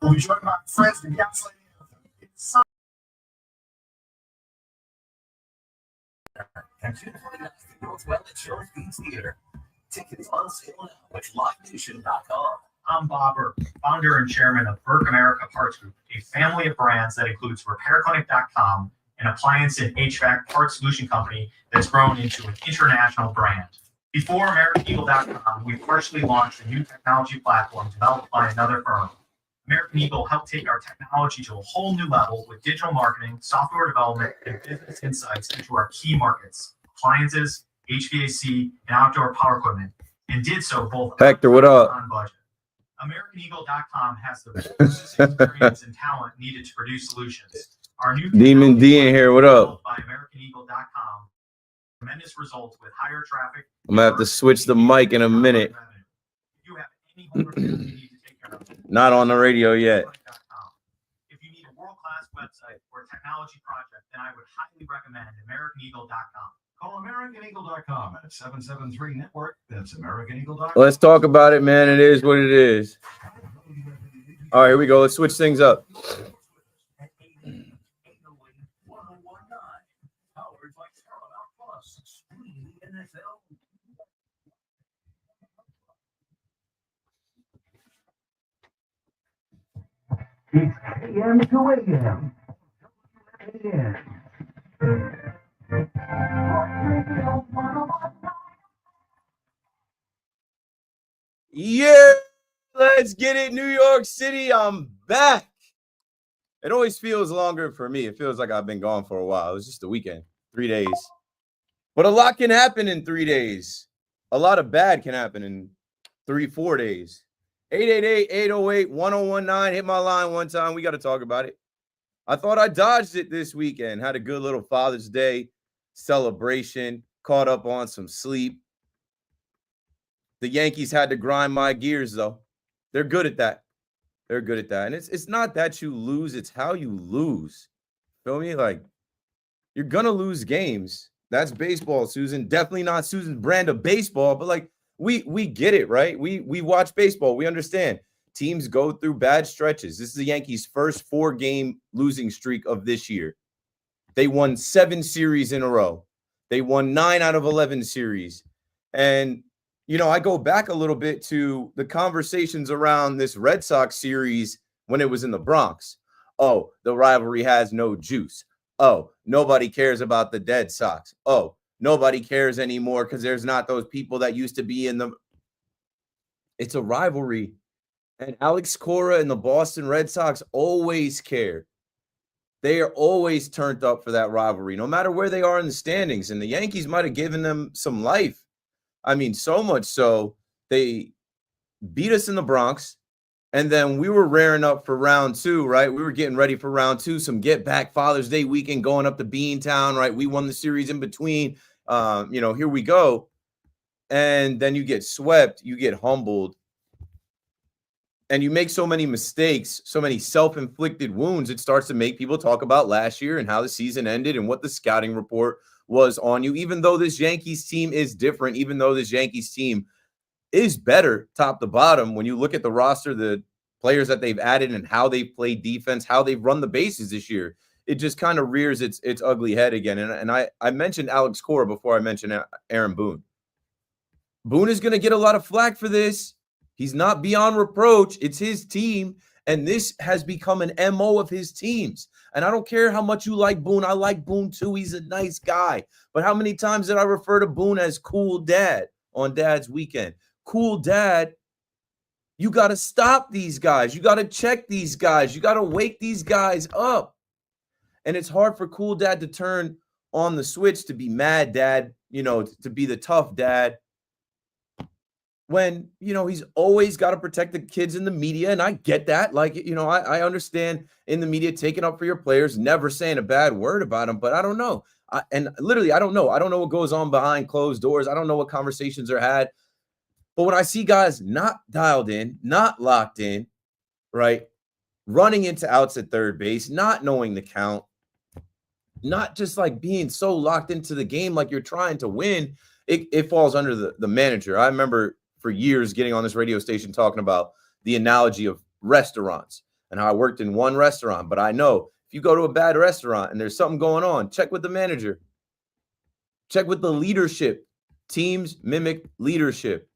We'll be joined by friends from Gaslight. And well at Show's Beats Theater. Tickets on sale now at livenation.com. I'm Bobber, founder and chairman of Burke America Parts Group, a family of brands that includes RepairClinic.com, an appliance and HVAC parts solution company that's grown into an international brand. Before AmericanEagle.com, we partially launched a new technology platform developed by another firm. American Eagle helped take our technology to a whole new level with digital marketing, software development, and business insights into our key markets, appliances, HVAC, and outdoor power equipment, and did so both Hector, what up? On budget. AmericanEagle.com has the resources, experience, and talent needed to produce solutions. Our new Demon D in here, what up? By AmericanEagle.com, tremendous results with higher traffic. I'm gonna have to switch the mic in a minute. If you have any home repairs you need to take care of, not on the radio yet. If you need a world-class website or a technology project, then I would highly recommend AmericanEagle.com. Call AmericanEagle.com at 773-NETWORK. That's AmericanEagle.com. Let's talk about it, man. It is what it is. All right, here we go. Let's switch things up. It's AM to AM. Yeah, let's get it, New York City. I'm back. It always feels longer for me. It feels like I've been gone for a while. It was just a weekend, 3 days. But a lot can happen in 3 days. A lot of bad can happen in 3-4 days. 888-808-1019. Hit my line one time. We got to talk about it. I thought I dodged it this weekend. Had a good little Father's Day celebration. Caught up on some sleep. The Yankees had to grind my gears, though. They're good at that. They're good at that. And it's not that you lose. It's how you lose. Feel me? Like, you're going to lose games. That's baseball, Susan. Definitely not Susan's brand of baseball, but, like, we get it, right? We watch baseball. We understand. Teams go through bad stretches. This is the Yankees' first 4-game losing streak of this year. They won 7 series in a row. They won 9 out of 11 series. And, you know, I go back a little bit to the conversations around this Red Sox series when it was in the Bronx. Oh, the rivalry has no juice. Oh, nobody cares about the Dead Sox. Oh, nobody cares anymore because there's not those people that used to be in the. It's a rivalry. And Alex Cora and the Boston Red Sox always care. They are always turned up for that rivalry, no matter where they are in the standings. And the Yankees might have given them some life. I mean, so much so they beat us in the Bronx. And then we were rearing up for round 2, right? We were getting ready for round 2, some get back Father's Day weekend going up to Beantown, right? We won the series in between. Here we go. And then you get swept, you get humbled, and you make so many mistakes, so many self-inflicted wounds, it starts to make people talk about last year and how the season ended and what the scouting report was on you, even though this Yankees team is different, even though this Yankees team is better top to bottom. When you look at the roster, the players that they've added and how they've played defense, how they've run the bases this year, it just kind of rears its ugly head again. And I mentioned Alex Cora before I mentioned Aaron Boone. Boone is going to get a lot of flack for this. He's not beyond reproach. It's his team, and this has become an MO of his teams. And I don't care how much you like Boone. I like Boone too. He's a nice guy. But how many times did I refer to Boone as Cool Dad on Dad's Weekend? Cool Dad, you got to stop these guys. You got to check these guys. You got to wake these guys up. And it's hard for Cool Dad to turn on the switch to be mad dad, to be the tough dad, when, he's always got to protect the kids in the media. And I get that. Like, I understand in the media taking up for your players, never saying a bad word about them, but I don't know. I don't know. I don't know what goes on behind closed doors. I don't know what conversations are had. But when I see guys not dialed in, not locked in, right, running into outs at third base, not knowing the count, not just like being so locked into the game like you're trying to win, it falls under the manager. I remember for years getting on this radio station talking about the analogy of restaurants. and how I worked in one restaurant. But I know if you go to a bad restaurant and there's something going on, check with the manager. Check with the leadership. Teams mimic leadership.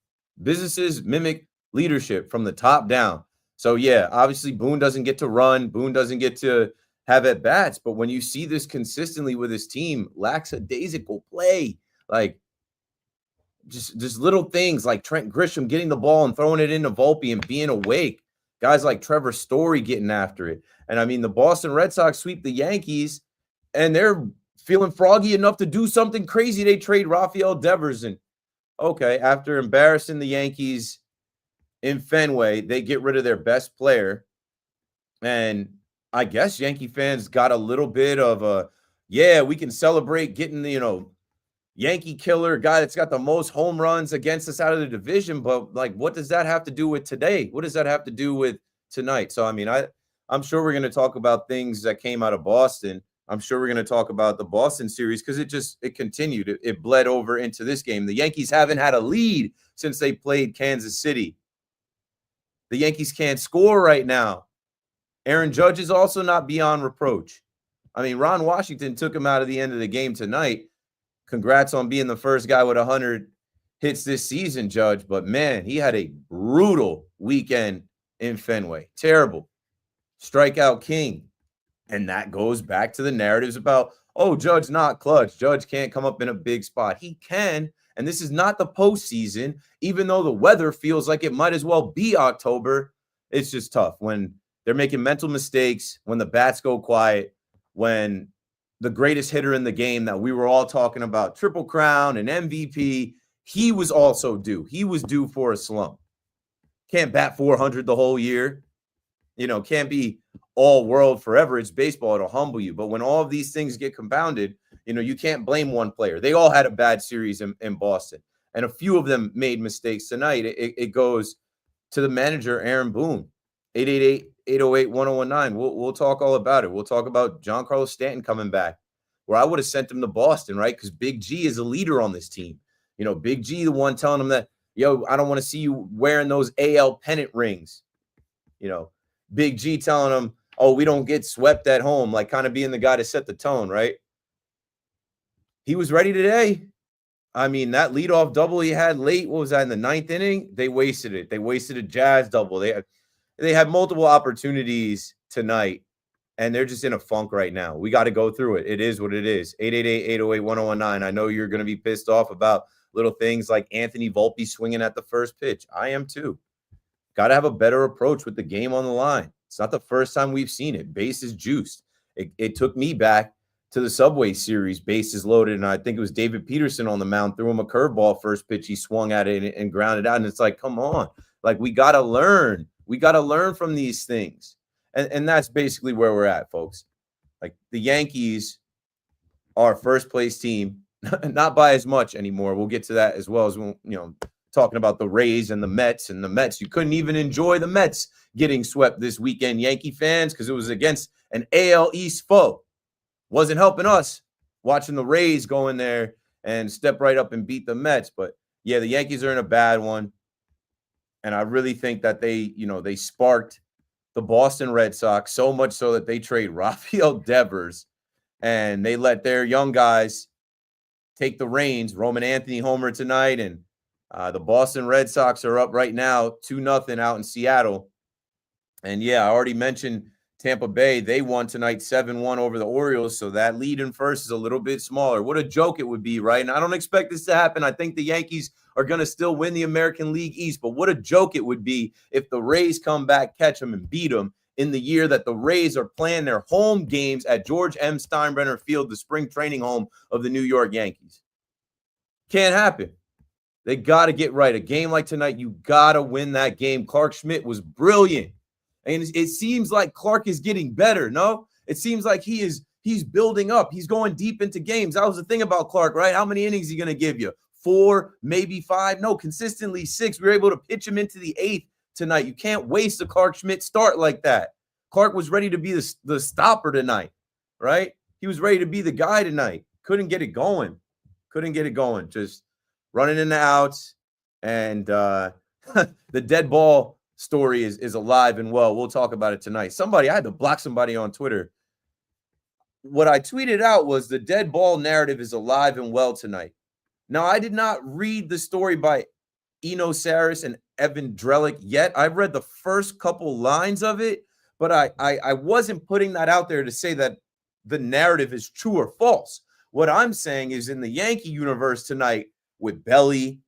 Businesses mimic leadership from the top down. So, yeah, obviously Boone doesn't get to run. Boone doesn't get to have at-bats. But when you see this consistently with his team, lackadaisical play, like just little things like Trent Grisham getting the ball and throwing it into Volpe and being awake. Guys like Trevor Story getting after it. And, I mean, the Boston Red Sox sweep the Yankees, and they're feeling froggy enough to do something crazy. They trade Rafael Devers, and okay, after embarrassing the Yankees in Fenway, they get rid of their best player. And I guess Yankee fans got a little bit of a, yeah, we can celebrate getting the, Yankee killer guy that's got the most home runs against us out of the division. But like, what does that have to do with today? What does that have to do with tonight? So, I mean, I'm sure we're going to talk about things that came out of Boston. I'm sure we're going to talk about the Boston series because it continued. It bled over into this game. The Yankees haven't had a lead since they played Kansas City. The Yankees can't score right now. Aaron Judge is also not beyond reproach. I mean, Ron Washington took him out of the end of the game tonight. Congrats on being the first guy with 100 hits this season, Judge. But, man, he had a brutal weekend in Fenway. Terrible. Strikeout king. And that goes back to the narratives about, oh, Judge not clutch. Judge can't come up in a big spot. He can. And this is not the postseason, even though the weather feels like it might as well be October. It's just tough when they're making mental mistakes, when the bats go quiet, when the greatest hitter in the game that we were all talking about, Triple Crown and MVP, he was also due. He was due for a slump. Can't bat 400 the whole year. Can't be all world forever. It's baseball. It'll humble you. But when all of these things get compounded, you can't blame one player. They all had a bad series in Boston, and a few of them made mistakes tonight. It goes to the manager, Aaron Boone. 888-808-1019. We'll talk all about it. We'll talk about Giancarlo Stanton coming back, where I would have sent him to Boston, right? Because Big G is a leader on this team. Big G, the one telling him that, yo, I don't want to see you wearing those AL pennant rings. Big G telling him, oh, we don't get swept at home, like kind of being the guy to set the tone, right? He was ready today. I mean, that leadoff double he had late, what was that, in the 9th inning? They wasted it. They wasted a Jazz double. They had multiple opportunities tonight, and they're just in a funk right now. We got to go through it. It is what it is. 888-808-1019. I know you're going to be pissed off about little things like Anthony Volpe swinging at the first pitch. I am too. Got to have a better approach with the game on the line. It's not the first time we've seen it. Base is juiced. It took me back to the Subway Series, bases loaded, and I think it was David Peterson on the mound, threw him a curveball first pitch. He swung at it and grounded out, and it's like, come on. Like, we got to learn. We got to learn from these things. And that's basically where we're at, folks. Like, the Yankees are first-place team, not by as much anymore. We'll get to that as well as, talking about the Rays and the Mets. And the Mets, you couldn't even enjoy the Mets getting swept this weekend, Yankee fans, because it was against an AL East foe. Wasn't helping us watching the Rays go in there and step right up and beat the Mets. But, yeah, the Yankees are in a bad one. And I really think that they sparked the Boston Red Sox so much so that they trade Rafael Devers and they let their young guys take the reins. Roman Anthony homer tonight, and the Boston Red Sox are up right now 2-0 out in Seattle. And, yeah, I already mentioned Tampa Bay. They won tonight 7-1 over the Orioles, so that lead in first is a little bit smaller. What a joke it would be, right? And I don't expect this to happen. I think the Yankees are going to still win the American League East, but what a joke it would be if the Rays come back, catch them, and beat them in the year that the Rays are playing their home games at George M. Steinbrenner Field, the spring training home of the New York Yankees. Can't happen. They got to get right. A game like tonight, you got to win that game. Clark Schmidt was brilliant. And it seems like Clark is getting better, no? It seems like he's building up. He's going deep into games. That was the thing about Clark, right? How many innings is he going to give you? 4, maybe 5? No, consistently 6. We were able to pitch him into the 8th tonight. You can't waste a Clark Schmidt start like that. Clark was ready to be the stopper tonight, right? He was ready to be the guy tonight. Couldn't get it going. Just running in the outs. And the dead ball story is alive and well. We'll talk about it tonight. I had to block somebody on Twitter. What I tweeted out was the dead ball narrative is alive and well tonight. Now, I did not read the story by Eno Saris and Evan Drellick yet. I've read the first couple lines of it, but I wasn't putting that out there to say that the narrative is true or false. What I'm saying is in the Yankee universe tonight with Belly,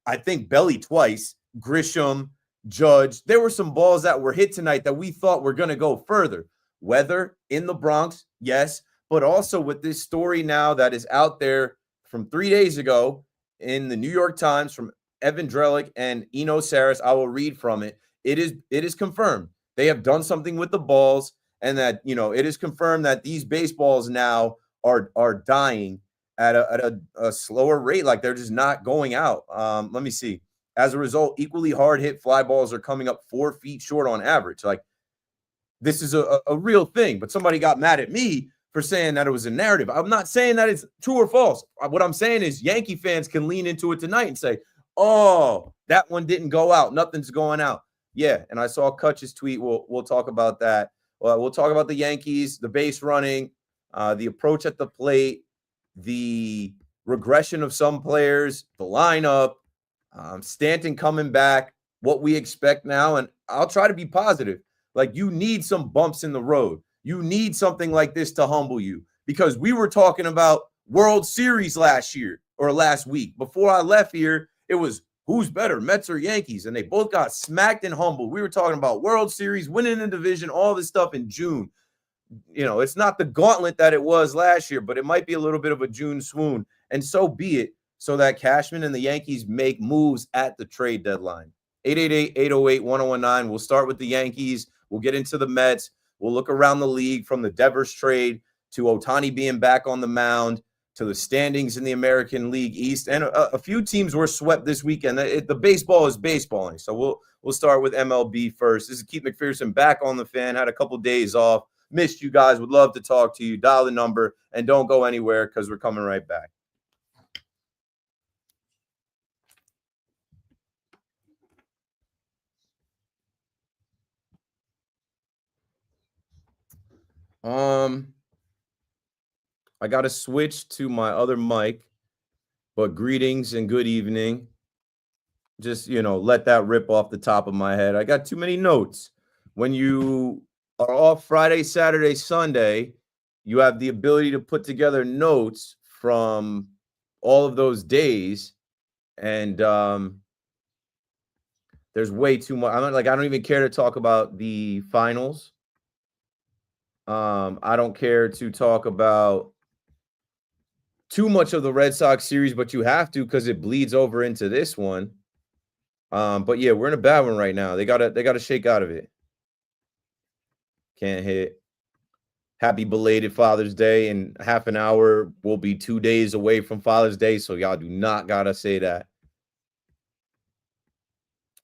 I think Belly twice, Grisham, Judge, there were some balls that were hit tonight that we thought were going to go further. Weather in the Bronx, yes, but also with this story now that is out there from 3 days ago in the New York Times from Evan Drellick and Eno Saris. I will read from it. It is confirmed. They have done something with the balls, and that, it is confirmed that these baseballs now are dying at a slower rate. Like they're just not going out. Let me see. As a result, equally hard hit fly balls are coming up 4 feet short on average. Like this is a real thing, but somebody got mad at me for saying that it was a narrative. I'm not saying that it's true or false. What I'm saying is Yankee fans can lean into it tonight and say, oh, that one didn't go out. Nothing's going out. Yeah, and I saw Kutch's tweet. We'll talk about that. We'll talk about the Yankees, the base running, the approach at the plate, the regression of some players, the lineup, Stanton coming back, what we expect now. And I'll try to be positive. Like you need some bumps in the road. You need something like this to humble you, because we were talking about World Series last week. Before I left here, it was who's better, Mets or Yankees? And they both got smacked and humbled. We were talking about World Series, winning the division, all this stuff in June. It's not the gauntlet that it was last year, but it might be a little bit of a June swoon. And so be it, so that Cashman and the Yankees make moves at the trade deadline. 888-808-1019. We'll start with the Yankees. We'll get into the Mets. We'll look around the league from the Devers trade to Ohtani being back on the mound to the standings in the American League East. And a few teams were swept this weekend. The baseball is baseballing. So we'll start with MLB first. This is Keith McPherson back on the Fan. Had a couple days off. Missed you guys. Would love to talk to you. Dial the number and don't go anywhere because we're coming right back. I got to switch to my other mic, but greetings and good evening. Just, let that rip off the top of my head. I got too many notes. When you are off Friday, Saturday, Sunday, you have the ability to put together notes from all of those days. And there's way too much. I don't even care to talk about the finals. I don't care to talk about too much of the Red Sox series, but you have to because it bleeds over into this one. But yeah, we're in a bad one right now. They gotta shake out of it. Can't hit. Happy belated Father's Day. In half an hour, we'll be 2 days away from Father's Day, so y'all do not gotta say that.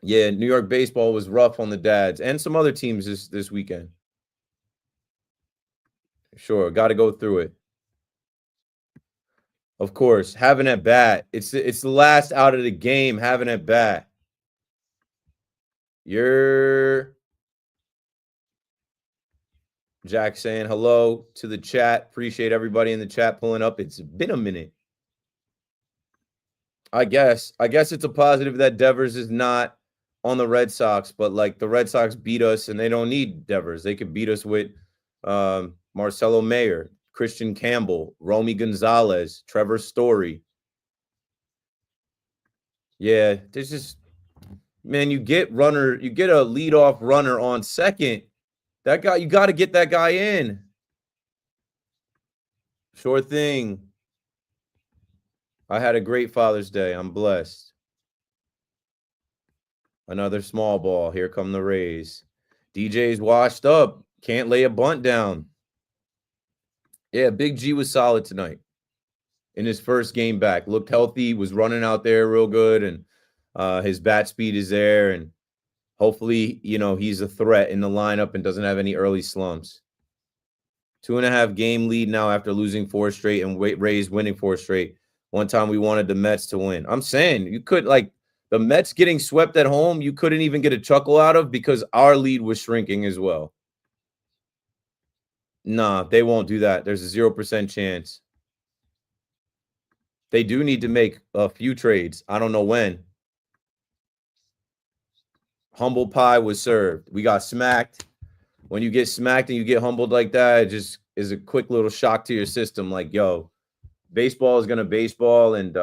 Yeah, New York baseball was rough on the dads and some other teams this weekend. Sure, got to go through it. Of course, having at bat. It's the last out of the game. Having at bat. Jack saying hello to the chat. Appreciate everybody in the chat pulling up. It's been a minute. I guess it's a positive that Devers is not on the Red Sox, but like the Red Sox beat us and they don't need Devers. They could beat us with Marcelo Mayer, Christian Campbell, Romy Gonzalez, Trevor Story. Yeah, there's just, man, you get a leadoff runner on second. That guy, you got to get that guy in. Sure thing. I had a great Father's Day. I'm blessed. Another small ball. Here come the Rays. DJ's washed up. Can't lay a bunt down. Yeah, Big G was solid tonight in his first game back. Looked healthy, was running out there real good, and his bat speed is there. And hopefully, he's a threat in the lineup and doesn't have any early slumps. 2.5 game lead now after losing 4 straight and Rays winning 4 straight. One time we wanted the Mets to win. I'm saying you could, like, The Mets getting swept at home, you couldn't even get a chuckle out of because our lead was shrinking as well. Nah, they won't do that. There's a 0% chance. They do need to make a few trades. I don't know when. Humble pie was served. We got smacked. When you get smacked and you get humbled like that, it just is a quick little shock to your system. Like, yo, baseball is gonna baseball, and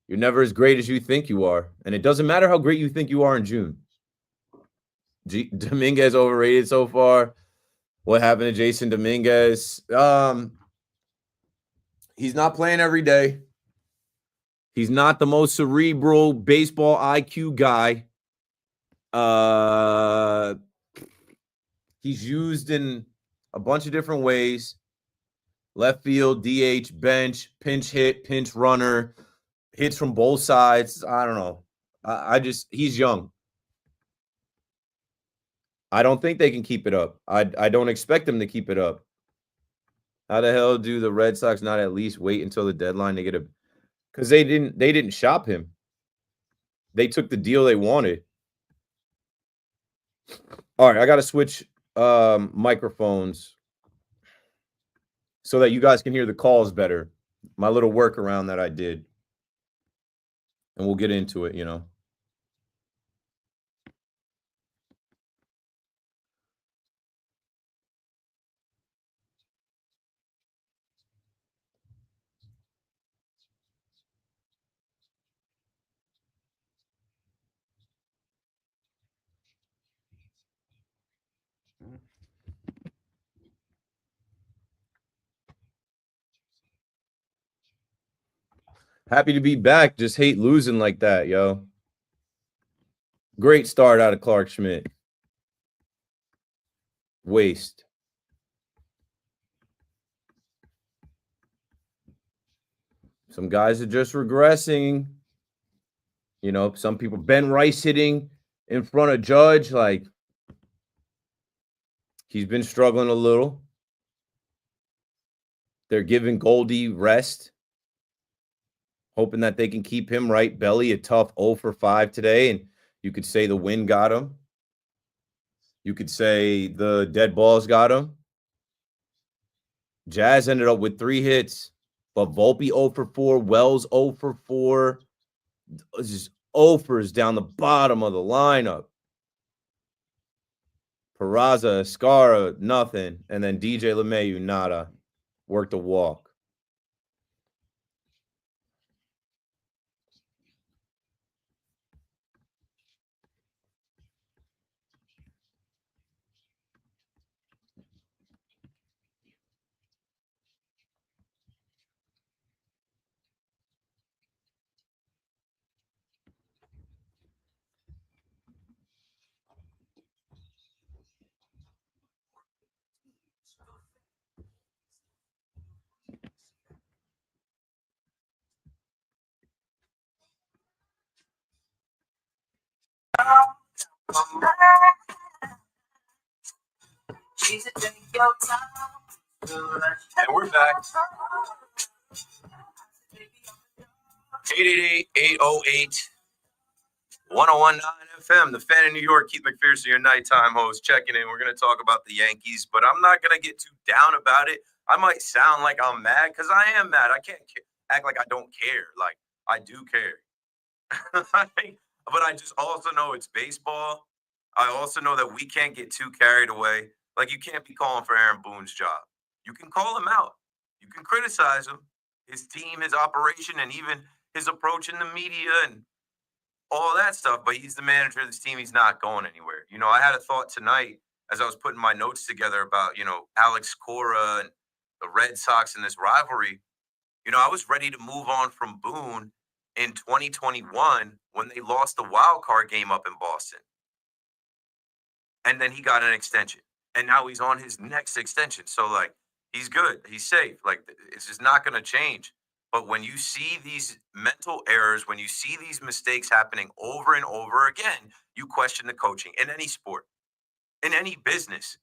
you're never as great as you think you are. And it doesn't matter how great you think you are in June. Dominguez overrated so far. What happened to Jason Dominguez? He's not playing every day. He's not the most cerebral baseball IQ guy. He's used in a bunch of different ways. Left field, DH, bench, pinch hit, pinch runner, hits from both sides. I don't know. He's young. I don't think they can keep it up. I don't expect them to keep it up. How the hell do the Red Sox not at least wait until the deadline to get a? Because they didn't shop him. They took the deal they wanted. All right, I got to switch microphones so that you guys can hear the calls better. My little workaround that I did. And we'll get into it, Happy to be back. Just hate losing like that, yo. Great start out of Clark Schmidt. Waste. Some guys are just regressing. Some people, Ben Rice hitting in front of Judge, like he's been struggling a little. They're giving Goldie rest, hoping that they can keep him right belly. A tough 0 for 5 today, and you could say the wind got him. You could say the dead balls got him. Jazz ended up with 3 hits, but Volpe 0 for 4, Wells 0 for 4. Just offers down the bottom of the lineup. Peraza, Escara, nothing. And then DJ LeMahieu, nada. Worked a walk. And we're back. 888-808-1019 FM, the Fan in New York. Keith McPherson, your nighttime host, checking in. We're going to talk about the Yankees, but I'm not going to get too down about it. I might sound like I'm mad because I am mad. I can't act like I don't care. Like, I do care. But I just also know it's baseball. I also know that we can't get too carried away. Like, you can't be calling for Aaron Boone's job. You can call him out. You can criticize him, his team, his operation, and even his approach in the media and all that stuff. But he's the manager of this team. He's not going anywhere. I had a thought tonight as I was putting my notes together about, Alex Cora and the Red Sox and this rivalry. I was ready to move on from Boone in 2021 when they lost the wild card game up in Boston. And then he got an extension. And now he's on his next extension. So, like, he's good. He's safe. Like, it's just not going to change. But when you see these mental errors, when you see these mistakes happening over and over again, you question the coaching in any sport, in any business.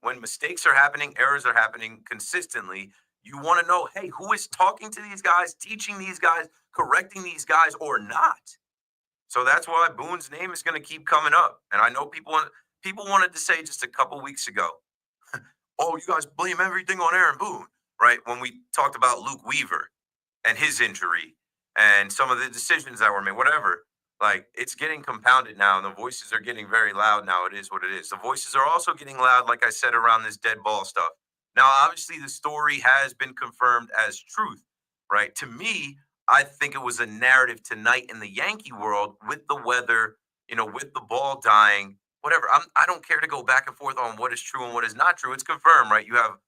When mistakes are happening, errors are happening consistently, you want to know, hey, who is talking to these guys, teaching these guys, correcting these guys or not. So that's why Boone's name is going to keep coming up. And I know people wanted to say just a couple weeks ago, oh, you guys blame everything on Aaron Boone, right? When we talked about Luke Weaver and his injury and some of the decisions that were made, whatever. Like, it's getting compounded now, and the voices are getting very loud now. It is what it is. The voices are also getting loud, like I said, around this dead ball stuff. Now, obviously, the story has been confirmed as truth, right? To me, I think it was a narrative tonight in the Yankee world with the weather, with the ball dying, whatever. I don't care to go back and forth on what is true and what is not true. It's confirmed, right? You have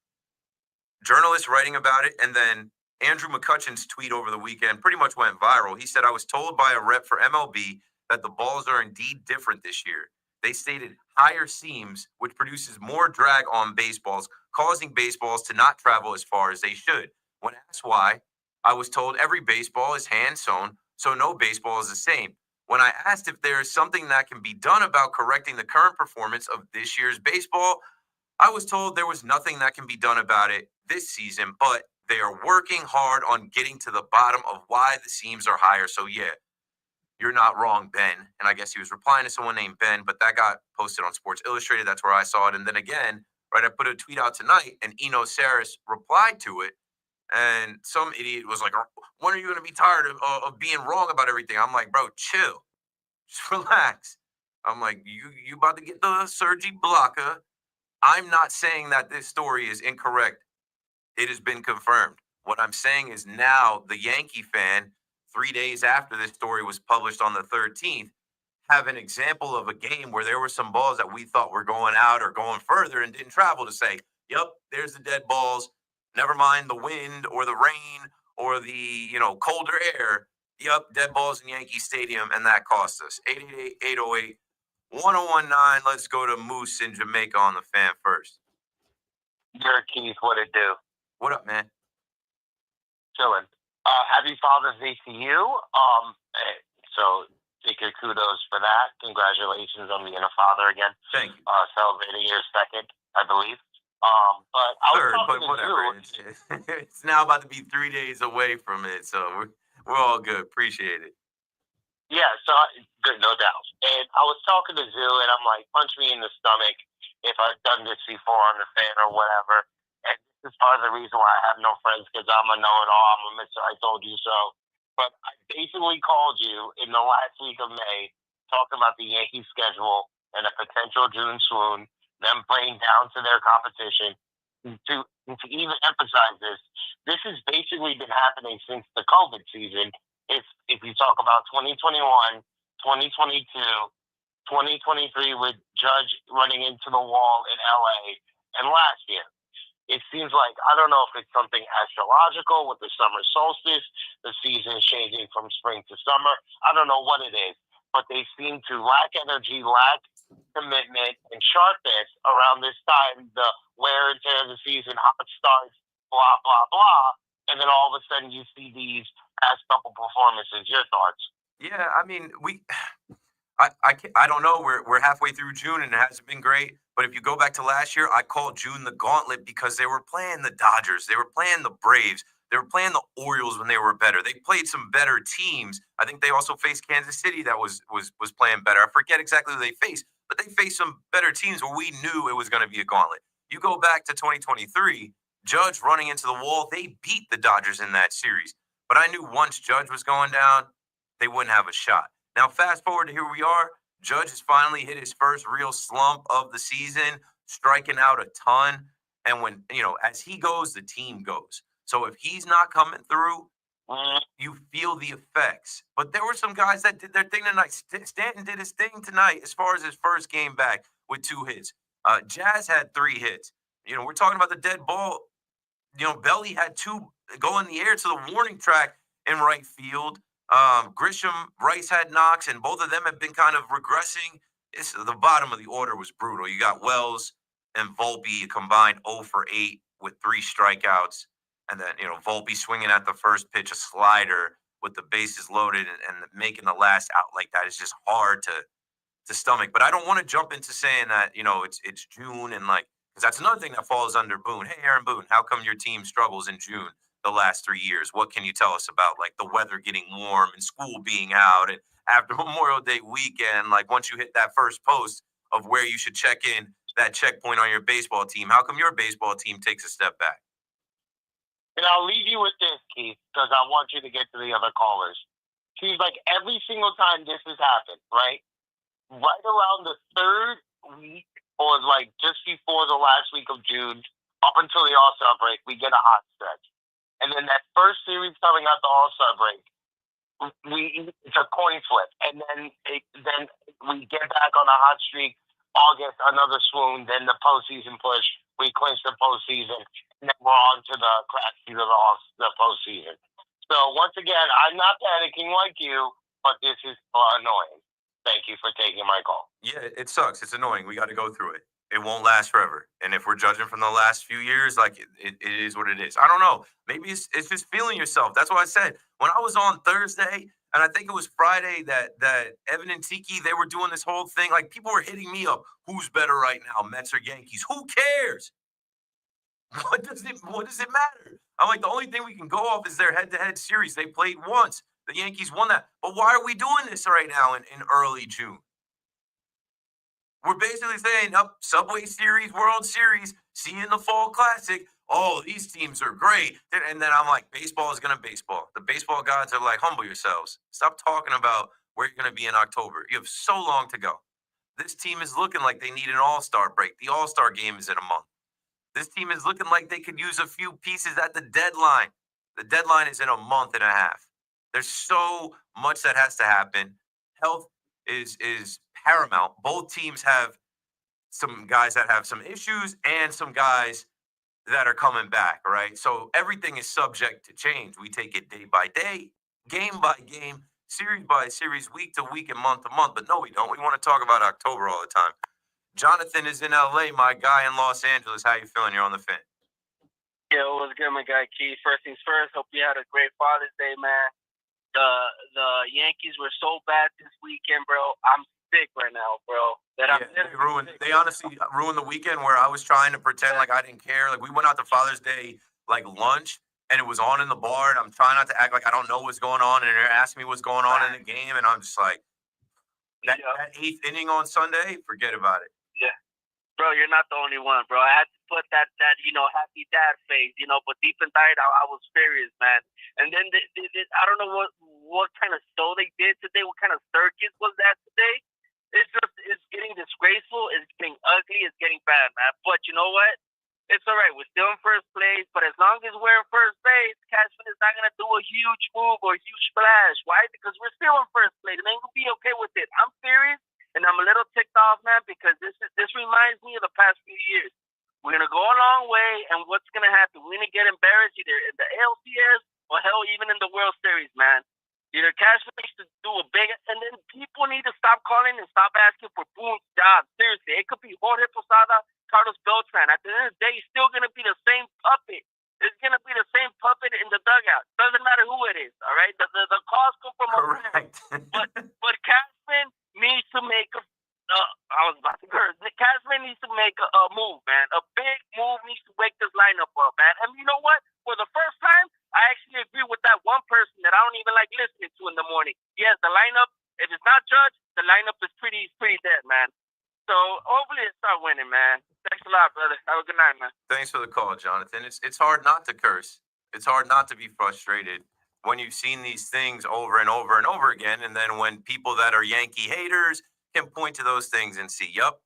journalists writing about it, and then Andrew McCutcheon's tweet over the weekend pretty much went viral. He said, I was told by a rep for MLB that the balls are indeed different this year. They stated higher seams, which produces more drag on baseballs, causing baseballs to not travel as far as they should. When asked why, I was told every baseball is hand sewn, so no baseball is the same. When I asked if there is something that can be done about correcting the current performance of this year's baseball, I was told there was nothing that can be done about it this season, but they are working hard on getting to the bottom of why the seams are higher. So, yeah, you're not wrong, Ben. And I guess he was replying to someone named Ben, but that got posted on Sports Illustrated. That's where I saw it. And then again, right, I put a tweet out tonight, and Eno Saris replied to it. And some idiot was like, when are you going to be tired of being wrong about everything? I'm like, bro, chill. Just relax. I'm like, you about to get the Sergi Blocka. I'm not saying that this story is incorrect. It has been confirmed. What I'm saying is now the Yankee fan, 3 days after this story was published on the 13th, have an example of a game where there were some balls that we thought were going out or going further and didn't travel to say, yep, there's the dead balls. Never mind the wind or the rain or the, colder air. Yep, dead balls in Yankee Stadium, and that cost us. 888-808-1019. Let's go to Moose in Jamaica on the fan first. Your Keith, what it do? What up, man? Chilling. Happy Father's Day to you. So take your kudos for that. Congratulations on being a father again. Thank you. Celebrating your second, I believe. But I was Third, but talking to whatever. It's now about to be 3 days away from it, so we're all good. Appreciate it. Yeah, so good, no doubt. And I was talking to Zoo, and I'm like, punch me in the stomach if I've done this before on the fan or whatever. And this is part of the reason why I have no friends, because I'm a know-it-all. I'm a Mr. I told you so. But I basically called you in the last week of May talking about the Yankees schedule and a potential June swoon, them playing down to their competition. To even emphasize this has basically been happening since the COVID season. If you talk about 2021, 2022, 2023 with Judge running into the wall in LA, and last year. It seems like, I don't know if it's something astrological with the summer solstice, the season changing from spring to summer. I don't know what it is, but they seem to lack energy, lack commitment, and sharpness around this time, the wear and tear of the season, hot starts, blah, blah, blah. And then all of a sudden you see these past couple performances. Your thoughts? Yeah, I mean, I don't know. We're halfway through June and it hasn't been great. But if you go back to last year, I called June the gauntlet because they were playing the Dodgers, they were playing the Braves, they were playing the Orioles when they were better. They played some better teams. I think they also faced Kansas City that was playing better. I forget exactly who they faced, but they faced some better teams where we knew it was going to be a gauntlet. You go back to 2023, Judge running into the wall, they beat the Dodgers in that series. But I knew once Judge was going down, they wouldn't have a shot. Now, fast forward to here we are. Judge has finally hit his first real slump of the season, striking out a ton. And when, as he goes, the team goes. So if he's not coming through, you feel the effects. But there were some guys that did their thing tonight. Stanton did his thing tonight as far as his first game back with 2 hits. Jazz had 3 hits. We're talking about the dead ball. Belly had 2 go in the air to the warning track in right field. Grisham, Rice had knocks, and both of them have been kind of regressing. The bottom of the order was brutal. You got Wells and Volpe combined 0 for 8 with 3 strikeouts. And then, Volpe swinging at the first pitch, a slider with the bases loaded and making the last out like that is just hard to stomach. But I don't want to jump into saying that, it's June and because that's another thing that falls under Boone. Hey, Aaron Boone, how come your team struggles in June? the last 3 years? What can you tell us about like the weather getting warm and school being out and after Memorial Day weekend, like once you hit that first post of where you should check in that checkpoint on your baseball team, how come your baseball team takes a step back? And I'll leave you with this, Keith, because I want you to get to the other callers. Seems like every single time this has happened, right? Right around the third week or like just before the last week of June, up until the All-Star break, we get a hot stretch. And then that first series coming out the All-Star break, it's a coin flip. And then we get back on a hot streak. August, another swoon. Then the postseason push. We clinch the postseason. And then we're on to the crapshoot of the postseason. So once again, I'm not panicking like you, but this is annoying. Thank you for taking my call. Yeah, it sucks. It's annoying. We got to go through it. It won't last forever. And if we're judging from the last few years, like it is what it is. I don't know. Maybe it's just feeling yourself. That's what I said. When I was on Thursday, and I think it was Friday that Evan and Tiki, they were doing this whole thing. Like people were hitting me up. Who's better right now, Mets or Yankees? Who cares? What does it matter? I'm like, the only thing we can go off is their head-to-head series. They played once. The Yankees won that. But why are we doing this right now in early June? We're basically saying, Subway Series, World Series, see you in the Fall Classic. Oh, these teams are great. And then I'm like, baseball is going to baseball. The baseball gods are like, humble yourselves. Stop talking about where you're going to be in October. You have so long to go. This team is looking like they need an all-star break. The all-star game is in a month. This team is looking like they could use a few pieces at the deadline. The deadline is in a month and a half. There's so much that has to happen. Health is paramount. Both teams have some guys that have some issues and some guys that are coming back, right? So everything is subject to change. We take it day by day, game by game, series by series, week to week, and month to month. But no, we don't. We want to talk about October all the time. Jonathan is in LA, my guy in Los Angeles. How you feeling? You're on the Fin. Yeah, it was good, my guy Keith. First things first, hope you had a great Father's Day, man. The Yankees were so bad this weekend, bro. I'm sick right now, bro. They honestly ruined the weekend where I was trying to pretend like I didn't care. Like we went out to Father's Day like lunch and it was on in the bar and I'm trying not to act like I don't know what's going on and they're asking me what's going on in the game and I'm just like that 8th inning on Sunday, forget about it. Yeah. Bro, you're not the only one, bro. I had to put that happy dad face, but deep inside I was furious, man. And then I don't know what kind of show they did today, what kind of circus was that today. It's getting disgraceful, it's getting ugly, it's getting bad, man. But you know what? It's all right. We're still in first place, but as long as we're in first base, Cashman is not going to do a huge move or a huge splash. Why? Because we're still in first place, and they will be okay with it. I'm serious, and I'm a little ticked off, man, because this reminds me of the past few years. We're going to go a long way, and what's going to happen? We're going to get embarrassed either in the ALCS or, hell, even in the World Series, man. Either Cashman needs to do a big, and then people need to stop calling and stop asking for Boone's job. Seriously, it could be Jorge Posada, Carlos Beltran. At the end of the day, he's still going to be the same puppet. It's going to be the same puppet in the dugout. Doesn't matter who it is, all right? The calls come from over there. But Cashman needs to make Cashman needs to make a move, man. A big move needs to wake this lineup up, man. And you know what? For the first time, I actually agree with that one person that I don't even like listening to in the morning. Yes, the lineup, if it's not Judge, the lineup is pretty dead, man. So hopefully it start winning, man. Thanks a lot, brother. Have a good night, man. Thanks for the call, Jonathan. It's hard not to curse. It's hard not to be frustrated when you've seen these things over and over and over again. And then when people that are Yankee haters can point to those things and see, yep,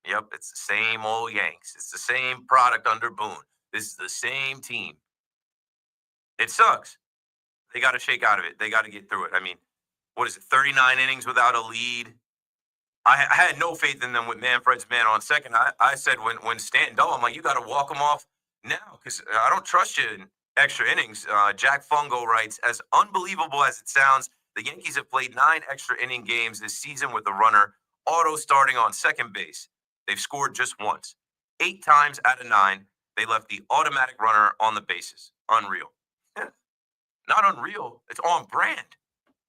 it's the same old Yanks. It's the same product under Boone. This is the same team. It sucks. They got to shake out of it. They got to get through it. I mean, what is it, 39 innings without a lead? I had no faith in them with Manfred's man on second. I said when Stanton doubled, I'm like, you got to walk him off now because I don't trust you in extra innings. Jack Fungo writes, as unbelievable as it sounds, the Yankees have played 9 extra inning games this season with a runner auto starting on second base. They've scored just once. 8 times out of 9, they left the automatic runner on the bases. Unreal. Not unreal. It's on brand.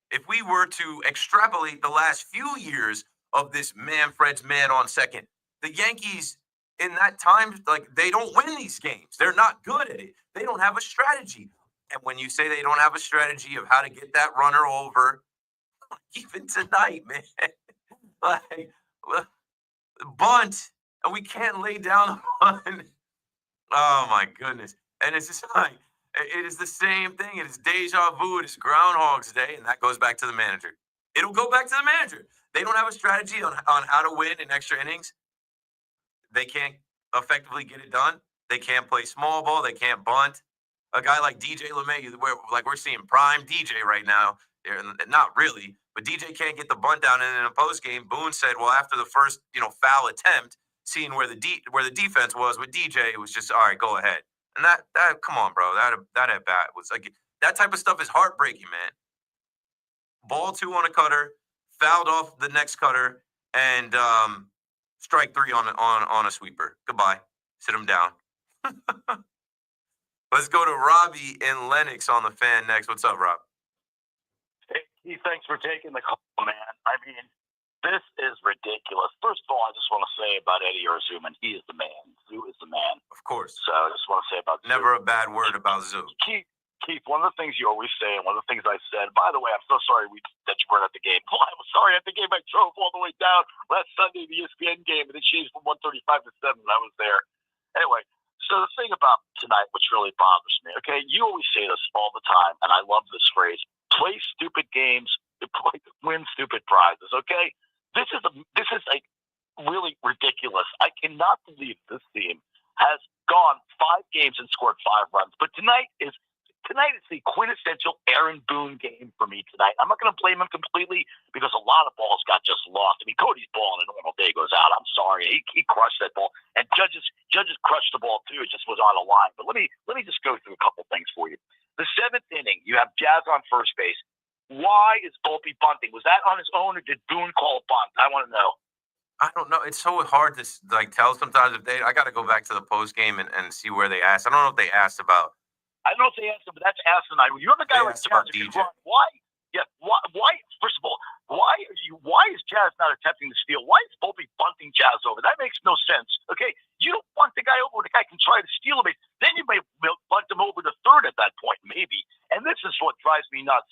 If we were to extrapolate the last few years of this Manfred's man on second, the Yankees in that time, like, they don't win these games. They're not good at it. They don't have a strategy. And when you say they don't have a strategy of how to get that runner over, even tonight, man, like bunt, and we can't lay down on. Oh my goodness! And it's just like it is the same thing. It is deja vu. It is Groundhog's Day, and that goes back to the manager. It'll go back to the manager. They don't have a strategy on how to win in extra innings. They can't effectively get it done. They can't play small ball. They can't bunt. A guy like DJ LeMay, we're seeing prime DJ right now. Not really, but DJ can't get the bunt down. And in a post game, Boone said, "Well, after the first foul attempt, seeing where the defense was with DJ, it was just all right, go ahead." And that come on, bro, that at bat was like that type of stuff is heartbreaking, man. Ball 2 on a cutter, fouled off the next cutter, and strike 3 on a sweeper. Goodbye. Sit him down. Let's go to Robbie in Lenox on the Fan next. What's up, Rob? Hey, Keith, thanks for taking the call, man. I mean, this is ridiculous. First of all, I just want to say about Eddie Orzuman, he is the man. Zoo is the man. Of course. So I just want to say about Never Zoo. a bad word about Zoo. Keith, one of the things you always say, and one of the things I said, by the way, I'm so sorry that you weren't at the game. Well, I was sorry at the game. I drove all the way down last Sunday, the ESPN game, and it changed from 1:35 to 7. I was there. Anyway, so the thing about tonight, which really bothers me, okay, you always say this all the time, and I love this phrase, play stupid games, win stupid prizes, okay? This is like really ridiculous. I cannot believe this team has gone 5 games and scored 5 runs, but tonight is the quintessential Aaron Boone game for me tonight. I'm not going to blame him completely because a lot of balls got just lost. I mean, Cody's ball on a normal day goes out. I'm sorry, he crushed that ball, and Judges crushed the ball too. It just was on a line. But let me just go through a couple things for you. The 7th inning, you have Jazz on first base. Why is Volpe bunting? Was that on his own, or did Boone call a bunt? I want to know. I don't know. It's so hard to tell sometimes. I got to go back to the post game and see where they asked. I don't know if they asked about. I don't know if they asked him, but that's asinine. When you have a guy like Jazz, why? Yeah, why? First of all, why is Jazz not attempting to steal? Why is Volpe bunting Jazz over? That makes no sense. Okay, you don't bunt the guy over when the guy can try to steal a base. Then you may bunt him over to third at that point, maybe. And this is what drives me nuts.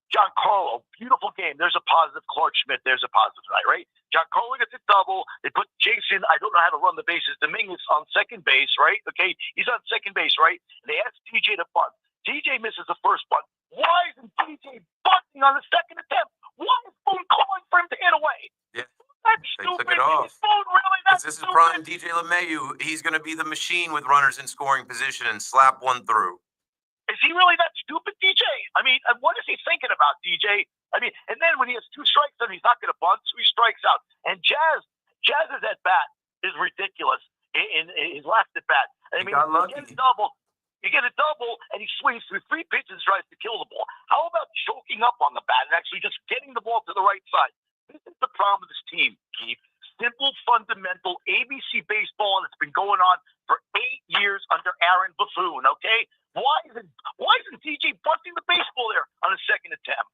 Giancarlo, beautiful game. There's a positive. Clark Schmidt, there's a positive tonight, right? Giancarlo gets a double. They put Jason, I don't know how to run the bases, Dominguez on second base, right? Okay, he's on second base, right? And they ask DJ to bunt. DJ misses the first bunt. Why isn't DJ bunting on the second attempt? Why is Boone calling for him to hit away? Yeah, that's they stupid. took it off. Is Boone really that this stupid? is prime DJ LeMahieu. He's going to be the machine with runners in scoring position and slap one through. Is he really that stupid, DJ? I mean, what is he thinking about, DJ? I mean, and then when he has 2 strikes, then he's not going to bunt, so he strikes out. And Jazz's at bat is ridiculous in his last at bat. I mean, you get a double, and he swings through 3 pitches, tries to kill the ball. How about choking up on the bat and actually just getting the ball to the right side? This is the problem with this team, Keith. Simple, fundamental ABC baseball, and it's been going on for 8 years under Aaron Buffoon. Okay, why isn't DJ bunting the baseball there on a second attempt?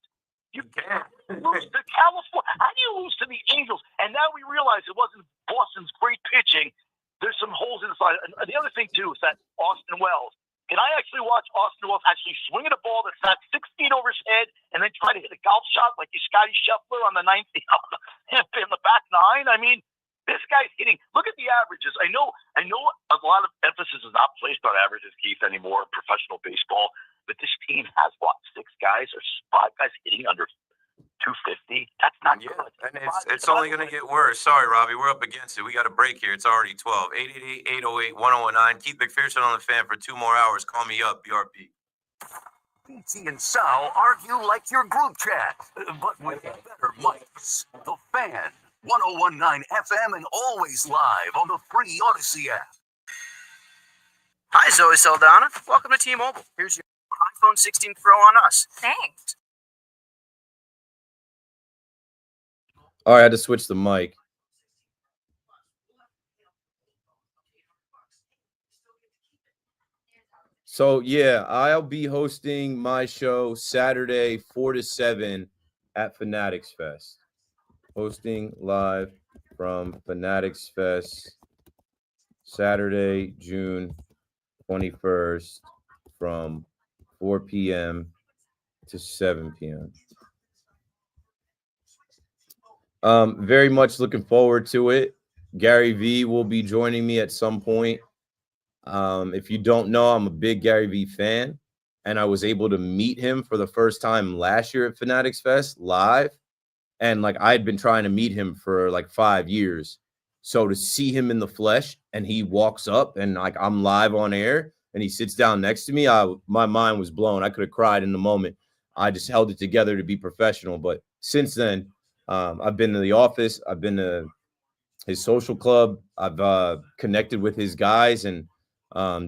You can't lose to California. How do you lose to the Angels? And now we realize it wasn't Boston's great pitching. There's some holes inside. And the other thing too is that Austin Wells. Can I actually watch Austin Wells actually swing at a ball that's not 6 feet over his head and then try to hit a golf shot like you Scotty Scheffler on the 9th in the back 9? I mean, this guy's hitting. Look at the averages. I know a lot of emphasis is not placed on averages, Keith, anymore in professional baseball, but this team has, 6 guys or 5 guys hitting under 250. That's not good. And it's only going to get worse. Sorry, Robbie. We're up against it. We got a break here. It's already 12. 888-808-1019. Keith McPherson on the Fan for 2 more hours. Call me up, BRP. BT and Sal argue like your group chat, but with better mics. The Fan, 101.9 FM and always live on the free Odyssey app. Hi, Zoe Saldana. Welcome to T-Mobile. Here's your iPhone 16 Pro on us. Thanks. All right, I had to switch the mic. So, yeah, I'll be hosting my show Saturday, 4 to 7 at Fanatics Fest. Hosting live from Fanatics Fest Saturday, June 21st from 4 p.m. to 7 p.m. Very much looking forward to it. Gary V will be joining me at some point. If you don't know, I'm a big Gary V fan, and I was able to meet him for the first time last year at Fanatics Fest live. And like I'd been trying to meet him for like 5 years. So to see him in the flesh and he walks up and like I'm live on air and he sits down next to me, my mind was blown. I could have cried in the moment. I just held it together to be professional. But since then, I've been to the office. I've been to his social club. I've connected with his guys, and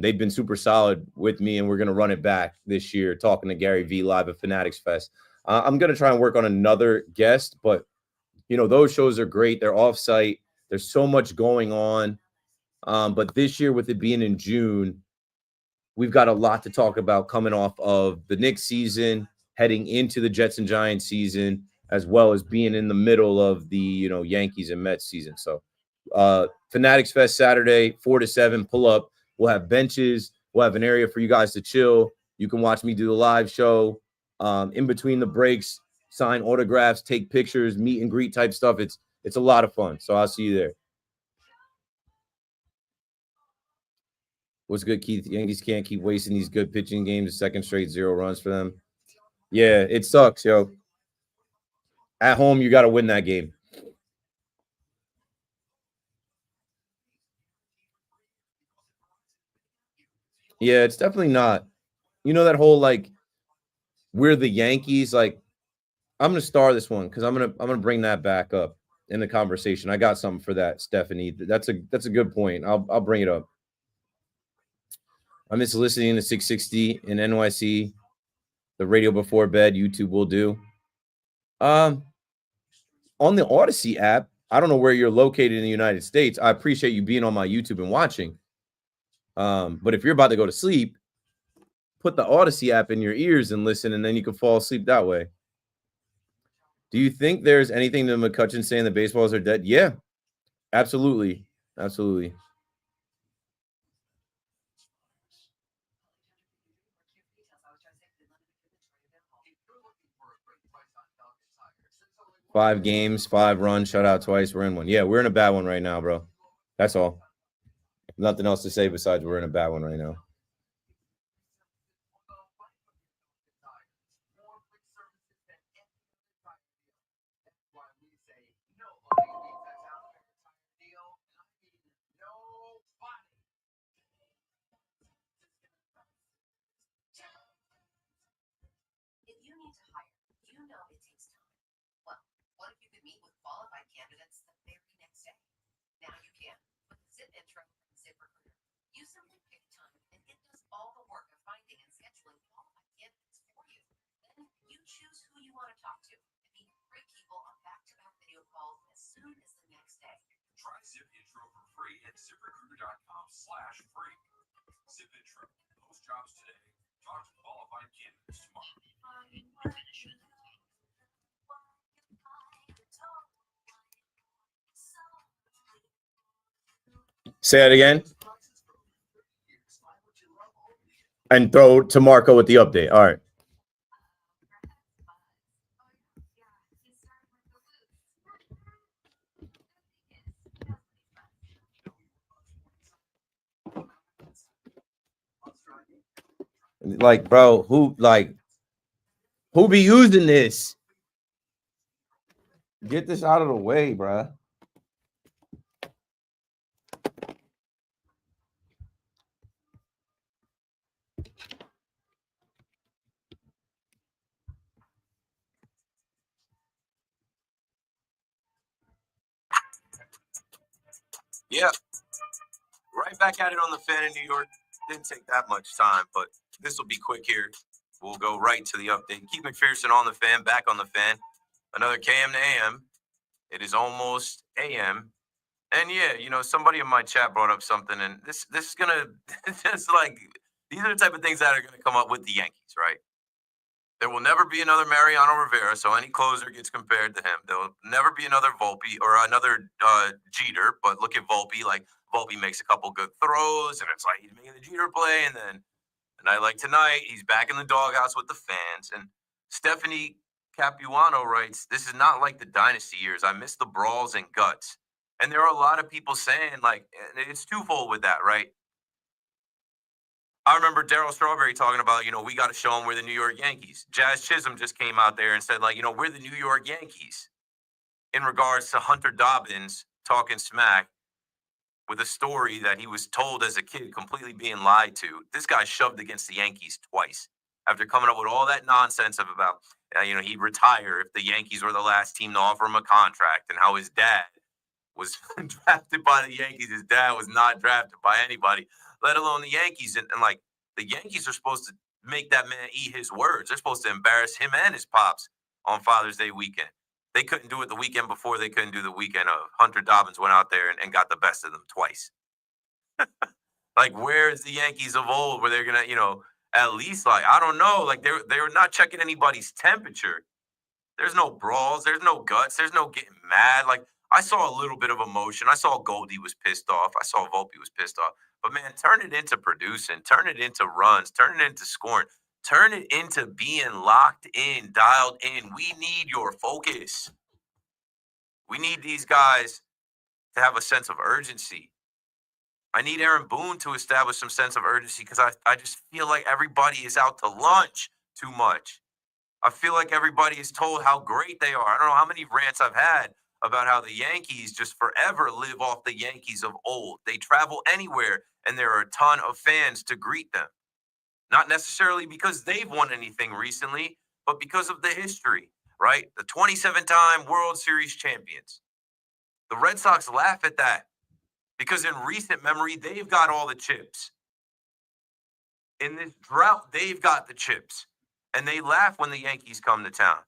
they've been super solid with me. And we're going to run it back this year, talking to Gary V live at Fanatics Fest. I'm going to try and work on another guest, but, you know, those shows are great. They're off-site. There's so much going on. But this year, with it being in June, we've got a lot to talk about coming off of the Knicks season, heading into the Jets and Giants season, as well as being in the middle of the, you know, Yankees and Mets season. So Fanatics Fest Saturday, 4 to 7, pull up. We'll have benches. We'll have an area for you guys to chill. You can watch me do the live show. In between the breaks, sign autographs, take pictures, meet and greet type stuff. It's a lot of fun. So I'll see you there. What's good, Keith? Yankees can't keep wasting these good pitching games. The second straight 0 runs for them. Yeah, it sucks, yo. At home, you got to win that game. Yeah, it's definitely not. You know that whole like we're the Yankees. Like I'm gonna star this one because I'm gonna bring that back up in the conversation. I got something for that, Stephanie. That's a good point. I'll bring it up. I miss listening to 660 in NYC. The radio before bed, YouTube will do. On the Odyssey app, I don't know where you're located in the United States. I appreciate you being on my YouTube and watching. But if you're about to go to sleep, put the Odyssey app in your ears and listen, and then you can fall asleep that way. Do you think there's anything to McCutcheon saying the baseballs are dead? Yeah, absolutely. Absolutely. Five games, 5 runs, shutout twice. We're in one. Yeah, we're in a bad one right now, bro. That's all. Nothing else to say besides we're in a bad one right now. Try Zip Intro for free at ZipRecruiter.com/free. Zip Intro. Post jobs today. Talk to qualified candidates tomorrow. Say that again. And throw to Marco with the update. All right. Like, bro, who be using this? Get this out of the way, bro. Yeah. Right back at it on the Fan in New York. Didn't take that much time, but this will be quick here. We'll go right to the update. Keith McPherson on the Fan, back on the Fan. Another KM to AM. It is almost AM. And yeah, you know, somebody in my chat brought up something, and this is gonna just like these are the type of things that are gonna come up with the Yankees, right? There will never be another Mariano Rivera, so any closer gets compared to him. There will never be another Volpe or another Jeter, but look at Volpe. Like Volpe makes a couple good throws, and it's like he's making the Jeter play, and then A night like tonight, he's back in the doghouse with the fans. And Stephanie Capuano writes, "This is not like the dynasty years. I miss the brawls and guts." And there are a lot of people saying, like, and it's twofold with that, right? I remember Darryl Strawberry talking about, we got to show them we're the New York Yankees. Jazz Chisholm just came out there and said, like, we're the New York Yankees in regards to Hunter Dobbins talking smack with a story that he was told as a kid completely being lied to. This guy shoved against the Yankees twice after coming up with all that nonsense about, he'd retire if the Yankees were the last team to offer him a contract, and how his dad was drafted by the Yankees. His dad was not drafted by anybody, let alone the Yankees. And like, the Yankees are supposed to make that man eat his words. They're supposed to embarrass him and his pops on Father's Day weekend. They couldn't do it the weekend before. They couldn't do the weekend of Hunter Dobbins went out there and got the best of them twice. Like, where is the Yankees of old where they're going to, at least, like, I don't know, like they were not checking anybody's temperature. There's no brawls. There's no guts. There's no getting mad. Like, I saw a little bit of emotion. I saw Goldie was pissed off. I saw Volpe was pissed off. But, man, turn it into producing. Turn it into runs. Turn it into scoring. Turn it into being locked in, dialed in. We need your focus. We need these guys to have a sense of urgency. I need Aaron Boone to establish some sense of urgency because I just feel like everybody is out to lunch too much. I feel like everybody is told how great they are. I don't know how many rants I've had about how the Yankees just forever live off the Yankees of old. They travel anywhere, and there are a ton of fans to greet them. Not necessarily because they've won anything recently, but because of the history, right? The 27-time World Series champions. The Red Sox laugh at that because in recent memory, they've got all the chips. In this drought, they've got the chips. And they laugh when the Yankees come to town.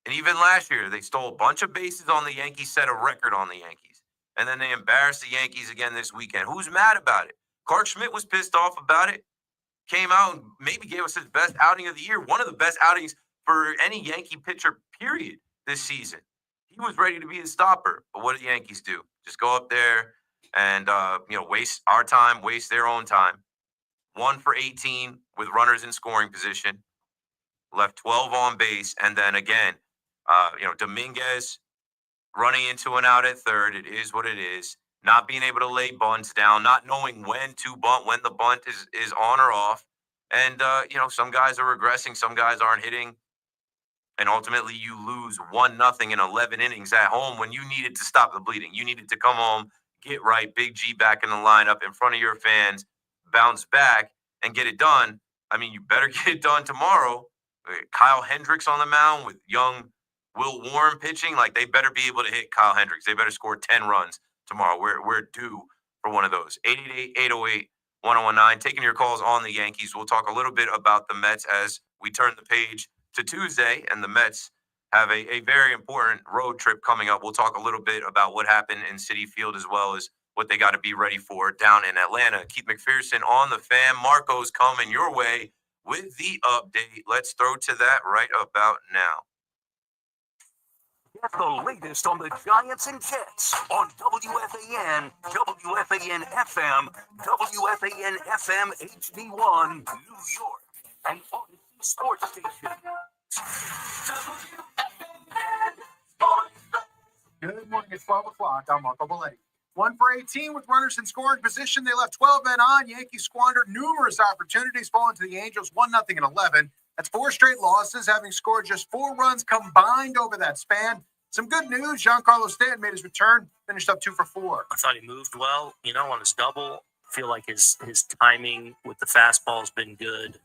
And even last year, they stole a bunch of bases on the Yankees, set a record on the Yankees. And then they embarrassed the Yankees again this weekend. Who's mad about it? Clark Schmidt was pissed off about it. Came out and maybe gave us his best outing of the year. One of the best outings for any Yankee pitcher, period, this season. He was ready to be the stopper. But what do the Yankees do? Just go up there and, waste our time, waste their own time. 1 for 18 with runners in scoring position. Left 12 on base. And then again, Dominguez running into an out at third. It is what it is. Not being able to lay bunts down, not knowing when to bunt, when the bunt is on or off. And, some guys are regressing. Some guys aren't hitting. And ultimately, you lose 1-0 in 11 innings at home when you needed to stop the bleeding. You needed to come home, get right, Big G back in the lineup in front of your fans, bounce back, and get it done. I mean, you better get it done tomorrow. Kyle Hendricks on the mound with young Will Warren pitching. Like, they better be able to hit Kyle Hendricks. They better score 10 runs tomorrow. We're due for one of those. 888-808-1019. Taking your calls on the Yankees. We'll talk a little bit about the Mets as we turn the page to Tuesday, and the Mets have a very important road trip coming up. We'll talk a little bit about what happened in Citi Field as well as what they got to be ready for down in Atlanta. Keith McPherson on the fan. Marco's coming your way with the update. Let's throw to that right about now. Get the latest on the Giants and Jets on WFAN, WFAN FM, WFAN FM HD1, New York, and Odyssey Sports Station. Good morning. It's 12 o'clock. I'm Marco Belletti. 1 for 18 with runners in scoring position. They left 12 men on. Yankees squandered numerous opportunities, falling to the Angels 1-0 in 11. That's 4 straight losses, having scored just 4 runs combined over that span. Some good news. Giancarlo Stanton made his return, finished up 2 for 4. I thought he moved well, on his double. I feel like his timing with the fastball has been good.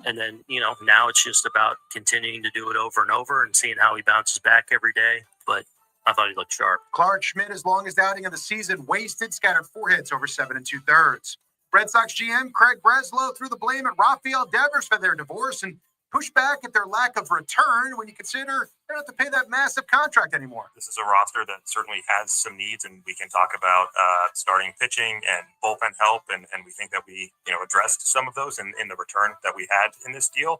And then, now it's just about continuing to do it over and over and seeing how he bounces back every day. But I thought he looked sharp. Clark Schmidt, his longest outing of the season, wasted, scattered 4 hits over 7 2/3. Red Sox GM Craig Breslow threw the blame at Rafael Devers for their divorce and pushed back at their lack of return when you consider they don't have to pay that massive contract anymore. This is a roster that certainly has some needs, and we can talk about starting pitching and bullpen help, and we think that we addressed some of those in the return that we had in this deal.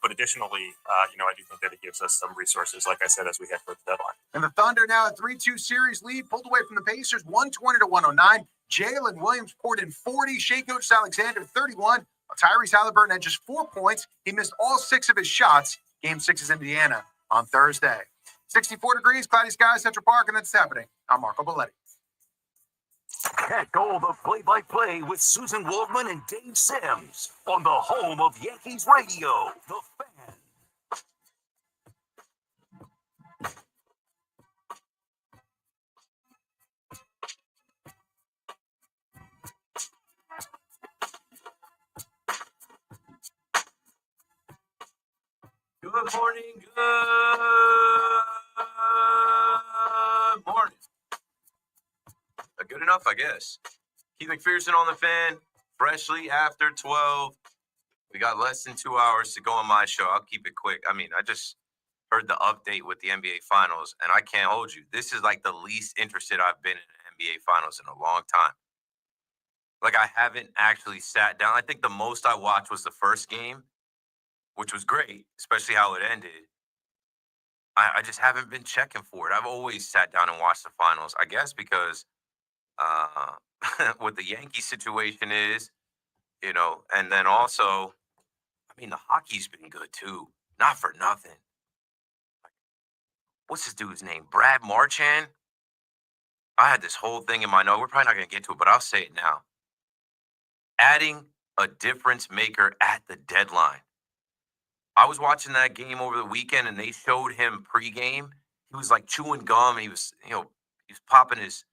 But additionally, I do think that it gives us some resources, like I said, as we head for the deadline. And the Thunder now a 3-2 series lead, pulled away from the Pacers, 120-109. Jalen Williams poured in 40, Shai Gilgeous-Alexander 31. Tyrese Halliburton had just 4 points. He missed all 6 of his shots. Game 6 is Indiana on Thursday. 64 degrees, cloudy skies, Central Park, and that's happening. I'm Marco Belletti. Catch all the play-by-play with Susan Waldman and Dave Sims on the home of Yankees Radio, The Fan. Good morning. Good morning. Good enough, I guess. Keith McPherson on the Fan, freshly after 12. We got less than 2 hours to go on my show. I'll keep it quick. I mean, I just heard the update with the NBA Finals, and I can't hold you. This is like the least interested I've been in the NBA Finals in a long time. Like, I haven't actually sat down. I think the most I watched was the first game, which was great, especially how it ended. I just haven't been checking for it. I've always sat down and watched the finals, I guess because what the Yankee situation is, and then also, I mean, the hockey's been good too. Not for nothing. What's this dude's name? Brad Marchand? I had this whole thing in my note. We're probably not going to get to it, but I'll say it now. Adding a difference maker at the deadline. I was watching that game over the weekend, and they showed him pregame. He was like chewing gum. He was, he was popping his,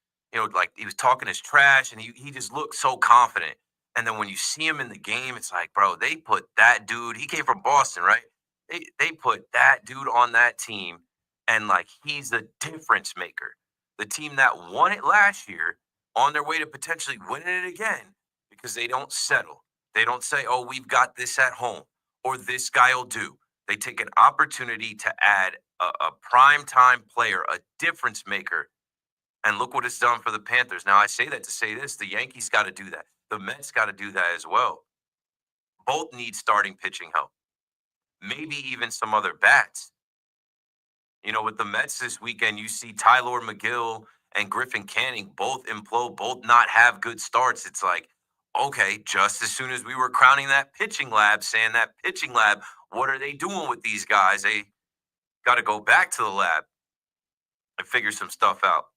like he was talking his trash, and he just looked so confident. And then when you see him in the game, it's like, bro, they put that dude. He came from Boston, right? They put that dude on that team, and like he's the difference maker. The team that won it last year on their way to potentially winning it again because they don't settle. They don't say, oh, we've got this at home. Or this guy will do. They take an opportunity to add a prime-time player, a difference maker, and look what it's done for the Panthers. Now, I say that to say this. The Yankees got to do that. The Mets got to do that as well. Both need starting pitching help. Maybe even some other bats. With the Mets this weekend, you see Tyler McGill and Griffin Canning both implode, both not have good starts. It's like, okay, just as soon as we were crowning that pitching lab, saying that pitching lab, what are they doing with these guys? They got to go back to the lab and figure some stuff out.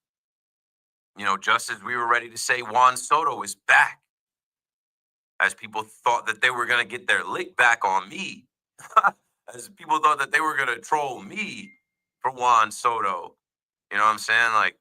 Just as we were ready to say Juan Soto is back, as people thought that they were going to get their lick back on me, as people thought that they were going to troll me for Juan Soto. You know what I'm saying? Like,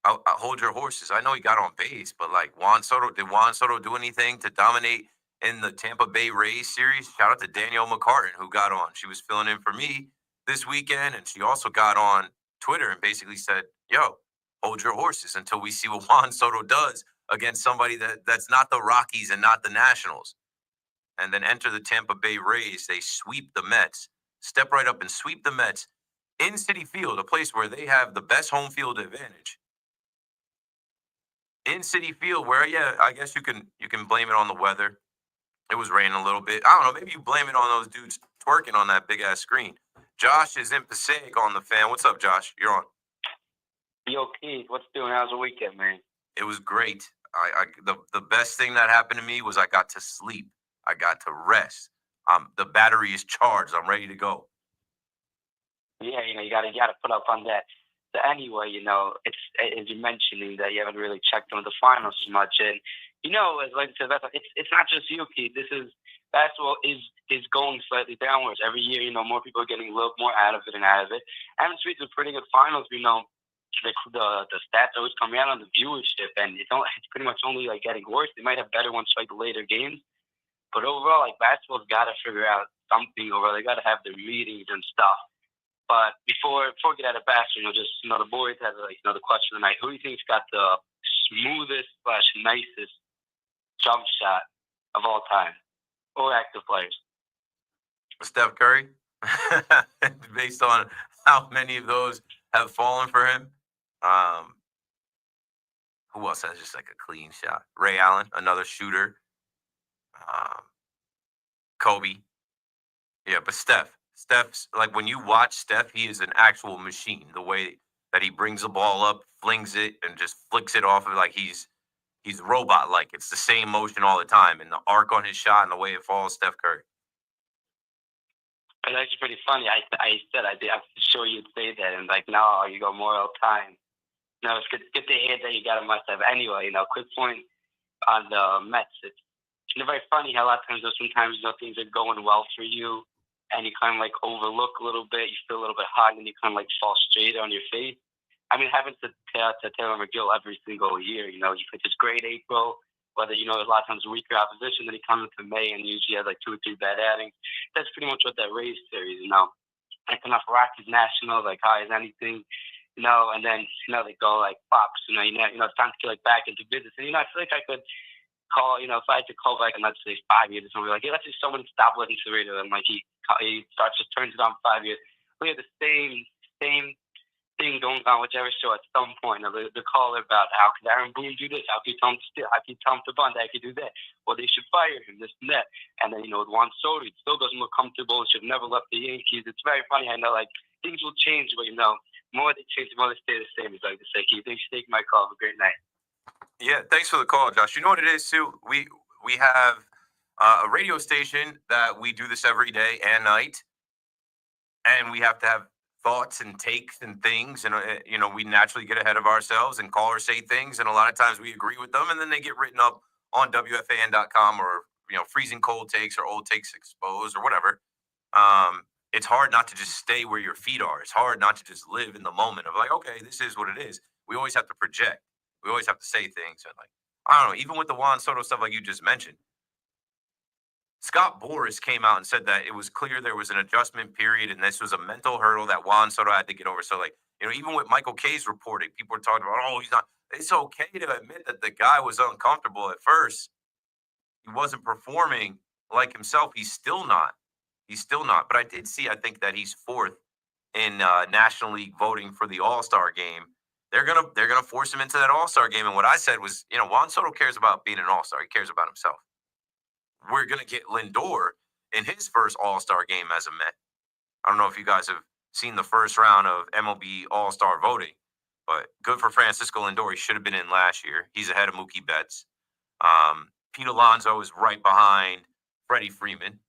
I'll hold your horses. I know he got on base, but like did Juan Soto do anything to dominate in the Tampa Bay Rays series? Shout out to Danielle McCartan who got on. She was filling in for me this weekend, and she also got on Twitter and basically said, yo, hold your horses until we see what Juan Soto does against somebody that's not the Rockies and not the Nationals. And then enter the Tampa Bay Rays. They sweep the Mets, step right up and sweep the Mets in Citi Field, a place where they have the best home field advantage. In Citi Field, where I guess you can blame it on the weather. It was raining a little bit. I don't know. Maybe you blame it on those dudes twerking on that big ass screen. Josh is in Passaic on the Fan. What's up, Josh? You're on. Yo, Keith, what's doing? How's the weekend, man? It was great. The best thing that happened to me was I got to sleep. I got to rest. The battery is charged. I'm ready to go. Yeah, you gotta put up on that. So anyway, it's as you're mentioning that you haven't really checked on the finals as much, and as like I said, it's not just you, Keith. This is basketball is going slightly downwards every year. More people are getting a little more out of it and out of it. Haven't seen some pretty good finals. The stats always coming out on the viewership, and it's pretty much only like getting worse. They might have better ones like the later games, but overall, like basketball's got to figure out something over. They got to have their meetings and stuff. But before we get out of basketball, the boys have the question tonight. Who do you think's got the smoothest / nicest jump shot of all time, or active players? Steph Curry, based on how many of those have fallen for him. Who else has just like a clean shot? Ray Allen, another shooter. Kobe. Yeah, but Steph's like when you watch Steph, he is an actual machine. The way that he brings the ball up, flings it, and just flicks it off of like he's He's robot-like. It's the same motion all the time, and the arc on his shot and the way it falls, Steph Curry. It's actually pretty funny. I said I sure you'd say that, and like, no, you go more all time. No, it's good to hear that you got a must have. Anyway, quick point on the Mets. It's very funny how a lot of times, sometimes things are going well for you, and you kind of like overlook a little bit. You feel a little bit hot, and you kind of like fall straight on your face. I mean, it happens to Taylor McGill every single year. He pitches great April, whether, a lot of times weaker opposition, then he comes into May and usually has like 2 or 3 bad outings. That's pretty much what that Rays series, like enough Rockies Nationals, like high as anything, and then, they go like Fox, it's time to get like back into business. And, I feel like I could call, if I had to call back in, let's say 5 years or something, like, hey, let's just someone stop listening to the radio, and like he starts, just turns it on 5 years. We have the same thing going on whichever show at some point. The caller about how could Aaron Boone do this? How could he tell him to steal? How could he tell him to bunt? How could he do that? Well, they should fire him, this and that. And then, with Juan Soto, he still doesn't look comfortable. He should have never left the Yankees. It's very funny. I know, like, things will change, but, more they change, the more they stay the same. It's like to say, Keith, thanks for taking my call. Have a great night. Yeah, thanks for the call, Josh. You know what it is, too? We have a radio station that we do this every day and night, and we have to have thoughts and takes and things, and we naturally get ahead of ourselves, and callers say things, and a lot of times we agree with them, and then they get written up on WFAN.com, or freezing cold takes or old takes exposed or whatever. It's hard not to just stay where your feet are. It's hard not to just live in the moment of like, okay, this is what it is. We always have to project. We always have to say things, and like, I don't know, even with the Juan Soto stuff like you just mentioned, Scott Boras came out and said that it was clear there was an adjustment period, and this was a mental hurdle that Juan Soto had to get over. So, like, even with Michael K's reporting, people were talking about, oh, he's not. It's okay to admit that the guy was uncomfortable at first. He wasn't performing like himself. He's still not. But I did see, I think, that he's 4th in National League voting for the All-Star game. They're gonna force him into that All-Star game. And what I said was, Juan Soto cares about being an All-Star. He cares about himself. We're going to get Lindor in his first All-Star game as a Met. I don't know if you guys have seen the first round of MLB All-Star voting, but good for Francisco Lindor. He should have been in last year. He's ahead of Mookie Betts. Pete Alonso is right behind Freddie Freeman,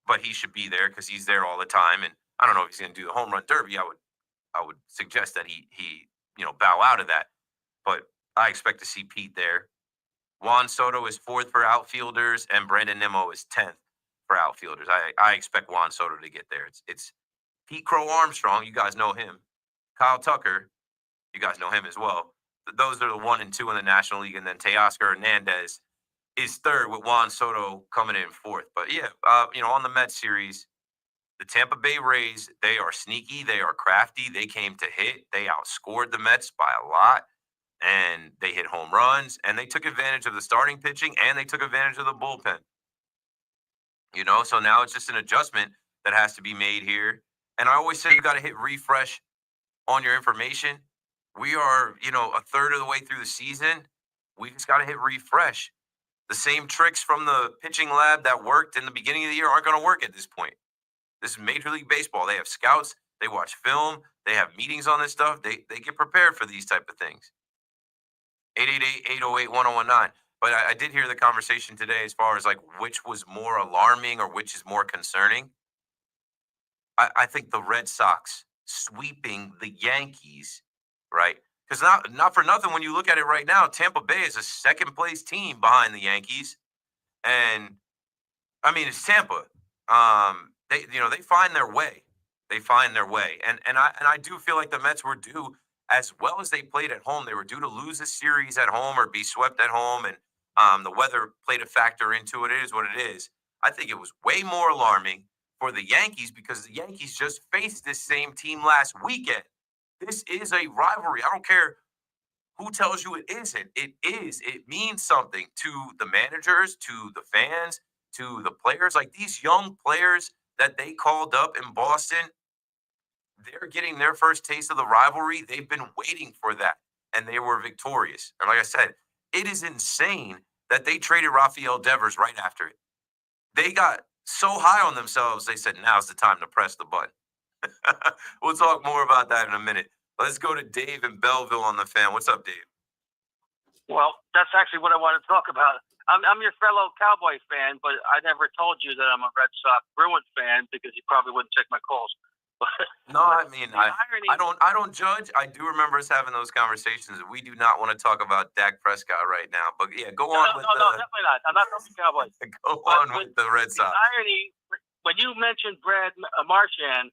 but he should be there because he's there all the time. And I don't know if he's going to do the home run derby. I would suggest that he bow out of that, but I expect to see Pete there. Juan Soto is 4th for outfielders, and Brandon Nimmo is 10th for outfielders. I expect Juan Soto to get there. It's Pete Crow Armstrong. You guys know him. Kyle Tucker. You guys know him as well. Those are the 1 and 2 in the National League, and then Teoscar Hernandez is 3rd with Juan Soto coming in 4th. But yeah, on the Mets series, the Tampa Bay Rays, they are sneaky. They are crafty. They came to hit. They outscored the Mets by a lot. And they hit home runs, and they took advantage of the starting pitching, and they took advantage of the bullpen. So now it's just an adjustment that has to be made here. And I always say you got to hit refresh on your information. We are, a third of the way through the season. We just got to hit refresh. The same tricks from the pitching lab that worked in the beginning of the year aren't going to work at this point. This is Major League Baseball. They have scouts. They watch film. They have meetings on this stuff. They get prepared for these type of things. 888-808-1019. But I did hear the conversation today as far as like which was more alarming or which is more concerning. I think the Red Sox sweeping the Yankees, right? Because not for nothing, when you look at it right now, Tampa Bay is a second-place team behind the Yankees. And, I mean, it's Tampa. They find their way. They find their way. And I do feel like the Mets were due. As well as they played at home, they were due to lose a series at home or be swept at home, and the weather played a factor into it. It is what it is. I think it was way more alarming for the Yankees because the Yankees just faced this same team last weekend. This is a rivalry. I don't care who tells you it isn't. It is. It means something to the managers, to the fans, to the players. Like these young players that they called up in Boston, they're getting their first taste of the rivalry. They've been waiting for that, and they were victorious. And like I said, it is insane that they traded Rafael Devers right after it. They got so high on themselves, they said, now's the time to press the button. We'll talk more about that in a minute. Let's go to Dave in Belleville on the Fan. What's up, Dave? Well, that's actually what I want to talk about. I'm your fellow Cowboy fan, but I never told you that I'm a Red Sox Bruins fan because you probably wouldn't take my calls. No, I mean, The irony, I don't judge. I do remember us having those conversations. We do not want to talk about Dak Prescott right now. But yeah, go on with no, definitely not. I'm not talking Cowboys. go But on with the Red The Sox. irony, when you mentioned Brad Marchand,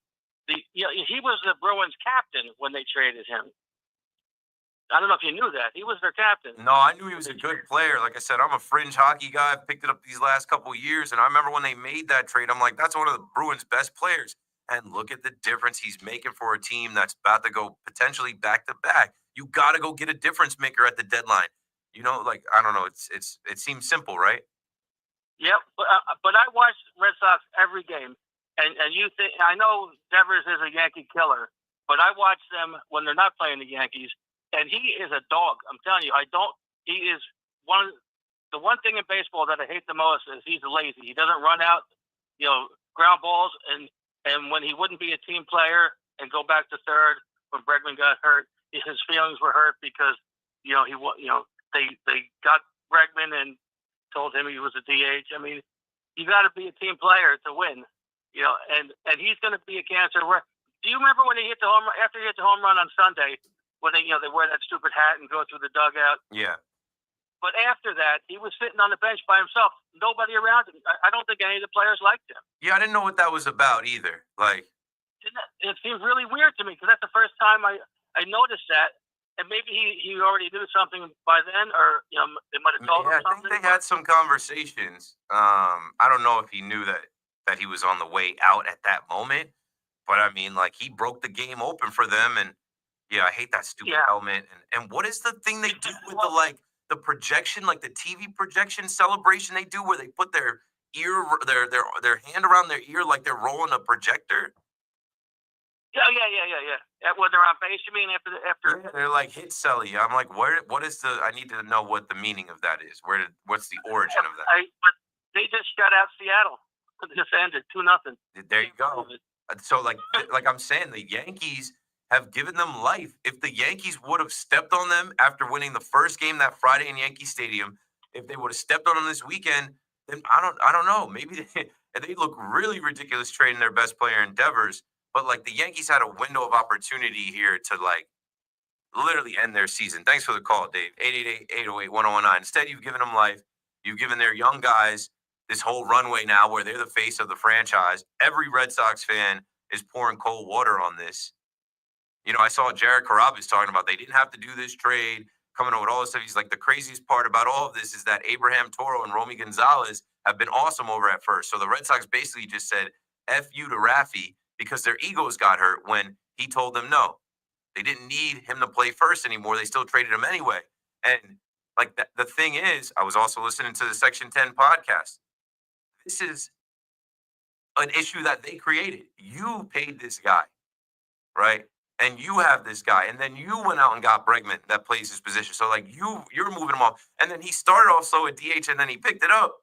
he was the Bruins captain when they traded him. I don't know if you knew that. He was their captain. No, I knew he was a good player. Like I said, I'm a fringe hockey guy. I've picked it up these last couple of years, and I remember when they made that trade, I'm like, that's one of the Bruins' best players. And look at the difference he's making for a team that's about to go potentially back to back. You got to go get a difference maker at the deadline. You know, like I don't know. It seems simple, right? Yep, but I watch Red Sox every game, and you think I know Devers is a Yankee killer, but I watch them when they're not playing the Yankees, and he is a dog. I'm telling you, He is the one thing in baseball that I hate the most is he's lazy. He doesn't run out, ground balls, and when he wouldn't be a team player and go back to third when Bregman got hurt, his feelings were hurt because they got Bregman and told him he was a DH. I mean, you got to be a team player to win, and he's going to be a cancer. Do you remember when he hit the home run, after he hit the home run on Sunday, when they wear that stupid hat and go through the dugout? Yeah. But after that, he was sitting on the bench by himself, nobody around him. I don't think any of the players liked him. Yeah, I didn't know what that was about either. Like, it seems really weird to me because that's the first time I noticed that. And maybe he already knew something by then, or they might have told him something. I think they had some conversations. I don't know if he knew that he was on the way out at that moment, but I mean, like he broke the game open for them, and yeah, I hate that stupid helmet. And what is the thing they do with the projection, like the TV projection celebration they do, where they put their their hand around their ear like they're rolling a projector? Yeah. When they're on base, you mean after? Yeah, they're like hit Sully. I'm like, what is the? I need to know what the meaning of that is. What's the origin of that? But they just shut out Seattle. It just ended 2-0. There you go. So like I'm saying, the Yankees have given them life. If the Yankees would have stepped on them after winning the first game that Friday in Yankee Stadium, if they would have stepped on them this weekend, then I don't know. Maybe they look really ridiculous trading their best player in Devers. But like the Yankees had a window of opportunity here to like literally end their season. Thanks for the call, Dave. 888-808-1019. Instead, you've given them life. You've given their young guys this whole runway now where they're the face of the franchise. Every Red Sox fan is pouring cold water on this. I saw Jared Carrabis talking about they didn't have to do this trade, coming up with all this stuff. He's like, the craziest part about all of this is that Abraham Toro and Romy Gonzalez have been awesome over at first. So the Red Sox basically just said, F you to Raffy, because their egos got hurt when he told them no. They didn't need him to play first anymore. They still traded him anyway. And like the thing is, I was also listening to the Section 10 podcast. This is an issue that they created. You paid this guy, right? And you have this guy, and then you went out and got Bregman that plays his position. So like you're moving him off, and then he started off slow at DH, and then he picked it up.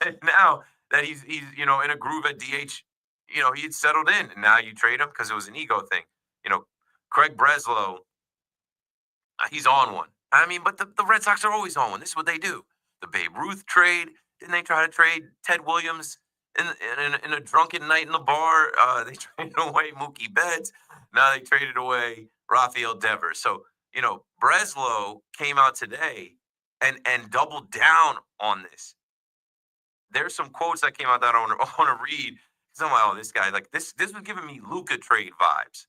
And now that he's in a groove at DH, he had settled in, and now you trade him because it was an ego thing. Craig Breslow, he's on one. I mean, but the Red Sox are always on one. This is what they do. The Babe Ruth trade. Didn't they try to trade Ted Williams in a drunken night in the bar? They traded away Mookie Betts. Now they traded away Rafael Devers. So, Breslow came out today and doubled down on this. There's some quotes that came out that I want to read. So I'm like, oh, this guy, like this was giving me Luka trade vibes.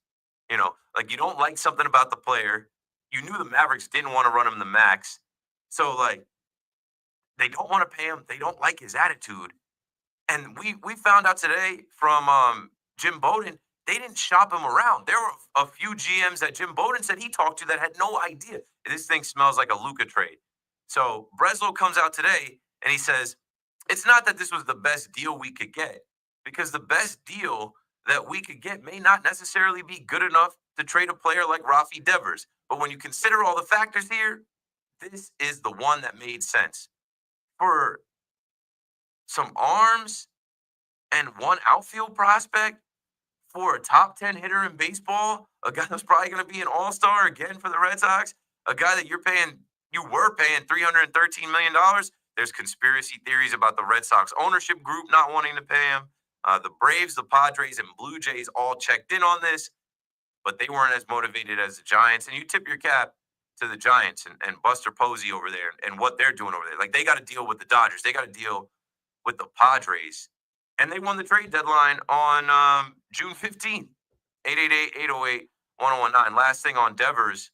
Like you don't like something about the player. You knew the Mavericks didn't want to run him the max. So like they don't want to pay him. They don't like his attitude. And we found out today from Jim Bowden, they didn't shop him around. There were a few GMs that Jim Bowden said he talked to that had no idea. This thing smells like a Luka trade. So Breslow comes out today and he says, it's not that this was the best deal we could get, because the best deal that we could get may not necessarily be good enough to trade a player like Rafi Devers. But when you consider all the factors here, this is the one that made sense. For some arms and one outfield prospect, for a top 10 hitter in baseball, a guy that's probably going to be an all-star again for the Red Sox, a guy that you're paying you were paying $313 million. There's conspiracy theories about the Red Sox ownership group not wanting to pay him. The Braves, the Padres, and Blue Jays all checked in on this, but they weren't as motivated as the Giants. And you tip your cap to the Giants and Buster Posey over there and what they're doing over there. Like, they got to deal with the Dodgers. They got to deal with the Padres. And they won the trade deadline on June 15th. 888-808-1019. Last thing on Devers,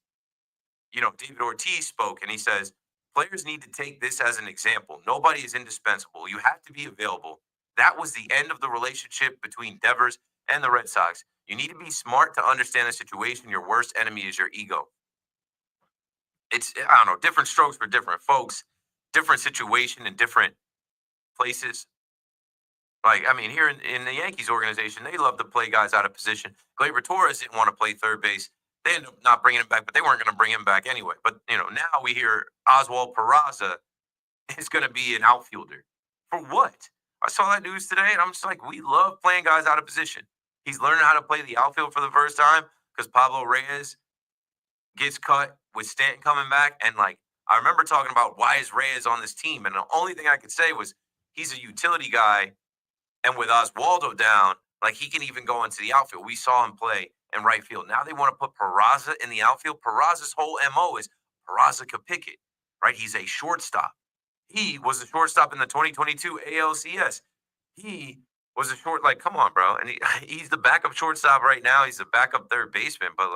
David Ortiz spoke, and he says, players need to take this as an example. Nobody is indispensable. You have to be available. That was the end of the relationship between Devers and the Red Sox. You need to be smart to understand the situation. Your worst enemy is your ego. It's, I don't know, different strokes for different folks, different situation in different places. Like, I mean, here in the Yankees organization, they love to play guys out of position. Gleyber Torres didn't want to play third base. They ended up not bringing him back, but they weren't going to bring him back anyway. But, now we hear Oswald Peraza is going to be an outfielder. For what? I saw that news today, and I'm just like, we love playing guys out of position. He's learning how to play the outfield for the first time because Pablo Reyes gets cut with Stanton coming back. And, I remember talking about why is Reyes on this team, and the only thing I could say was he's a utility guy. And with Oswaldo down, he can even go into the outfield. We saw him play in right field. Now they want to put Peraza in the outfield. Peraza's whole MO is Peraza could pick it, right? He's a shortstop. He was a shortstop in the 2022 ALCS. He was a come on, bro. And he's the backup shortstop right now. He's the backup third baseman, but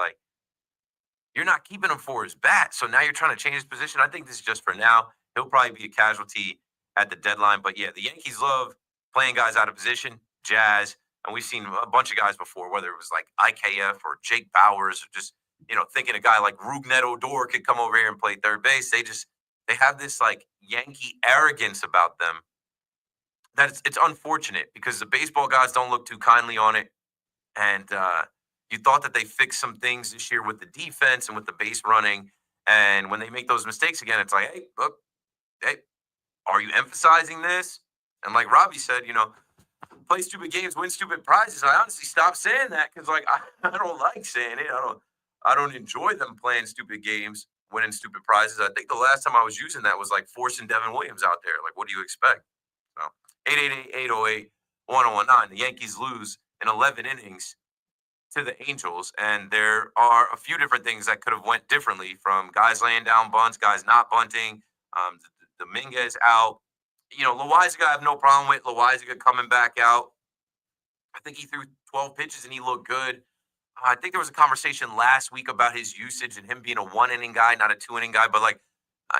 you're not keeping him for his bat. So now you're trying to change his position. I think this is just for now. He'll probably be a casualty at the deadline. But yeah, the Yankees love playing guys out of position, Jazz, and we've seen a bunch of guys before, whether it was IKF or Jake Bowers, or just, thinking a guy like Rougned Odor could come over here and play third base. They have this Yankee arrogance about them that it's unfortunate because the baseball guys don't look too kindly on it. And you thought that they fixed some things this year with the defense and with the base running. And when they make those mistakes again, it's like, hey, look, are you emphasizing this? And like Robbie said, play stupid games, win stupid prizes. I honestly stopped saying that because, I don't like saying it. I don't enjoy them playing stupid games, winning stupid prizes. I think the last time I was using that was forcing Devin Williams out there. What do you expect? So 888-808-1019. The Yankees lose in 11 innings to the Angels, and there are a few different things that could have went differently, from guys laying down bunts, guys not bunting, Dominguez out. Loaizaga I have no problem with. Loaizaga coming back out. I think he threw 12 pitches and he looked good. I think there was a conversation last week about his usage and him being a 1-inning guy, not a 2-inning guy. But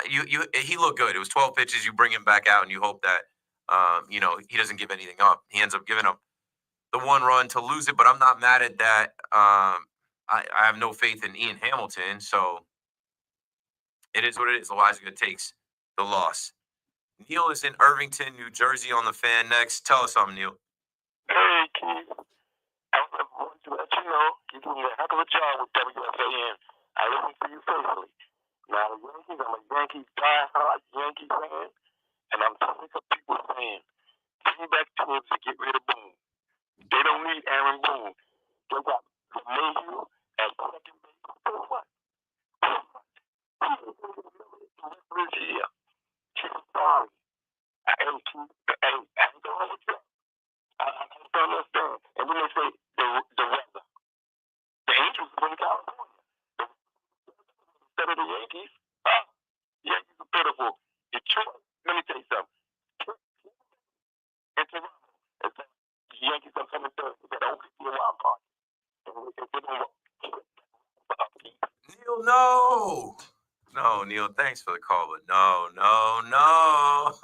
he looked good. It was 12 pitches. You bring him back out and you hope that he doesn't give anything up. He ends up giving up the one run to lose it. But I'm not mad at that. I have no faith in Ian Hamilton, so it is what it is. Loaizaga takes the loss. Neil is in Irvington, New Jersey on the Fan next. Tell us something, Neil. Hey, Keith. I want to let you know you're doing a heck of a job with WFAN. I listen to you faithfully. Now, the Yankees, I'm a Yankees diehard Yankee fan, and I'm sick of people saying, bring back Tibbs to get rid of Boone. They don't need Aaron Boone. They got LeMahieu at second base. For what? This year. Sorry. I don't understand. And then they say the weather. The Angels are in California. Instead of the Yankees, Yankees are pitiful. Detroit, let me tell you something. And Toronto, the Yankees are coming third. They don't get the wild card. Neil, no. No, Neil, thanks for the call, but no.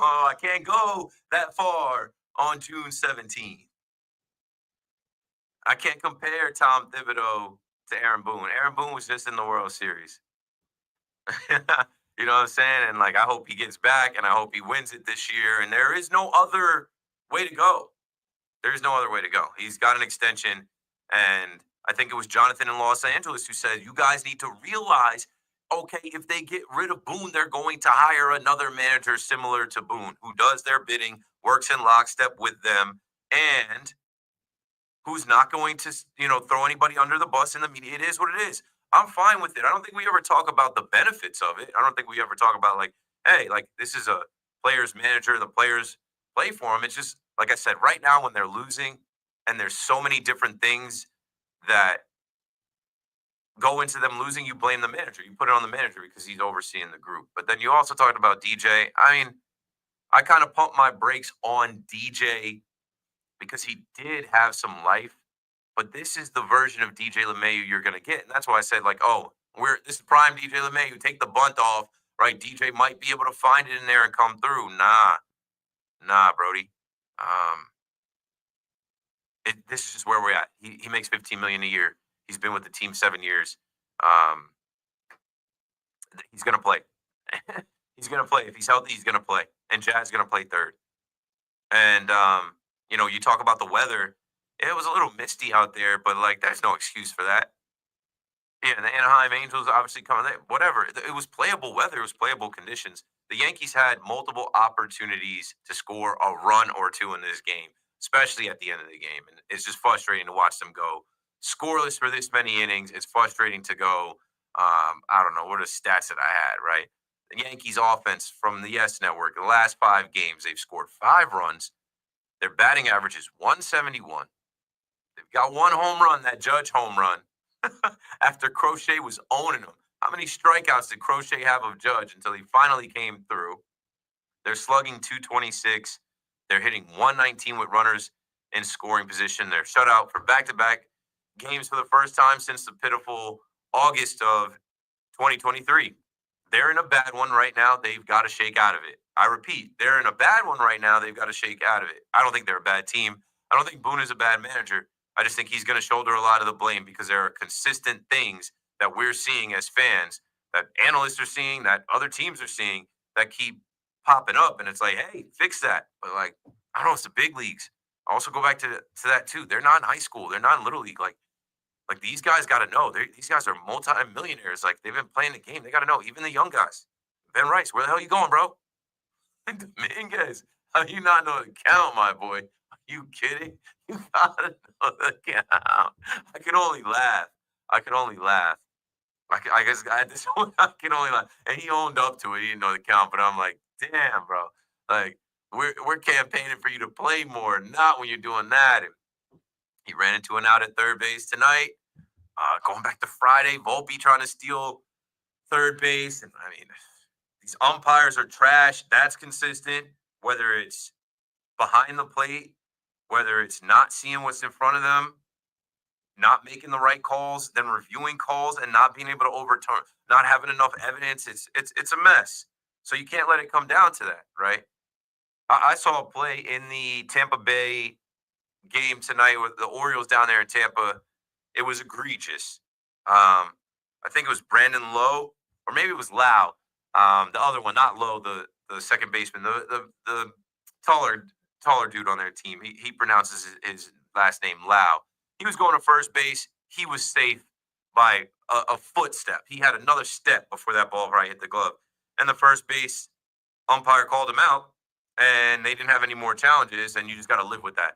I can't go that far on June 17th. I can't compare Tom Thibodeau to Aaron Boone. Aaron Boone was just in the World Series. You know what I'm saying? And I hope he gets back, and I hope he wins it this year. And there is no other way to go. There's no other way to go. He's got an extension, and I think it was Jonathan in Los Angeles who said, you guys need to realize, okay, if they get rid of Boone, they're going to hire another manager similar to Boone who does their bidding, works in lockstep with them, and who's not going to, throw anybody under the bus in the media. It is what it is. I'm fine with it. I don't think we ever talk about the benefits of it. I don't think we ever talk about like, hey, like this is a player's manager, the players play for him. It's just like I said, right now when they're losing and there's so many different things that go into them losing, you blame the manager. You put it on the manager because he's overseeing the group. But then you also talked about DJ. I mean, I kind of pumped my brakes on DJ because he did have some life, but this is the version of DJ LeMahieu you're going to get. And that's why I said, like, oh, this is prime DJ LeMahieu. Take the bunt off, right? DJ might be able to find it in there and come through. Nah, Brody. This is just where we're at. He makes $15 million a year. He's been with the team 7 years. He's going to play. He's going to play. If he's healthy, he's going to play. And Jazz going to play third. And, you talk about the weather. It was a little misty out there, but, like, there's no excuse for that. Yeah, the Anaheim Angels obviously coming there. Whatever. It was playable weather. It was playable conditions. The Yankees had multiple opportunities to score a run or two in this game, especially at the end of the game. And it's just frustrating to watch them go scoreless for this many innings. It's frustrating to go, I don't know, what are the stats that I had, right? The Yankees offense from the YES Network, the last 5 games, they've scored 5 runs. Their batting average is 171. They've got 1 home run, that Judge home run, after Crochet was owning them. How many strikeouts did Crochet have of Judge until he finally came through? They're slugging 226. They're hitting 119 with runners in scoring position. They're shut out for back-to-back games for the first time since the pitiful August of 2023. They're in a bad one right now. They've got to shake out of it. I repeat, they're in a bad one right now. They've got to shake out of it. I don't think they're a bad team. I don't think Boone is a bad manager. I just think he's going to shoulder a lot of the blame because there are consistent things that we're seeing as fans, that analysts are seeing, that other teams are seeing, that keep popping up. And it's like, hey, fix that. But, like, I don't know, it's the big leagues. I also go back to that, too. They're not in high school. They're not in Little League. Like these guys got to know. These guys are multi-millionaires. Like, they've been playing the game. They got to know. Even the young guys. Ben Rice, where the hell you going, bro? Dominguez, how do you not know the count, my boy? Are you kidding? You gotta know the count. I can only laugh. I guess at this point, I can only laugh. And he owned up to it. He didn't know the count, but I'm like, damn, bro. Like, we're campaigning for you to play more, not when you're doing that. And he ran into an out at third base tonight. Going back to Friday, Volpe trying to steal third base. And, I mean, these umpires are trash. That's consistent, whether it's behind the plate, whether it's not seeing what's in front of them, not making the right calls, then reviewing calls and not being able to overturn, not having enough evidence. It's a mess. So you can't let it come down to that, right? I saw a play in the Tampa Bay game tonight with the Orioles down there in Tampa. It was egregious. I think it was Brandon Lowe, or maybe it was Lau. The other one, not Lowe, the second baseman, the taller dude on their team. He pronounces his last name Lau. He was going to first base. He was safe by a footstep. He had another step before that ball probably hit the glove. And the first base umpire called him out, and they didn't have any more challenges, and you just got to live with that.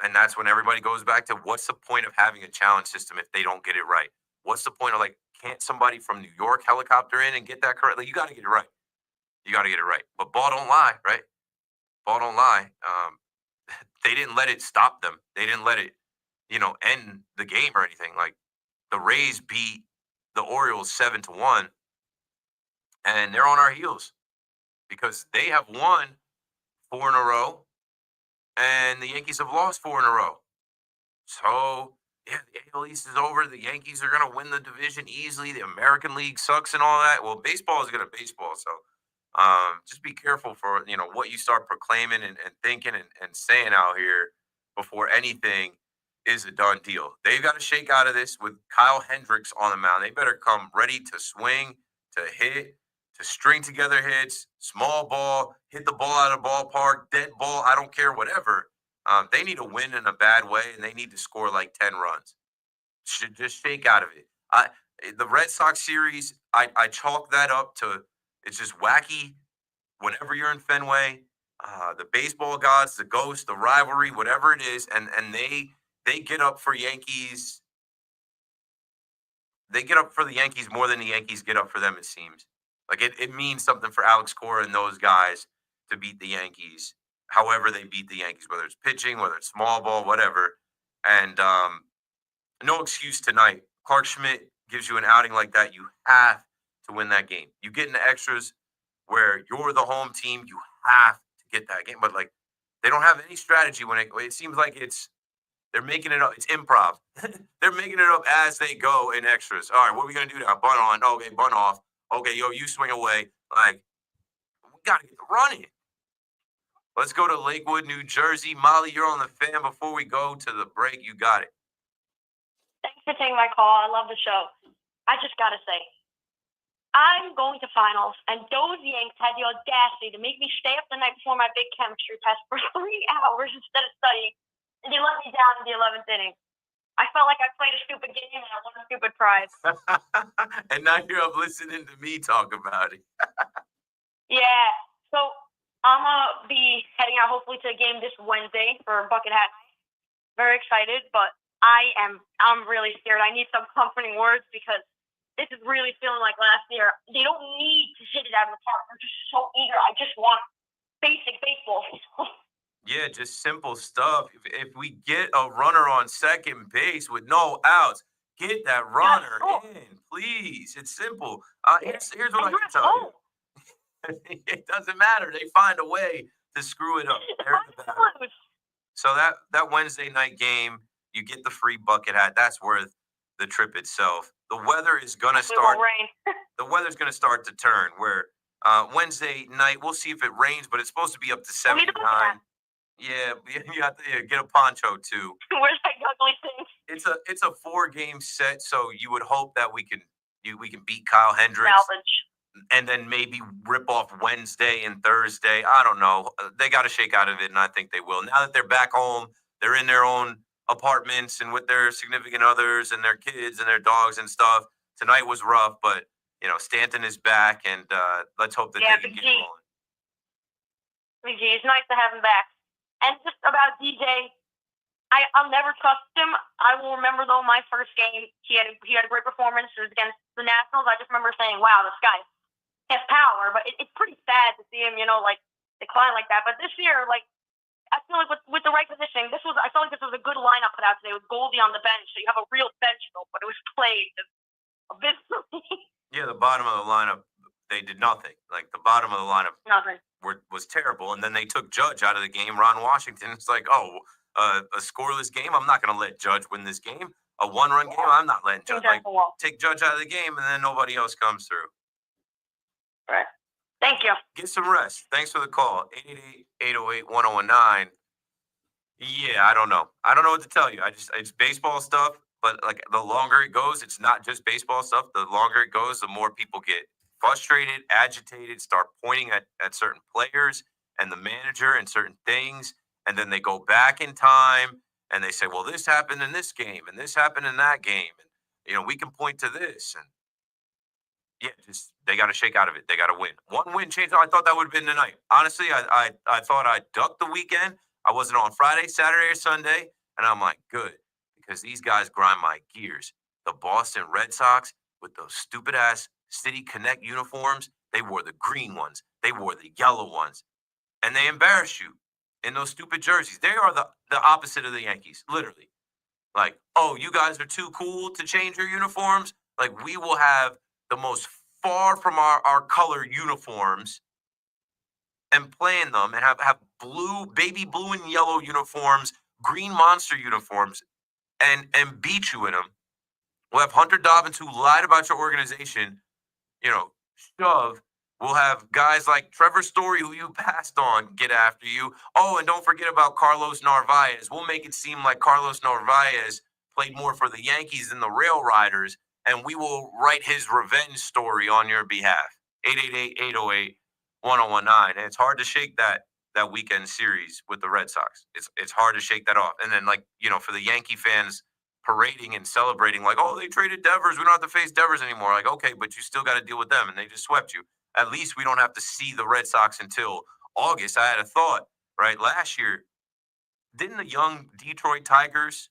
And that's when everybody goes back to, what's the point of having a challenge system if they don't get it right? What's the point of, like, can't somebody from New York helicopter in and get that correctly? You got to get it right. But ball don't lie, right? Ball don't lie. They didn't let it stop them. They didn't let it, end the game or anything. Like, the Rays beat the Orioles 7-1, and they're on our heels because they have won 4 in a row, and the Yankees have lost 4 in a row. So, yeah, the AL East is over. The Yankees are going to win the division easily. The American League sucks and all that. Well, baseball is going to baseball. So, just be careful for, what you start proclaiming and thinking and saying out here before anything is a done deal. They've got to shake out of this with Kyle Hendricks on the mound. They better come ready to swing, to hit, to string together hits, small ball, hit the ball out of the ballpark, dead ball, I don't care, whatever. They need to win in a bad way, and they need to score like 10 runs. Should just shake out of it. The Red Sox series, I chalk that up to, it's just wacky whenever you're in Fenway. The baseball gods, the ghost, the rivalry, whatever it is, and they get up for Yankees they get up for the Yankees more than the Yankees get up for them, it seems. Like it means something for Alex Cora and those guys to beat the Yankees, however they beat the Yankees, whether it's pitching, whether it's small ball, whatever. And no excuse tonight. Clark Schmidt gives you an outing like that. You have to win that game. You get into extras where you're the home team. You have to get that game. But like they don't have any strategy when it seems like they're making it up. It's improv. They're making it up as they go in extras. All right, what are we gonna do now? Bunt on. Okay, bunt off. Okay, yo, you swing away. Like we gotta get the run in. Let's go to Lakewood, New Jersey. Molly, you're on the fan. Before we go to the break, you got it. Thanks for taking my call. I love the show. I just got to say, I'm going to finals, and those Yanks had the audacity to make me stay up the night before my big chemistry test for 3 hours instead of studying, and they let me down in the 11th inning. I felt like I played a stupid game, and I won a stupid prize. And now you're up listening to me talk about it. Yeah. So I'm going to be heading out hopefully to a game this Wednesday for Bucket Hat Night. Very excited, but I'm really scared. I need some comforting words because this is really feeling like last year. They don't need to hit it out of the park. They're just so eager. I just want basic baseball. Yeah, just simple stuff. If we get a runner on second base with no outs, get that runner in, please. It's simple. Here's what I can tell you. It doesn't matter. They find a way to screw it up. So that Wednesday night game, you get the free bucket hat. That's worth the trip itself. The weather is gonna start. The weather's gonna start to turn. Where Wednesday night, we'll see if it rains, but it's supposed to be up to 79. Yeah, you have to get a poncho too. Where's that ugly thing? It's a 4-game set, so you would hope that we can beat Kyle Hendricks. Salvage. And then maybe rip off Wednesday and Thursday. I don't know. They got to shake out of it, and I think they will. Now that they're back home, they're in their own apartments and with their significant others and their kids and their dogs and stuff. Tonight was rough, but Stanton is back, and let's hope that they can keep rolling. Big G, it's nice to have him back. And just about DJ, I'll never trust him. I will remember though my first game, he had a great performance. It was against the Nationals. I just remember saying, "Wow, this guy has power." But it's pretty sad to see him, decline like that. But this year, I feel like with the right positioning, I felt like this was a good lineup put out today with Goldie on the bench. So you have a real bench though, but it was played abysmally. Yeah, the bottom of the lineup, they did nothing. Like the bottom of the lineup, nothing. Was terrible. And then they took Judge out of the game. Ron Washington. It's like, a scoreless game. I'm not going to let Judge win this game. A 1-run game. I'm not letting Judge. Take Judge out of the game, and then nobody else comes through. Right. Thank you. Get some rest. Thanks for the call. 888-808-1019. Yeah, I don't know. I don't know what to tell you. It's baseball stuff, but like the longer it goes, it's not just baseball stuff. The longer it goes, the more people get frustrated, agitated, start pointing at certain players and the manager and certain things. And then they go back in time and they say, well, this happened in this game and this happened in that game. And, we can point to this. And yeah, they got to shake out of it. They got to win. One win change. I thought that would have been tonight. Honestly, I thought I ducked the weekend. I wasn't on Friday, Saturday, or Sunday. And I'm like, good, because these guys grind my gears. The Boston Red Sox with those stupid ass City Connect uniforms, they wore the green ones. They wore the yellow ones. And they embarrass you in those stupid jerseys. They are the opposite of the Yankees, literally. Like, oh, you guys are too cool to change your uniforms? Like, we will have the most far from our color uniforms and play in them and have blue, baby blue and yellow uniforms, green monster uniforms, and beat you in them. We'll have Hunter Dobbins, who lied about your organization, shove. We'll have guys like Trevor Story, who you passed on, get after you. Oh, and don't forget about Carlos Narvaez. We'll make it seem like Carlos Narvaez played more for the Yankees than the Rail Riders, and we will write his revenge story on your behalf. 888-808-1019. And it's hard to shake that weekend series with the Red Sox. It's hard to shake that off. And then, for the Yankee fans parading and celebrating, like, oh, they traded Devers. We don't have to face Devers anymore. Like, okay, but you still got to deal with them, and they just swept you. At least we don't have to see the Red Sox until August. I had a thought, right? Last year, didn't the young Detroit Tigers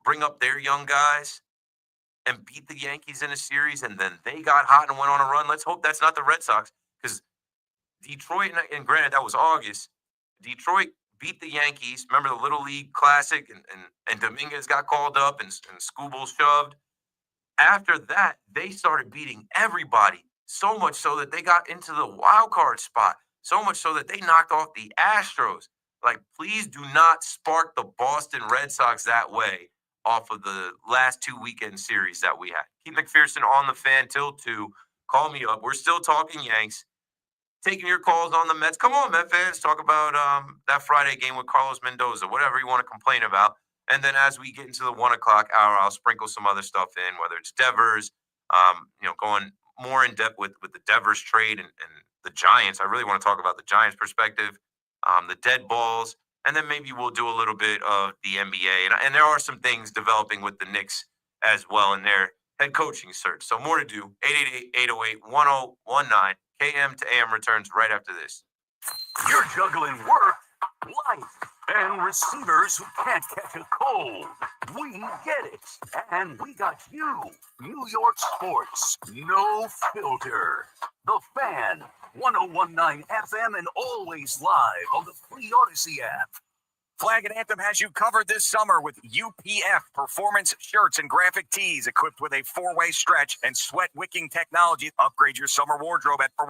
bring up their young guys and beat the Yankees in a series, and then they got hot and went on a run. Let's hope that's not the Red Sox, because Detroit, and granted, that was August. Detroit beat the Yankees. Remember the Little League Classic, and Dominguez got called up, and Skubal shoved. After that, they started beating everybody, so much so that they got into the wild card spot, so much so that they knocked off the Astros. Like, please do not spark the Boston Red Sox that way off of the last 2 weekend series that we had. Keith McPherson on the Fan till 2. Call me up. We're still talking Yanks. Taking your calls on the Mets. Come on, Met fans. Talk about that Friday game with Carlos Mendoza, whatever you want to complain about. And then as we get into the 1 o'clock hour, I'll sprinkle some other stuff in, whether it's Devers, going more in depth with the Devers trade and the Giants. I really want to talk about the Giants perspective, the dead balls, and then maybe we'll do a little bit of the NBA. And there are some things developing with the Knicks as well in their head coaching search. So more to do. 888-808-1019. KM to AM returns right after this. You're juggling work, life, and receivers who can't catch a cold. We get it. And we got you. New York sports. No filter. The Fan. 1019 FM and always live on the free Odyssey app. Flag and Anthem has you covered this summer with UPF performance shirts and graphic tees equipped with a 4-way stretch and sweat wicking technology. Upgrade your summer wardrobe at. All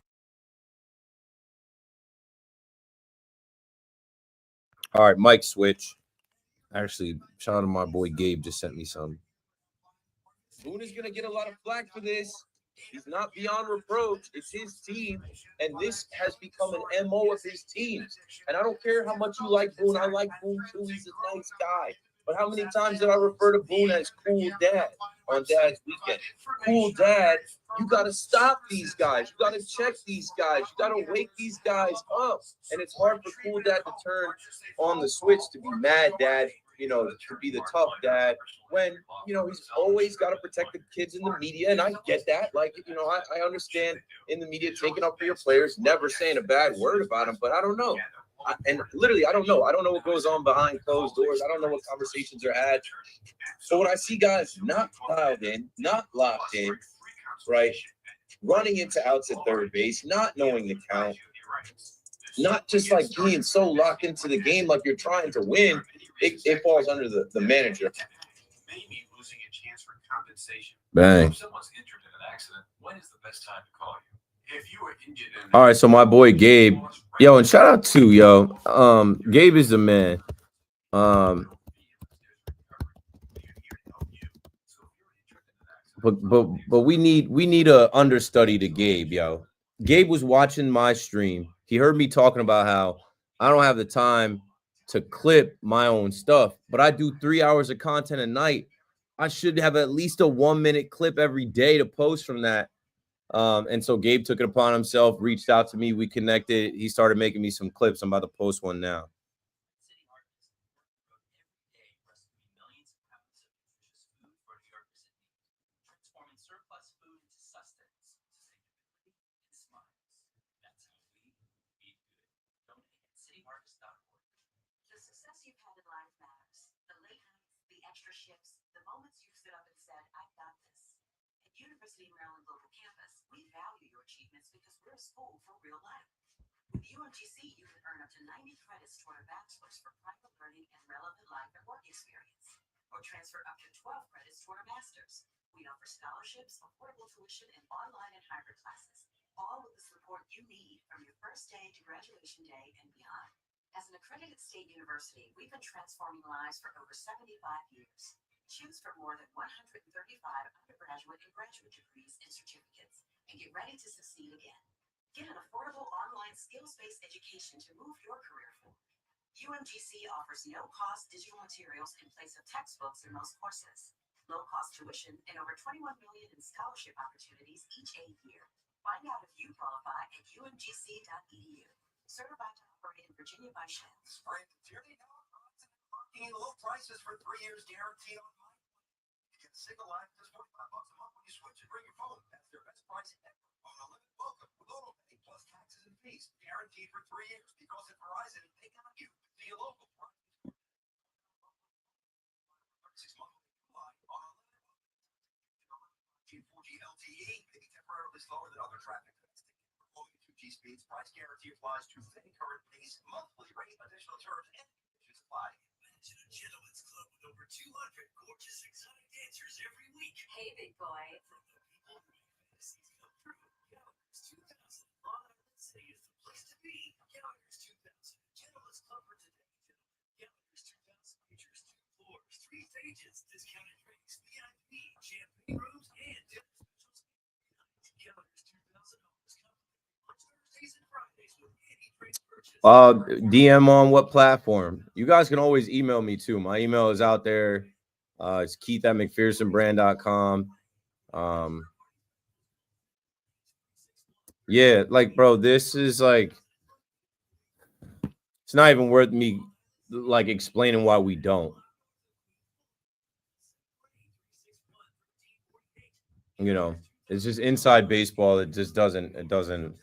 right, mic switch. Actually, shout out to my boy Gabe, just sent me some. Boone is going to get a lot of flack for this. He's not beyond reproach. It's his team, and this has become an MO of his teams. And I don't care how much you like Boone. I like Boone too. He's a nice guy. But how many times did I refer to Boone as Cool Dad on Dad's Weekend? Cool Dad, you got to stop these guys. You got to check these guys. You got to wake these guys up. And it's hard for Cool Dad to turn on the switch to be mad dad, to be the tough dad when, he's always got to protect the kids in the media. And I get that. Like, I understand in the media taking up for your players, never saying a bad word about them, but I don't know. I don't know. I don't know what goes on behind closed doors. I don't know what conversations are had. So when I see guys not dialed in, not locked in, right, running into outs at third base, not knowing the count, not just like being so locked into the game like you're trying to win, it falls under the manager. Maybe losing a chance for compensation. Bang. If someone's injured in an accident, when is the best time to call you? If you were injured in All right, so my boy Gabe, and shout out to Gabe is the man. But we need a understudy to Gabe, yo. Gabe was watching my stream. He heard me talking about how I don't have the time to clip my own stuff, but I do 3 hours of content a night. I should have at least a 1-minute clip every day to post from that. And so Gabe took it upon himself, reached out to me. We connected. He started making me some clips. I'm about to post one now. The success you've had in life matters. The late nights, the extra shifts, the moments you've stood up and said, I've got this. At University of Maryland Global Campus, we value your achievements because we're a school for real life. With UMGC, you can earn up to 90 credits toward a bachelor's for private learning and relevant life and work experience, or transfer up to 12 credits toward a master's. We offer scholarships, affordable tuition, and online and hybrid classes, all with the support you need from your first day to graduation day and beyond. As an accredited state university, we've been transforming lives for over 75 years. Choose from more than 135 undergraduate and graduate degrees and certificates, and get ready to succeed again. Get an affordable online skills-based education to move your career forward. UMGC offers no-cost digital materials in place of textbooks in most courses, low-cost tuition, and over $21 million in scholarship opportunities each year. Find out if you qualify at umgc.edu. Certified to operate in Virginia by Shell. Sprint $0 locking in low prices for 3 years guaranteed on my plan. You get single line for just $45 a month when you switch and bring your phone. That's their best price ever on unlimited welcome with auto pay plus taxes and fees. Guaranteed for 3 years because at Verizon they got you. See a local price. 6 months on unlimited welcome. temporarily slower than other traffic. Only 2G speeds. Price guarantee applies to any current lease. Monthly rate. Additional terms and conditions apply. To the Gentlemen's Club with over 200 gorgeous exotic dancers every week. Hey, big boy. From the people who make fantasies come true, Gallagher's 2000 Long Island City is the place to be. Gallagher's 2000, Gentlemen's Club for today. Gallagher's 2000 features 2 floors, 3 stages, discounted drinks, VIP, champagne rooms, and dinner specials. Gallagher's 2000 homes come on Thursdays and Fridays with any drink purchase. DM on what platform? You guys can always email me too. My email is out there. It's keith@mcphersonbrand.com. Yeah, like, bro, this is like, it's not even worth me like explaining why we don't. You know, it's just inside baseball. It just doesn't. It doesn't.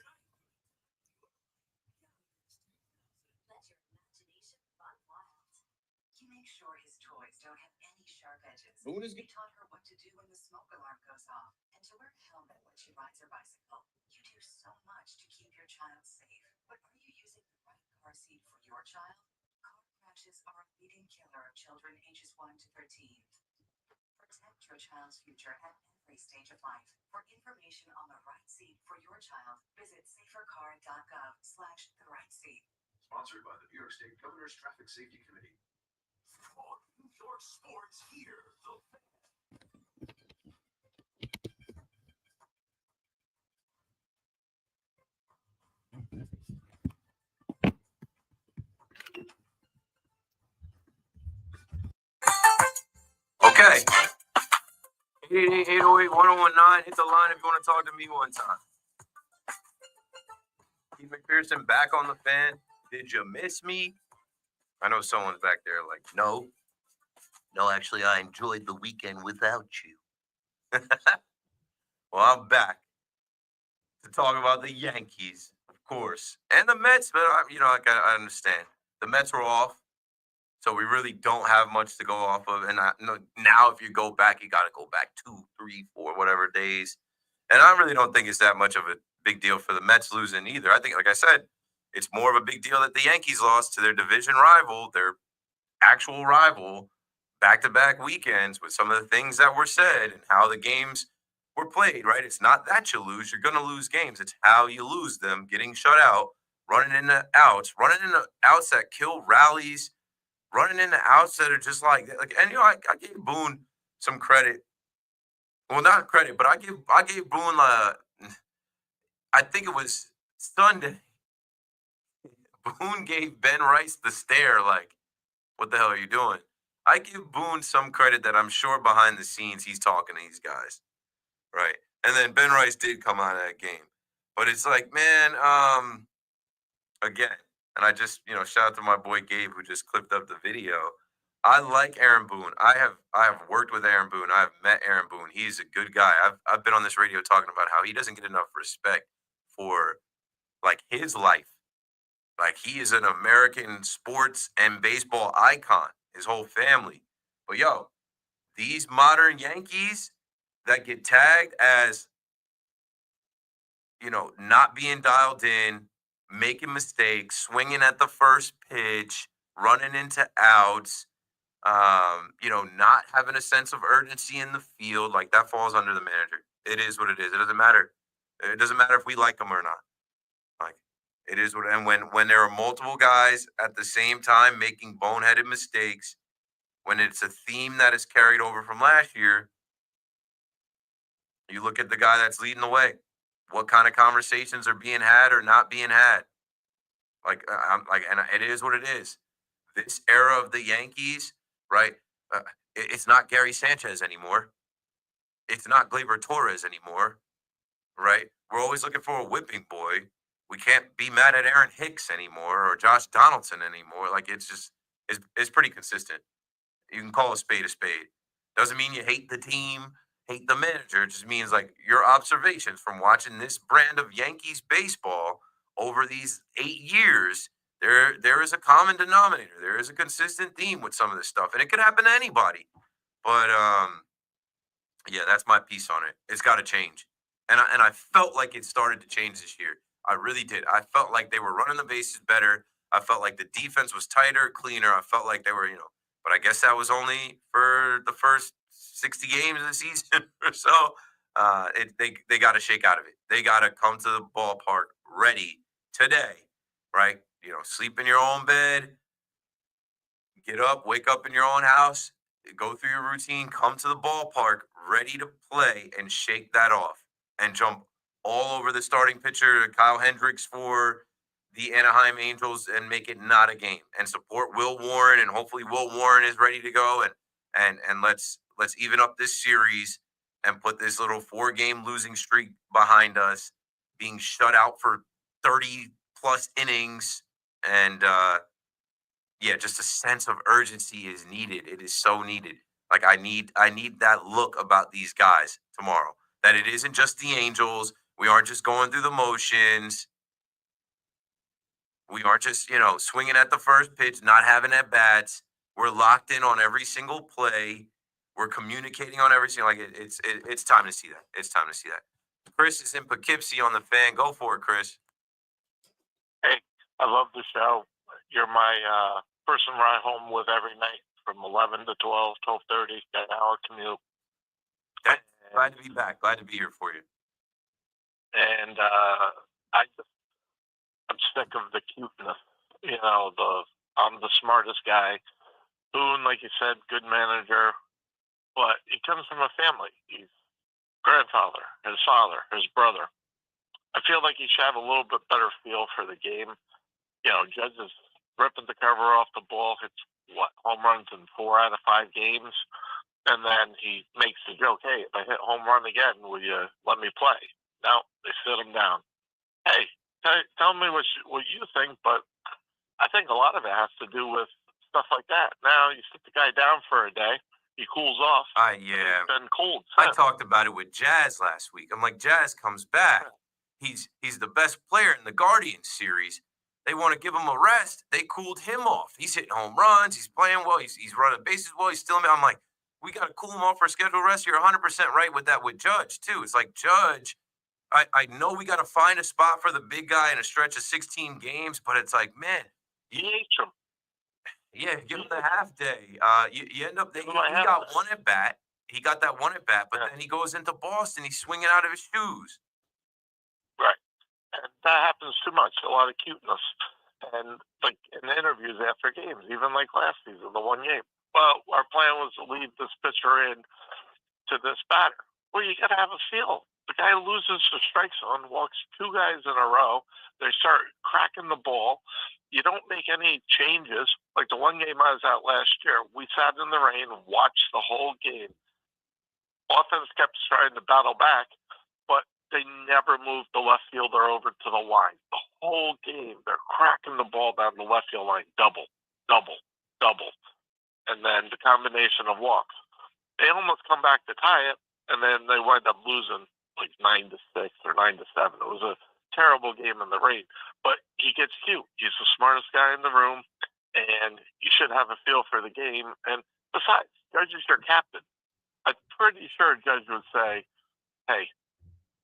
You make sure his toys don't have any sharp edges. Who is You taught her what to do when the smoke alarm goes off and to wear a helmet when she rides her bicycle. You do so much to keep your child safe. But are you using the right car seat for your child? Car crashes are a leading killer of children ages 1 to 13. Protect your child's future at every stage of life. For information on the right seat for your child, visit safercar.gov/the right seat. Sponsored by the New York State Governor's Traffic Safety Committee. For New York sports here, the Fan. Okay. 888-808-1019. Hit the line if you want to talk to me one time. Keith McPherson back on the Fan. Did you miss me? I know someone's back there like, no. No, actually, I enjoyed the weekend without you. Well, I'm back to talk about the Yankees, of course, and the Mets. But I understand the Mets were off, so we really don't have much to go off of. And now, if you go back, you got to go back 2, 3, 4, whatever days. And I really don't think it's that much of a big deal for the Mets losing either. I think, like I said, it's more of a big deal that the Yankees lost to their division rival, their actual rival, back-to-back weekends with some of the things that were said and how the games were played, right? It's not that you lose. You're going to lose games. It's how you lose them, getting shut out, running into outs that kill rallies, running into outs that are just like and I gave Boone some credit. Well, not credit, but I gave Boone I think it was Sunday. Boone gave Ben Rice the stare like, what the hell are you doing? I give Boone some credit that I'm sure behind the scenes he's talking to these guys, right? And then Ben Rice did come out of that game. But it's like, man, again, and I just, shout out to my boy Gabe who just clipped up the video. I like Aaron Boone. I have worked with Aaron Boone. I have met Aaron Boone. He's a good guy. I've been on this radio talking about how he doesn't get enough respect for like his life. Like he is an American sports and baseball icon, his whole family. But these modern Yankees that get tagged as, not being dialed in, making mistakes, swinging at the first pitch, running into outs, not having a sense of urgency in the field, like that falls under the manager. It is what it is. It doesn't matter. It doesn't matter if we like them or not. Like it is what. And when there are multiple guys at the same time making boneheaded mistakes, when it's a theme that is carried over from last year, you look at the guy that's leading the way. What kind of conversations are being had or not being had? And it is what it is. This era of the Yankees, right? It's not Gary Sanchez anymore. It's not Gleyber Torres anymore, right? We're always looking for a whipping boy. We can't be mad at Aaron Hicks anymore or Josh Donaldson anymore. Like it's pretty consistent. You can call a spade a spade. Doesn't mean you hate the team, hate the manager. It just means like your observations from watching this brand of Yankees baseball over these 8 years. There is a common denominator. There is a consistent theme with some of this stuff, and it could happen to anybody. But that's my piece on it. It's got to change, And I felt like it started to change this year. I really did. I felt like they were running the bases better. I felt like the defense was tighter, cleaner. I felt like they were, but I guess that was only for the first 60 games of the season or so. They got to shake out of it. They got to come to the ballpark ready today, right? Sleep in your own bed, get up, wake up in your own house, go through your routine, come to the ballpark ready to play and shake that off and jump all over the starting pitcher, Kyle Hendricks, for the Anaheim Angels and make it not a game, and support Will Warren, and hopefully Will Warren is ready to go, and let's even up this series and put this little 4-game losing streak behind us, being shut out for 30 plus innings, and just a sense of urgency is needed. It is so needed. Like I need that look about these guys tomorrow, that it isn't just the Angels. We aren't just going through the motions. We aren't just, swinging at the first pitch, not having at bats. We're locked in on every single play. We're communicating on every single, it's time to see that. It's time to see that. Chris is in Poughkeepsie on the Fan. Go for it, Chris. Hey, I love the show. You're my person ride home with every night from 11 to 12, 12:30, that hour commute. Glad to be back. Glad to be here for you. And I'm sick of the cuteness. I'm the smartest guy. Boone, like you said, good manager, but he comes from a family. He's grandfather, his father, his brother. I feel like he should have a little bit better feel for the game. Judge is ripping the cover off the ball, hits home runs in 4 out of 5 games, and then he makes the joke, "Hey, if I hit home run again, will you let me play?" No, they sit him down. Hey, tell me what you think, but I think a lot of it has to do with stuff like that. Now you sit the guy down for a day, he cools off. Yeah. He's been cold. I talked about it with Jazz last week. I'm like, Jazz comes back. He's the best player in the Guardians series. They want to give him a rest. They cooled him off. He's hitting home runs. He's playing well. He's running bases well. He's still. I'm like, we got to cool him off for scheduled rest. You're 100% right with that with Judge too. It's like Judge. I know we got to find a spot for the big guy in a stretch of 16 games, but it's like, man, you need him. Yeah, give him the half day. You end up. He got one at bat. He got that one at bat, but then he goes into Boston. He's swinging out of his shoes. Right. And that happens too much. A lot of cuteness. And like in the interviews after games, even like last season, the one game. Well, our plan was to lead this pitcher in to this batter. Well, you got to have a feel. The guy loses the strike zone, walks 2 guys in a row. They start cracking the ball. You don't make any changes. Like the one game I was at last year, we sat in the rain, watched the whole game. Offense kept trying to battle back, but they never moved the left fielder over to the line. The whole game, they're cracking the ball down the left field line. Double. And then the combination of walks. They almost come back to tie it, and then they wind up losing like 9-6 or 9-7. It was a terrible game in the rain. But he gets cute. He's the smartest guy in the room, and you should have a feel for the game. And besides, Judge is your captain. I'm pretty sure Judge would say, hey,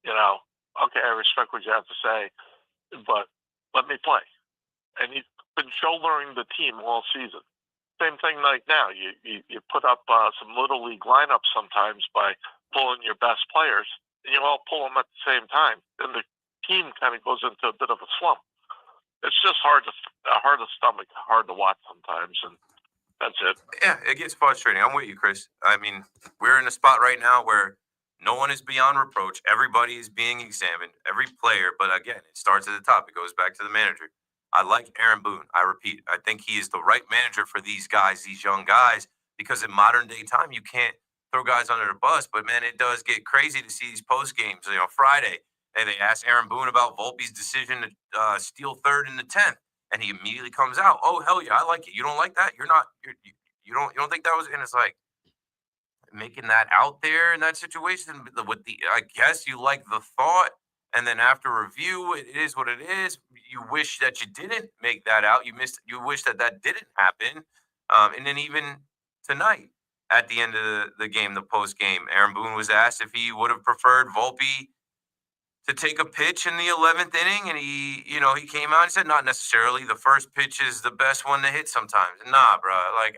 okay, I respect what you have to say, but let me play. And he's been shouldering the team all season. Same thing like now. You put up some little league lineups sometimes by pulling your best players, and you all pull them at the same time. And the team kind of goes into a bit of a slump. It's just hard to stomach, hard to watch sometimes, and that's it. Yeah, it gets frustrating. I'm with you, Chris. I mean, we're in a spot right now where no one is beyond reproach. Everybody is being examined, every player. But again, it starts at the top. It goes back to the manager. I like Aaron Boone. I repeat, I think he is the right manager for these guys, these young guys, because in modern day time, you can't throw guys under the bus. But man, it does get crazy to see these post games. Friday, and they asked Aaron Boone about Volpe's decision to steal third in the 10th, and he immediately comes out, "Oh hell yeah, I like it. You don't like that? You don't think that was?" And it's like, making that out there in that situation with I guess you like the thought, and then after review, it is what it is. You wish that you didn't make that out. You wish that didn't happen. And then even tonight at the end of the game, the post game, Aaron Boone was asked if he would have preferred Volpe to take a pitch in the 11th inning, and he came out and said, not necessarily. The first pitch is the best one to hit sometimes. Nah, bro. Like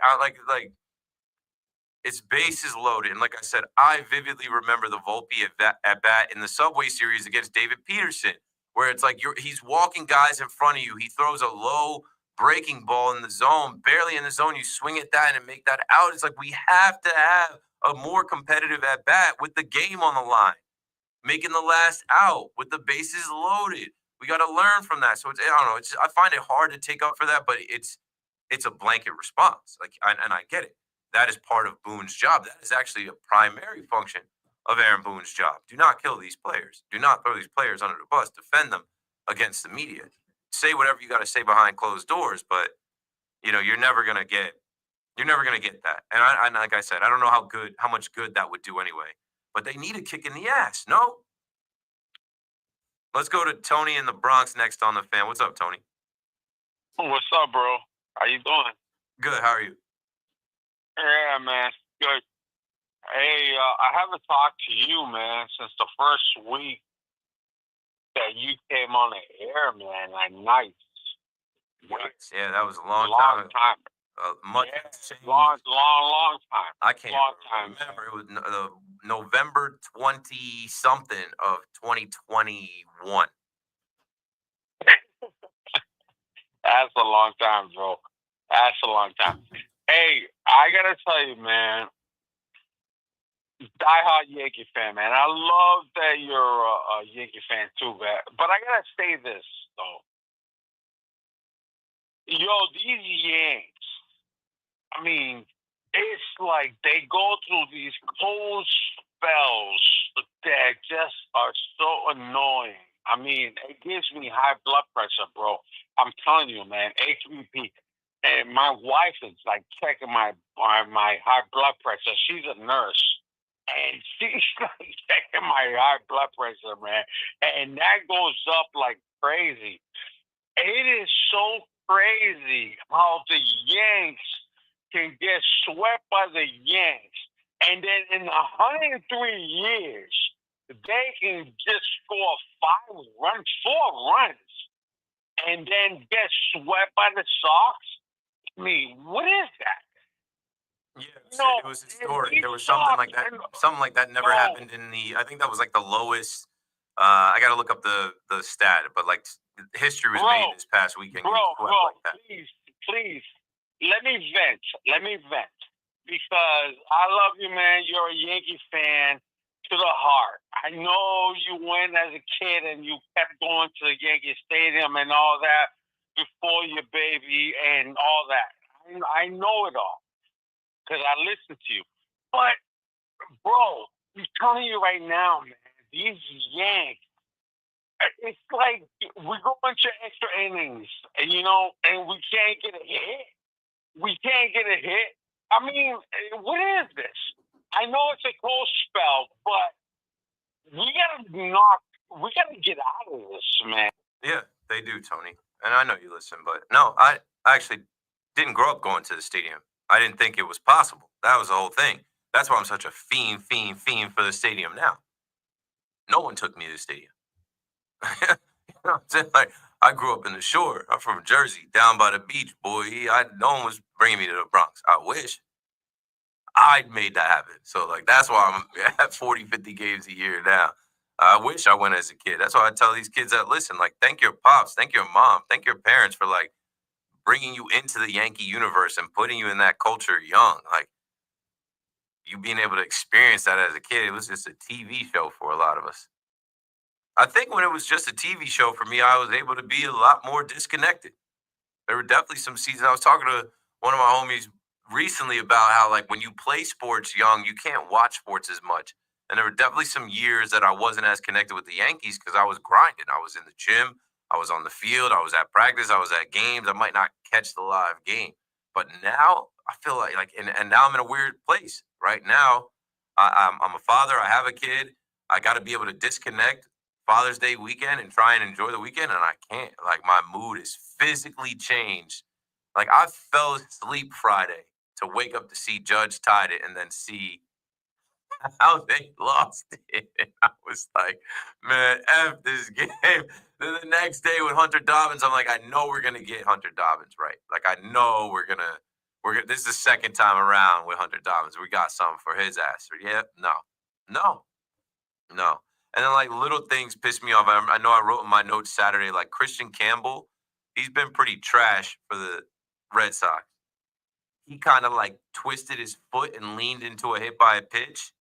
it's bases loaded. And like I said, I vividly remember the Volpe at bat in the Subway Series against David Peterson, where it's like he's walking guys in front of you. He throws a low breaking ball in the zone, barely in the zone. You swing at that and make that out. It's like we have to have a more competitive at bat with the game on the line, making the last out with the bases loaded. We got to learn from that. So I don't know. I find it hard to take up for that, but it's a blanket response. And I get it. That is part of Boone's job. That is actually a primary function of Aaron Boone's job. Do not kill these players. Do not throw these players under the bus. Defend them against the media. Say whatever you got to say behind closed doors, but you're never gonna get that. And like I said, I don't know how much good that would do anyway. But they need a kick in the ass. No. Let's go to Tony in the Bronx next on the Fan. What's up, Tony? What's up, bro? How you doing? Good. How are you? Yeah, man. Good. Hey, I haven't talked to you, man, since the first week that you came on the air, man. Like, nice. Yeah, that was a long time. Long time. I can't remember. It was November 20-something of 2021. That's a long time, bro. That's a long time. Hey, I gotta tell you, man, diehard Yankee fan, man. I love that you're a Yankee fan too, man. But I gotta say this though. Yo, these Yanks, I mean, it's like they go through these cold spells that just are so annoying. I mean, it gives me high blood pressure, bro. I'm telling you, man, HBP. And my wife is like checking my high blood pressure. She's a nurse. And she's like checking my high blood pressure, man. And that goes up like crazy. It is so crazy how the Yanks can get swept by the Yanks. And then in 103 years, they can just score 4 runs, and then get swept by the Sox. I mean, what is that? Yeah, it was historic. There was something like that. Something like that never happened in the. I think that was like the lowest. I got to look up the stat, but like history was made this past weekend. Bro, like that. please, let me vent, because I love you, man. You're a Yankee fan to the heart. I know you went as a kid and you kept going to the Yankee Stadium and all that before your baby and all that. I know it all because I listen to you. But, bro, I'm telling you right now, man, these Yanks, it's like we go into extra innings, and and we can't get a hit. I mean, what is this? I know it's a cold spell, but we gotta get out of this, man. Yeah, they do, Tony. And I know you listen, but no, I actually didn't grow up going to the stadium. I didn't think it was possible. That was the whole thing. That's why I'm such a fiend for the stadium now. No one took me to the stadium. You know what I'm saying? Like, I grew up in the shore. I'm from Jersey, down by the beach, boy. No one was bringing me to the Bronx. I wish. I'd made that happen. So, like, that's why I'm at 40, 50 games a year now. I wish I went as a kid. That's why I tell these kids that listen, like, thank your pops, thank your mom, thank your parents for, like, bringing you into the Yankee universe and putting you in that culture young. Like, you being able to experience that as a kid, it was just a TV show for a lot of us. I think when it was just a TV show for me, I was able to be a lot more disconnected. There were definitely some seasons. I was talking to one of my homies recently about how, like, when you play sports young, you can't watch sports as much. And there were definitely some years that I wasn't as connected with the Yankees because I was grinding. I was in the gym. I was on the field. I was at practice. I was at games. I might not catch the live game. But now I feel like and now I'm in a weird place. Right now, I'm a father. I have a kid. I got to be able to disconnect Father's Day weekend and try and enjoy the weekend. And I can't. Like, my mood is physically changed. Like, I fell asleep Friday to wake up to see Judge tied it and then see how they lost it. And I was like, man, F this game. Then the next day with Hunter Dobbins, I'm like, I know we're gonna get Hunter Dobbins right. Like I know we're gonna this is the second time around with Hunter Dobbins. We got something for his ass. Yeah, no. And then like little things piss me off. I know I wrote in my notes Saturday, like Christian Campbell, he's been pretty trash for the Red Sox. He kind of like twisted his foot and leaned into a hit by a pitch.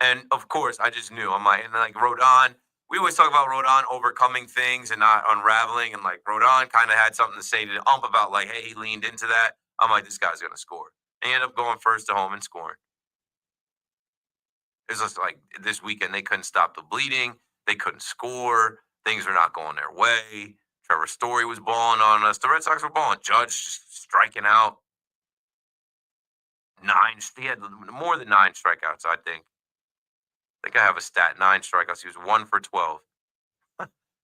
And of course, I just knew. I'm like, and like Rodon, we always talk about Rodon overcoming things and not unraveling. And like Rodon kind of had something to say to the ump about like, hey, he leaned into that. I'm like, this guy's gonna score. And he ended up going first to home and scoring. It's just like this weekend they couldn't stop the bleeding. They couldn't score. Things were not going their way. Trevor Story was balling on us. The Red Sox were balling. Judge just striking out. He had more than 9 strikeouts, I think. I have a stat, 9 strikeouts. He was 1 for 12.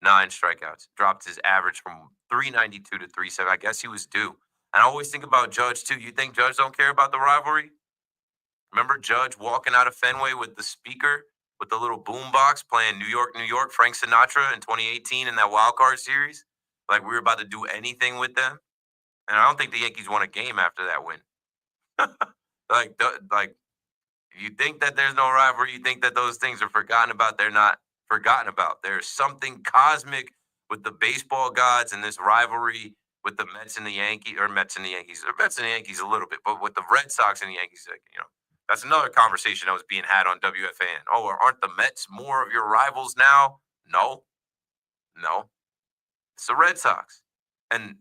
9 strikeouts. Dropped his average from 392 to 370. I guess he was due. And I always think about Judge, too. You think Judge don't care about the rivalry? Remember Judge walking out of Fenway with the speaker, with the little boom box playing New York, New York, Frank Sinatra in 2018 in that wild card series? Like we were about to do anything with them. And I don't think the Yankees won a game after that win. like you think that there's no rivalry, you think that those things are forgotten about. They're not forgotten about. There's something cosmic with the baseball gods and this rivalry with the Mets and the Yankees, or Mets and the Yankees a little bit, but with the Red Sox and the Yankees, that's another conversation that was being had on WFAN. Oh, aren't the Mets more of your rivals now? No. It's the Red Sox. And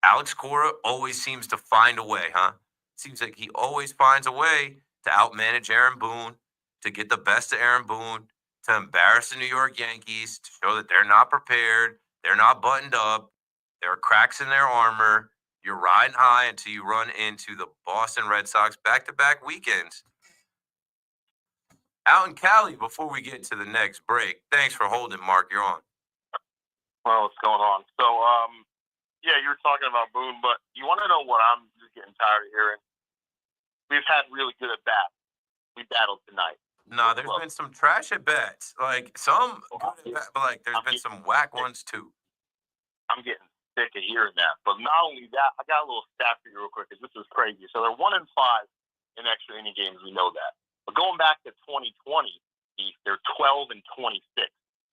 Alex Cora always seems to find a way, huh? Seems like he always finds a way to outmanage Aaron Boone, to get the best of Aaron Boone, to embarrass the New York Yankees, to show that they're not prepared, they're not buttoned up, there are cracks in their armor. You're riding high until you run into the Boston Red Sox back-to-back weekends. Out in Cali, before we get to the next break, thanks for holding, Mark. You're on. Well, what's going on? So, yeah, you were talking about Boone, but you want to know what I'm just getting tired of hearing? We've had really good at bats. We battled tonight. No, there's been some trash at bats. Like some good at bats, but like there's been some whack ones too. I'm getting sick of hearing that. But not only that, I got a little stat for you real quick because this is crazy. So they're 1-5 in extra inning games. We know that. But going back to 2020, they're 12-26.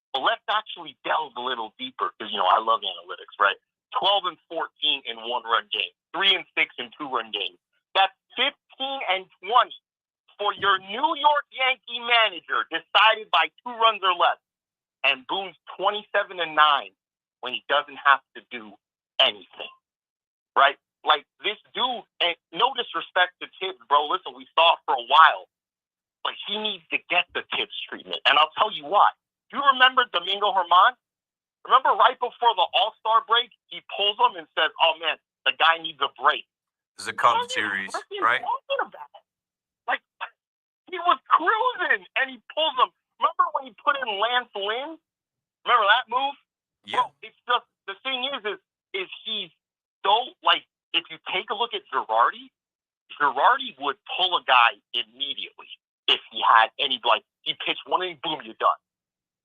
But let's actually delve a little deeper because I love analytics, right? 12-14 in 1-run games, 3-6 in 2-run games. That's 15-20 for your New York Yankee manager, decided by 2 runs or less. And Boone's 27-9 when he doesn't have to do anything, right? Like this dude, and no disrespect to Tibbs, bro. Listen, we saw it for a while, but he needs to get the Tibbs treatment. And I'll tell you why. Do you remember Domingo Germán? Remember right before the All-Star break, he pulls him and says, "Oh man, the guy needs a break." This is a Cubs series, right? Like, he was cruising, and he pulls him. Remember when he put in Lance Lynn? Remember that move? Yeah. Bro, it's just, the thing is he's so, like, if you take a look at Girardi would pull a guy immediately if he had any, like, he pitched one inning, boom, you're done.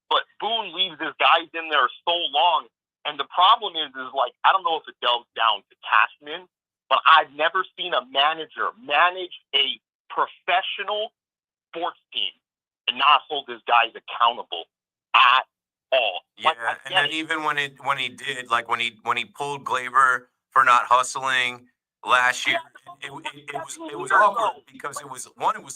But Boone leaves his guys in there so long, and the problem is like, I don't know if it delves down to Cashman, but I've never seen a manager manage a professional sports team and not hold his guys accountable at all. Yeah, and then even when he did, like when he pulled Glaber for not hustling last year, it was awkward because it was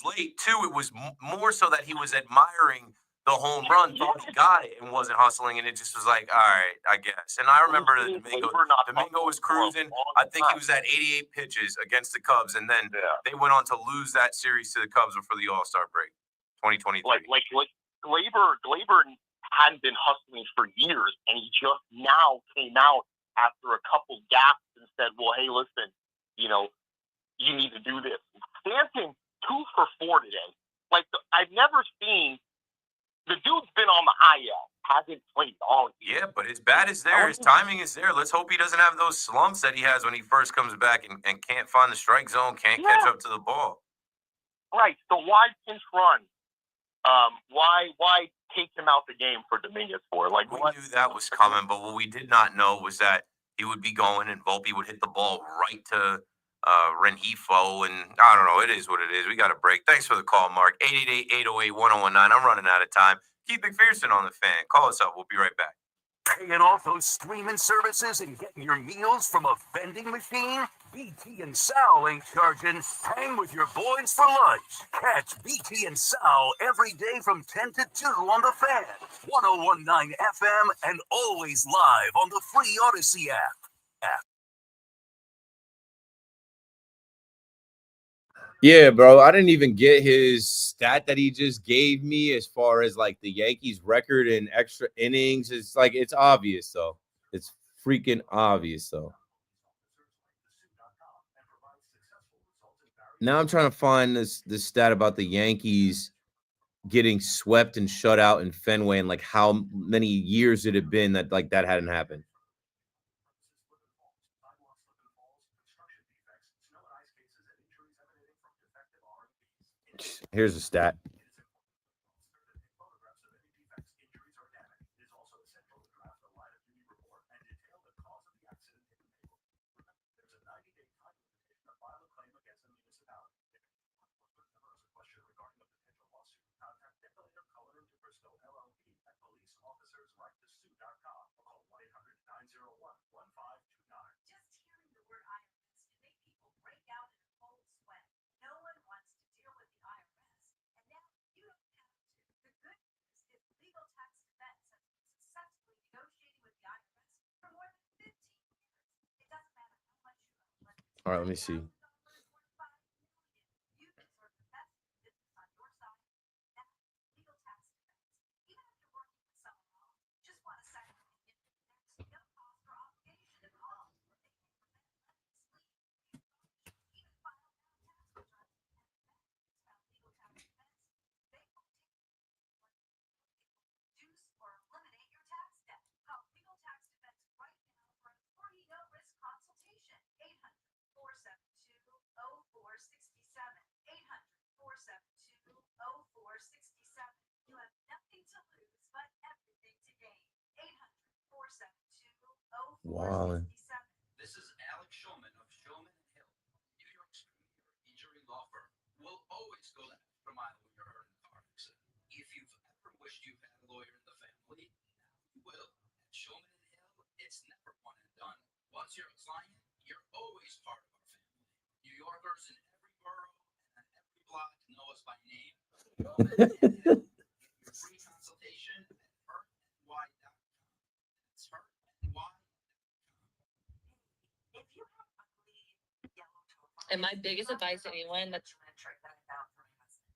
late. 2, it was more so that he was admiring the home run, thought he got it and wasn't hustling, and it just was like, all right, I guess. And I remember that Domingo was cruising. I think he was at 88 pitches against the Cubs, and then they went on to lose that series to the Cubs before the All-Star break, 2023. Like Glaber hadn't been hustling for years, and he just now came out after a couple gaps and said, well, hey, listen, you need to do this. Stanton, 2 for 4 today. Like, I've never seen. The dude's been on the IL, hasn't played all year. Yeah, but his bat is there. His timing is there. Let's hope he doesn't have those slumps that he has when he first comes back and can't find the strike zone, can't catch up to the ball. Right. The wide pinch run Why take him out the game for Dominguez for? Like, We what? knew that was coming, but what we did not know was that he would be going and Volpe would hit the ball right to Rengifo. And I don't know. It is what it is. We got a break. Thanks for the call, Mark. 888-808-1019. I'm running out of time. Keith McPherson on the Fan. Call us up. We'll be right back. Paying off those streaming services and getting your meals from a vending machine? BT and Sal ain't charging. Hang with your boys for lunch. Catch BT and Sal every day from 10 to 2 on the Fan, 1019 FM, and always live on the free Odyssey app. Yeah, bro. I didn't even get his stat that he just gave me as far as like the Yankees record in extra innings. It's like it's obvious though. It's freaking obvious though. Now I'm trying to find this stat about the Yankees getting swept and shut out in Fenway and like how many years it had been that like that hadn't happened. Here's a stat. All right, let me see. Wow. This is Alex Shulman of Shulman & Hill, New York's premier injury law firm. We'll always go that extra mile when you're hurt in a car accident. If you've ever wished you had a lawyer in the family, now you will. At Shulman & Hill, it's never one and done. Once you're a client, you're always part of our family. New Yorkers in every borough and on every block know us by name. Shulman & Hill. Get your free consultation at hurtny.com. That's hurtny.com. And my biggest advice to anyone that's trick that I found for my husband.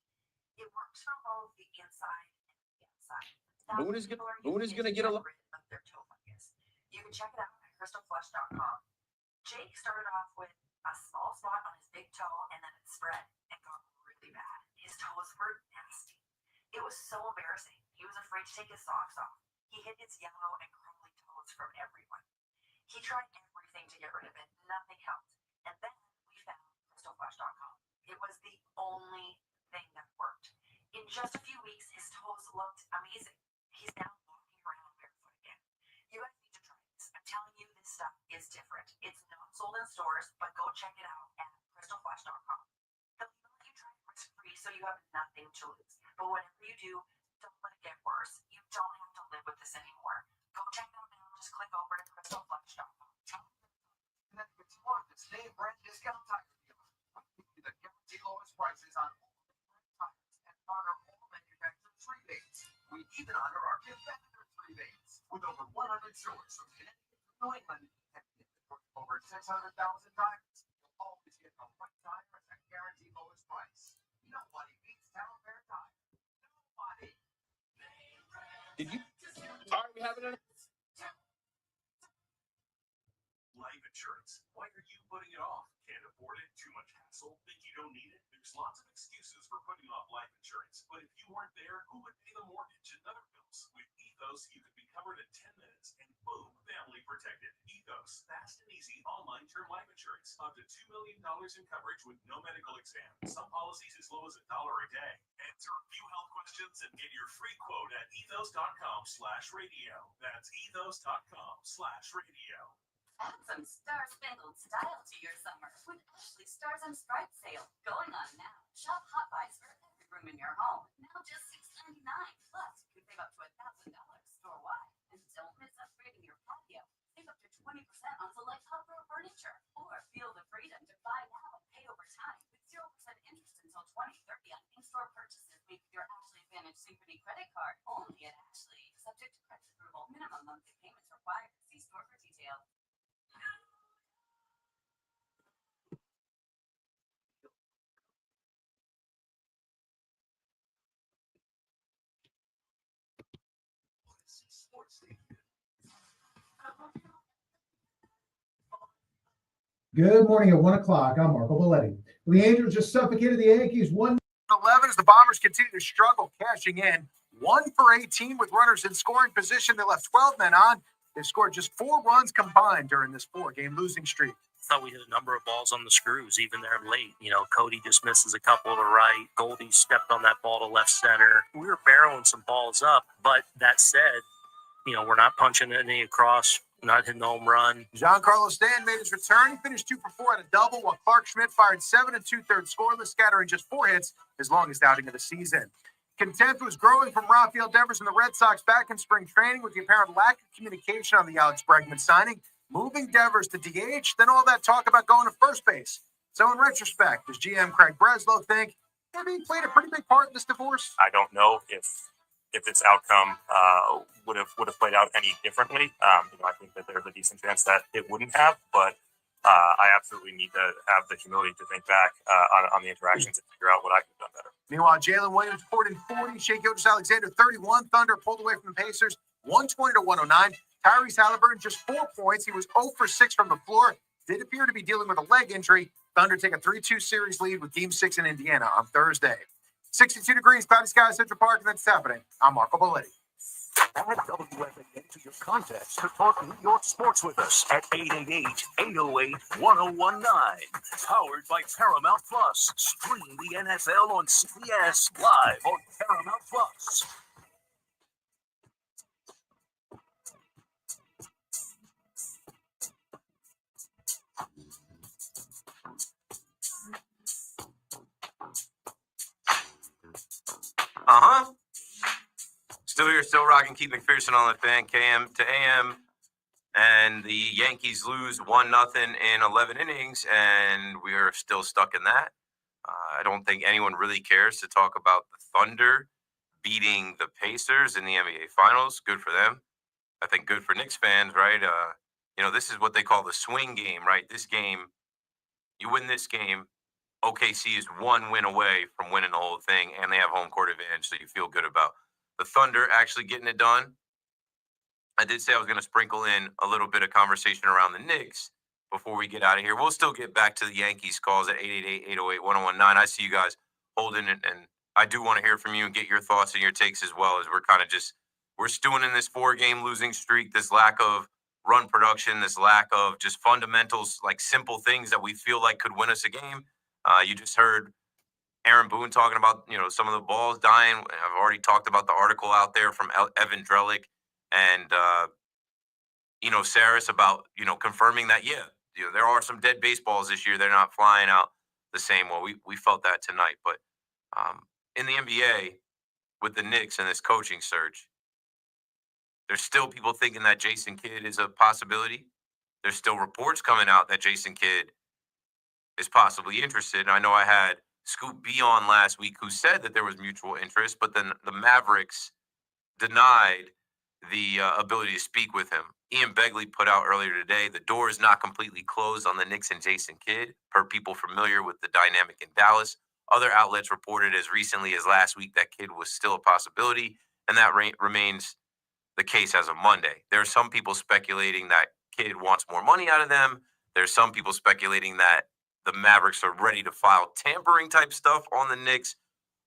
It works from both the inside and the outside. Who is gonna get a rid of their toe fungus. You can check it out at crystalflush.com. Jake started off with a small spot on his big toe and then it spread and got really bad. His toes were nasty. It was so embarrassing. He was afraid to take his socks off. He hid his yellow and crawly toes from everyone. He tried everything to get rid of it. Nothing helped. And then we found crystalflush.com. It was the only thing that worked. In just a few weeks, his toes looked amazing. He's now walking around barefoot again. You guys need to try this. I'm telling you, this stuff is different. It's not sold in stores, but go check it out at crystalflush.com. They'll let you try it risk-free so you have nothing to lose. But whatever you do, don't let it get worse. You don't have to live with this anymore. Go check it out now. Just click over to crystalflush.com. Connecticut's largest name brand discount tire dealer. We that guarantee lowest prices on all tires and honor all manufacturers' rebates. We even honor our competitors' rebates. With over 100 stores from Connecticut to New England and over 600,000 tires, you'll always get the right tire at a guaranteed lowest price. Nobody beats Town Fair Tire. Nobody. Did you? All right, we have it in. Life insurance. Why are you putting it off? Can't afford it? Too much hassle? Think you you don't need it? There's lots of excuses for putting off life insurance, but if you weren't there, who would pay the mortgage and other bills? With Ethos, you could be covered in 10 minutes and boom, family protected. Ethos, fast and easy online term life insurance. Up to $2 million in coverage with no medical exam. Some policies as low as $1 a day. Answer a few health questions and get your free quote at ethos.com/radio. That's ethos.com/radio. Add some star-spangled style to your summer with Ashley Stars and Stripes sale going on now. Shop hot buys for every room in your home. Now just $6.99. Plus, you can save up to $1,000 store-wide. And don't miss upgrading your patio. Save up to 20% on select outdoor furniture. Or feel the freedom to buy now and pay over time with 0% interest until 2030 on in-store purchases made with your Ashley Advantage Synchrony credit card. Only at Ashley. Subject to credit approval. Minimum monthly payments required. See store for details. Good morning at 1 o'clock. I'm Marco Belletti. The Angels just suffocated the Yankees 1-11 as the Bombers continue to struggle cashing in. 1 for 18 with runners in scoring position. They left 12 men on. They scored just 4 runs combined during this 4-game losing streak. Thought we hit a number of balls on the screws, even there late. You know, Cody just misses a couple to right. Goldie stepped on that ball to left center. We were barreling some balls up, but that said, you know, we're not punching any across, not hitting the home run. Giancarlo Stanton made his return. He finished 2 for 4 at a double, while Clark Schmidt fired 7 2/3 scoreless, scattering just 4 hits, his longest outing of the season. Contempt was growing from Rafael Devers and the Red Sox back in spring training with the apparent lack of communication on the Alex Bregman signing, moving Devers to DH, then all that talk about going to first base. So in retrospect, does GM Craig Breslow think maybe he played a pretty big part in this divorce? I don't know if this outcome would have played out any differently. I think that there's a decent chance that it wouldn't have, but I absolutely need to have the humility to think back on the interactions and figure out what I could have done better. Meanwhile, Jalen Williams reported 40, Shea Gilgeous-Alexander 31. Thunder pulled away from the Pacers 120-109. Tyrese Halliburton just 4 points. He was 0 for 6 from the floor. Did appear to be dealing with a leg injury. Thunder take a 3-2 series lead with Game 6 in Indiana on Thursday. 62 degrees, cloudy skies, Central Park, and that's happening. I'm Marco Belletti. Add WFAN to your contest to talk New York sports with us at 888-808-1019. Powered by Paramount Plus. Stream the NFL on CBS live on Paramount Plus. Still here, still rocking, Keith McPherson on the fan, KM to AM. And the Yankees lose 1-0 in 11 innings, and we are still stuck in that. I don't think anyone really cares to talk about the Thunder beating the Pacers in the NBA Finals. Good for them. I think good for Knicks fans, right? This is what they call the swing game, right? This game, you win this game, OKC is 1 win away from winning the whole thing, and they have home court advantage, so you feel good about the Thunder actually getting it done. I did say I was going to sprinkle in a little bit of conversation around the Knicks before we get out of here. We'll still get back to the Yankees calls at 888-808-1019. I see you guys holding it, and I do want to hear from you and get your thoughts and your takes as well, as we're stewing in this 4-game losing streak, this lack of run production, this lack of just fundamentals, like simple things that we feel like could win us a game. You just heard Aaron Boone talking about, some of the balls dying. I've already talked about the article out there from Evan Drellick and, Saris about, confirming that, there are some dead baseballs this year. They're not flying out the same way. We felt that tonight. But in the NBA, with the Knicks and this coaching search, there's still people thinking that Jason Kidd is a possibility. There's still reports coming out that Jason Kidd is possibly interested. And I know I had Scoop B on last week who said that there was mutual interest, but then the Mavericks denied the ability to speak with him. Ian Begley put out earlier today, the door is not completely closed on the Knicks and Jason Kidd, per people familiar with the dynamic in Dallas. Other outlets reported as recently as last week that Kidd was still a possibility, and that remains the case as of Monday. There are some people speculating that Kidd wants more money out of them. There's some people speculating that the Mavericks are ready to file tampering type stuff on the Knicks.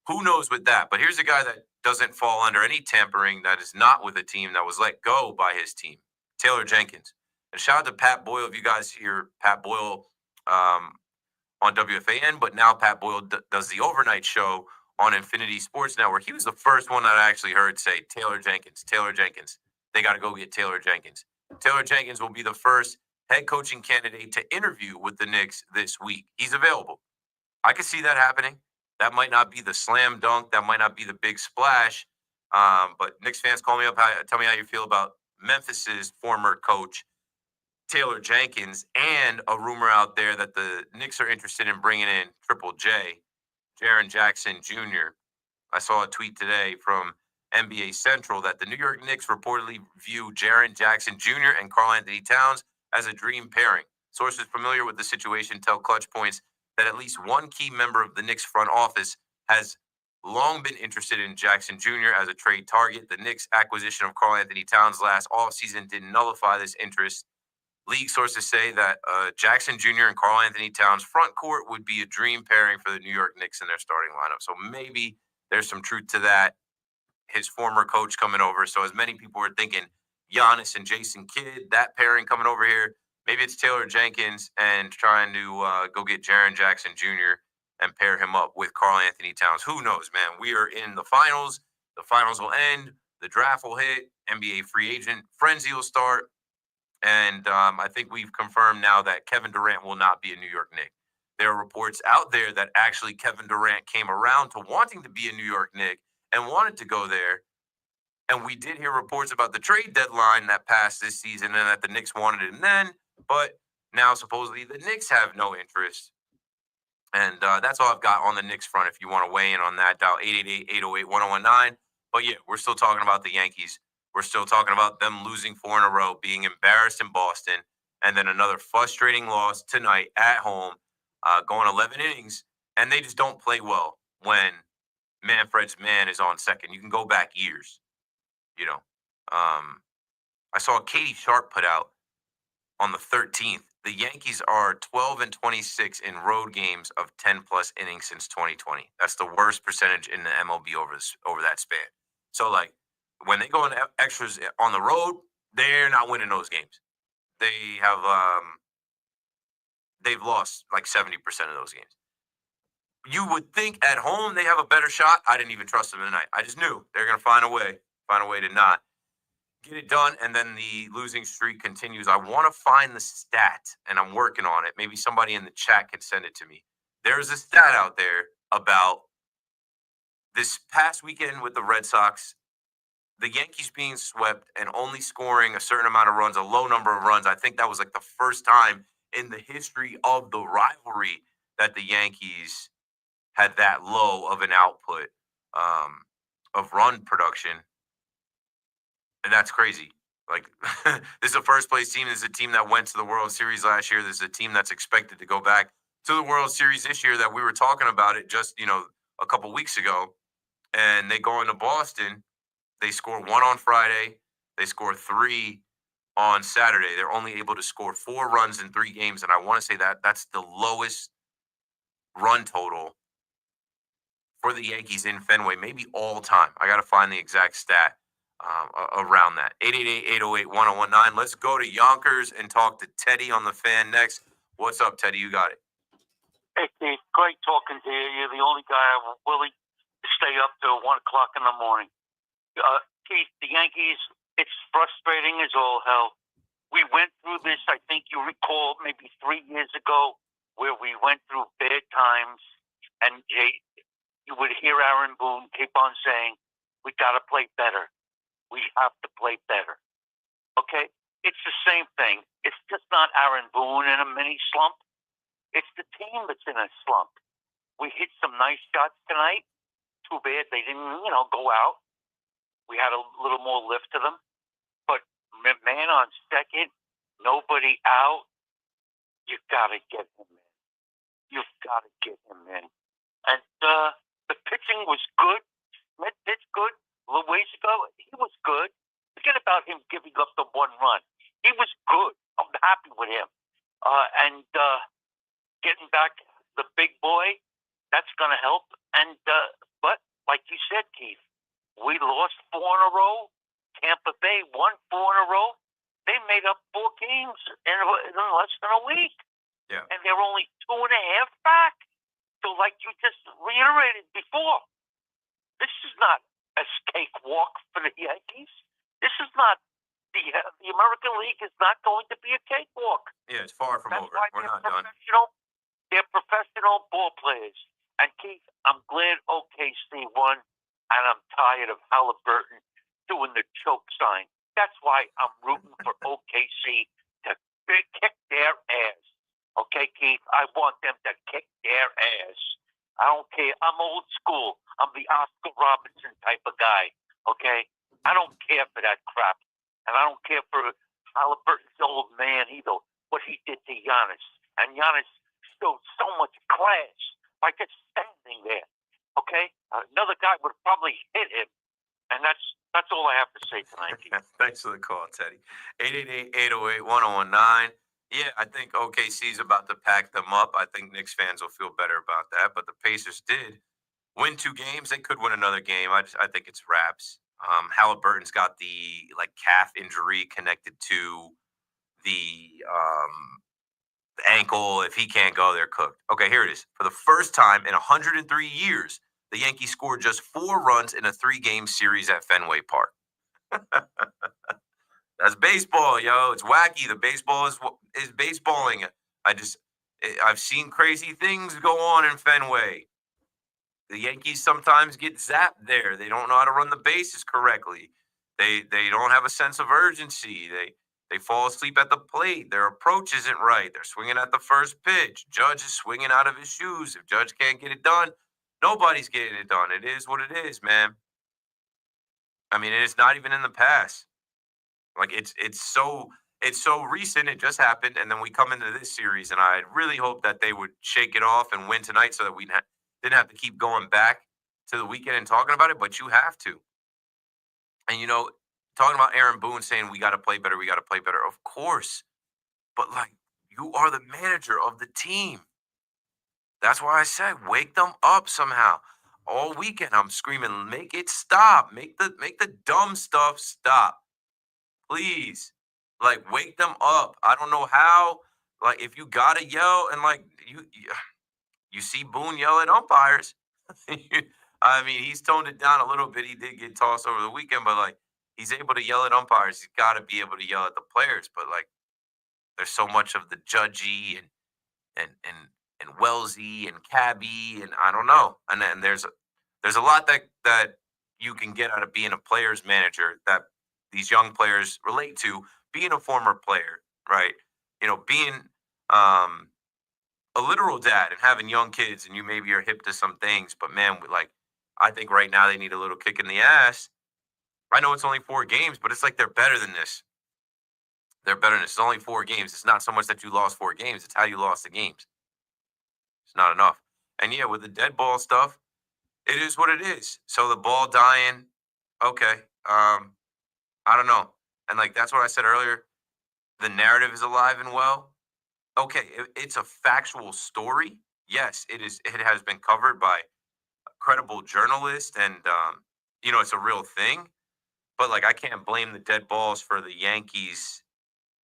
Who knows with that? But here's a guy that doesn't fall under any tampering, that is not with a team that was let go by his team, Taylor Jenkins. And shout out to Pat Boyle. If you guys hear Pat Boyle on WFAN, but now Pat Boyle does the overnight show on Infinity Sports Network. He was the first one that I actually heard say, Taylor Jenkins. They got to go get Taylor Jenkins. Taylor Jenkins will be the first head coaching candidate to interview with the Knicks this week. He's available. I could see that happening. That might not be the slam dunk. That might not be the big splash. But Knicks fans, call me up. Tell me how you feel about Memphis's former coach, Taylor Jenkins, and a rumor out there that the Knicks are interested in bringing in Triple J, Jaren Jackson Jr. I saw a tweet today from NBA Central that the New York Knicks reportedly view Jaren Jackson Jr. and Karl-Anthony Towns as a dream pairing. Sources familiar with the situation tell Clutch Points that at least one key member of the Knicks front office has long been interested in Jackson Jr. as a trade target. The Knicks' acquisition of Karl-Anthony Towns last offseason didn't nullify this interest. League sources say that Jackson Jr. and Karl-Anthony Towns front court would be a dream pairing for the New York Knicks in their starting lineup. So maybe there's some truth to that. His former coach coming over. So as many people were thinking Giannis and Jason Kidd, that pairing coming over here, maybe it's Taylor Jenkins and trying to go get Jaren Jackson Jr. and pair him up with Karl-Anthony Towns. Who knows, man? We are in the finals. The finals will end. The draft will hit. NBA free agent frenzy will start. And I think we've confirmed now that Kevin Durant will not be a New York Knick. There are reports out there that actually Kevin Durant came around to wanting to be a New York Knick and wanted to go there. And we did hear reports about the trade deadline that passed this season and that the Knicks wanted him then. But now supposedly the Knicks have no interest. And that's all I've got on the Knicks front. If you want to weigh in on that, dial 888-808-1019. But yeah, we're still talking about the Yankees. We're still talking about them losing 4 in a row, being embarrassed in Boston, and then another frustrating loss tonight at home, going 11 innings. And they just don't play well when Manfred's man is on second. You can go back years, you know. I saw Katie Sharp put out on the 13th. The Yankees are 12-26 in road games of 10-plus innings since 2020. That's the worst percentage in the MLB over that span. So, like, when they go in extras on the road, they're not winning those games. They have they've lost like 70% of those games. You would think at home they have a better shot. I didn't even trust them tonight. I just knew they're going to find a way to not get it done, and then the losing streak continues. I want to find the stat, and I'm working on it. Maybe somebody in the chat can send it to me. There's a stat out there about this past weekend with the Red Sox, the Yankees being swept and only scoring a certain amount of runs, a low number of runs. I think that was like the first time in the history of the rivalry that the Yankees had that low of an output of run production. And that's crazy. Like, this is a first place team. This is a team that went to the World Series last year. This is a team that's expected to go back to the World Series this year, that we were talking about it just, a couple weeks ago. And they go into Boston. They score 1 on Friday. They score 3 on Saturday. They're only able to score 4 runs in 3 games. And I want to say that that's the lowest run total for the Yankees in Fenway, maybe all time. I got to find the exact stat around that. 888-808-1019. Let's go to Yonkers and talk to Teddy on the Fan next. What's up, Teddy? You got it. Hey, Keith, great talking to you. You're the only guy I'm willing to stay up till 1 o'clock in the morning. Keith, the Yankees, it's frustrating as all hell. We went through this, I think you recall, maybe 3 years ago, where we went through bad times, and you would hear Aaron Boone keep on saying, we got to play better. We have to play better. Okay? It's the same thing. It's just not Aaron Boone in a mini slump. It's the team that's in a slump. We hit some nice shots tonight. Too bad they didn't, go out. We had a little more lift to them. But man on second, nobody out. You've got to get him in. You've got to get him in. And the pitching was good. Smith pitched good. A little ways ago, he was good. Forget about him giving up the 1 run. He was good. I'm happy with him. And getting back That's going to help. And but like you said, Keith, we lost 4 in a row. Tampa Bay won 4 in a row. They made up 4 games in less than a week. Yeah. And they're only 2.5 back. So, like you just reiterated before, this is not a cakewalk for the Yankees. This is not the American League is not going to be a cakewalk. Yeah, it's far from That's over. why We're they're not done. professional. They're professional ball players. And Keith, I'm glad OKC won, and I'm tired of Halliburton doing the choke sign. That's why I'm rooting for OKC to kick their ass. Okay, Keith? I want them to kick their ass. I don't care. I'm old school. I'm the Oscar Robertson type of guy. Okay? I don't care for that crap. And I don't care for Halliburton's old man either, what he did to Giannis. And Giannis showed so much class by just standing there. Okay? Another guy would have probably hit him. And that's all I have to say tonight, Keith. Thanks for the call, Teddy. 888-808-1019. Yeah, I think OKC's about to pack them up. I think Knicks fans will feel better about that. But the Pacers did win 2 games. They could win another game. I think it's wraps. Halliburton's got the calf injury connected to the ankle. If he can't go, they're cooked. Okay, here it is. For the first time in 103 years, the Yankees scored just 4 runs in a 3-game series at Fenway Park. That's baseball, yo. It's wacky. The baseball is baseballing. I've seen crazy things go on in Fenway. The Yankees sometimes get zapped there. They don't know how to run the bases correctly. They don't have a sense of urgency. They fall asleep at the plate. Their approach isn't right. They're swinging at the first pitch. Judge is swinging out of his shoes. If Judge can't get it done, nobody's getting it done. It is what it is, man. I mean, it's not even in the past. Like it's so recent. It just happened, and then we come into this series, and I really hope that they would shake it off and win tonight, so that we didn't have to keep going back to the weekend and talking about it. But you have to. And talking about Aaron Boone saying we got to play better, of course. But you are the manager of the team. That's why I said wake them up somehow. All weekend I'm screaming, make it stop, make the dumb stuff stop. Please, wake them up. I don't know how. If you gotta yell and you see Boone yell at umpires. I mean, he's toned it down a little bit. He did get tossed over the weekend, but he's able to yell at umpires. He's got to be able to yell at the players. But there's so much of the judgy and Wellesley and Cabby, and I don't know. And then there's a lot that you can get out of being a player's manager that these young players relate to, being a former player, right? Being a literal dad and having young kids, and you maybe are hip to some things, but man, I think right now they need a little kick in the ass. I know it's only 4 games, but it's they're better than this. They're better than this. It's only 4 games. It's not so much that you lost 4 games. It's how you lost the games. It's not enough. And yeah, with the dead ball stuff, it is what it is. So the ball dying, okay. I don't know. And that's what I said earlier. The narrative is alive and well. Okay, it's a factual story. Yes, it is. It has been covered by credible journalists, and it's a real thing. But I can't blame the dead balls for the Yankees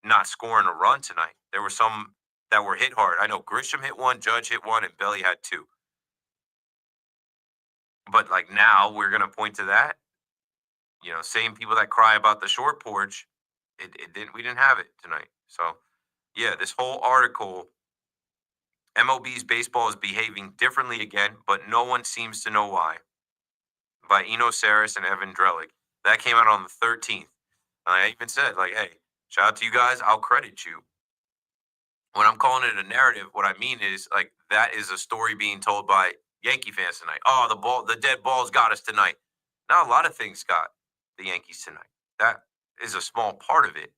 not scoring a run tonight. There were some that were hit hard. I know Grisham hit 1, Judge hit 1, and Belly had 2. But now we're gonna point to that. Same people that cry about the short porch, we didn't have it tonight. So yeah, this whole article, MLB's baseball is behaving differently again, but no one seems to know why, by Eno Saris and Evan Drellick. That came out on the 13th. I even said, hey, shout out to you guys. I'll credit you. When I'm calling it a narrative, what I mean is that is a story being told by Yankee fans tonight. Oh, the dead balls got us tonight. Now, a lot of things got the Yankees tonight. That is a small part of it.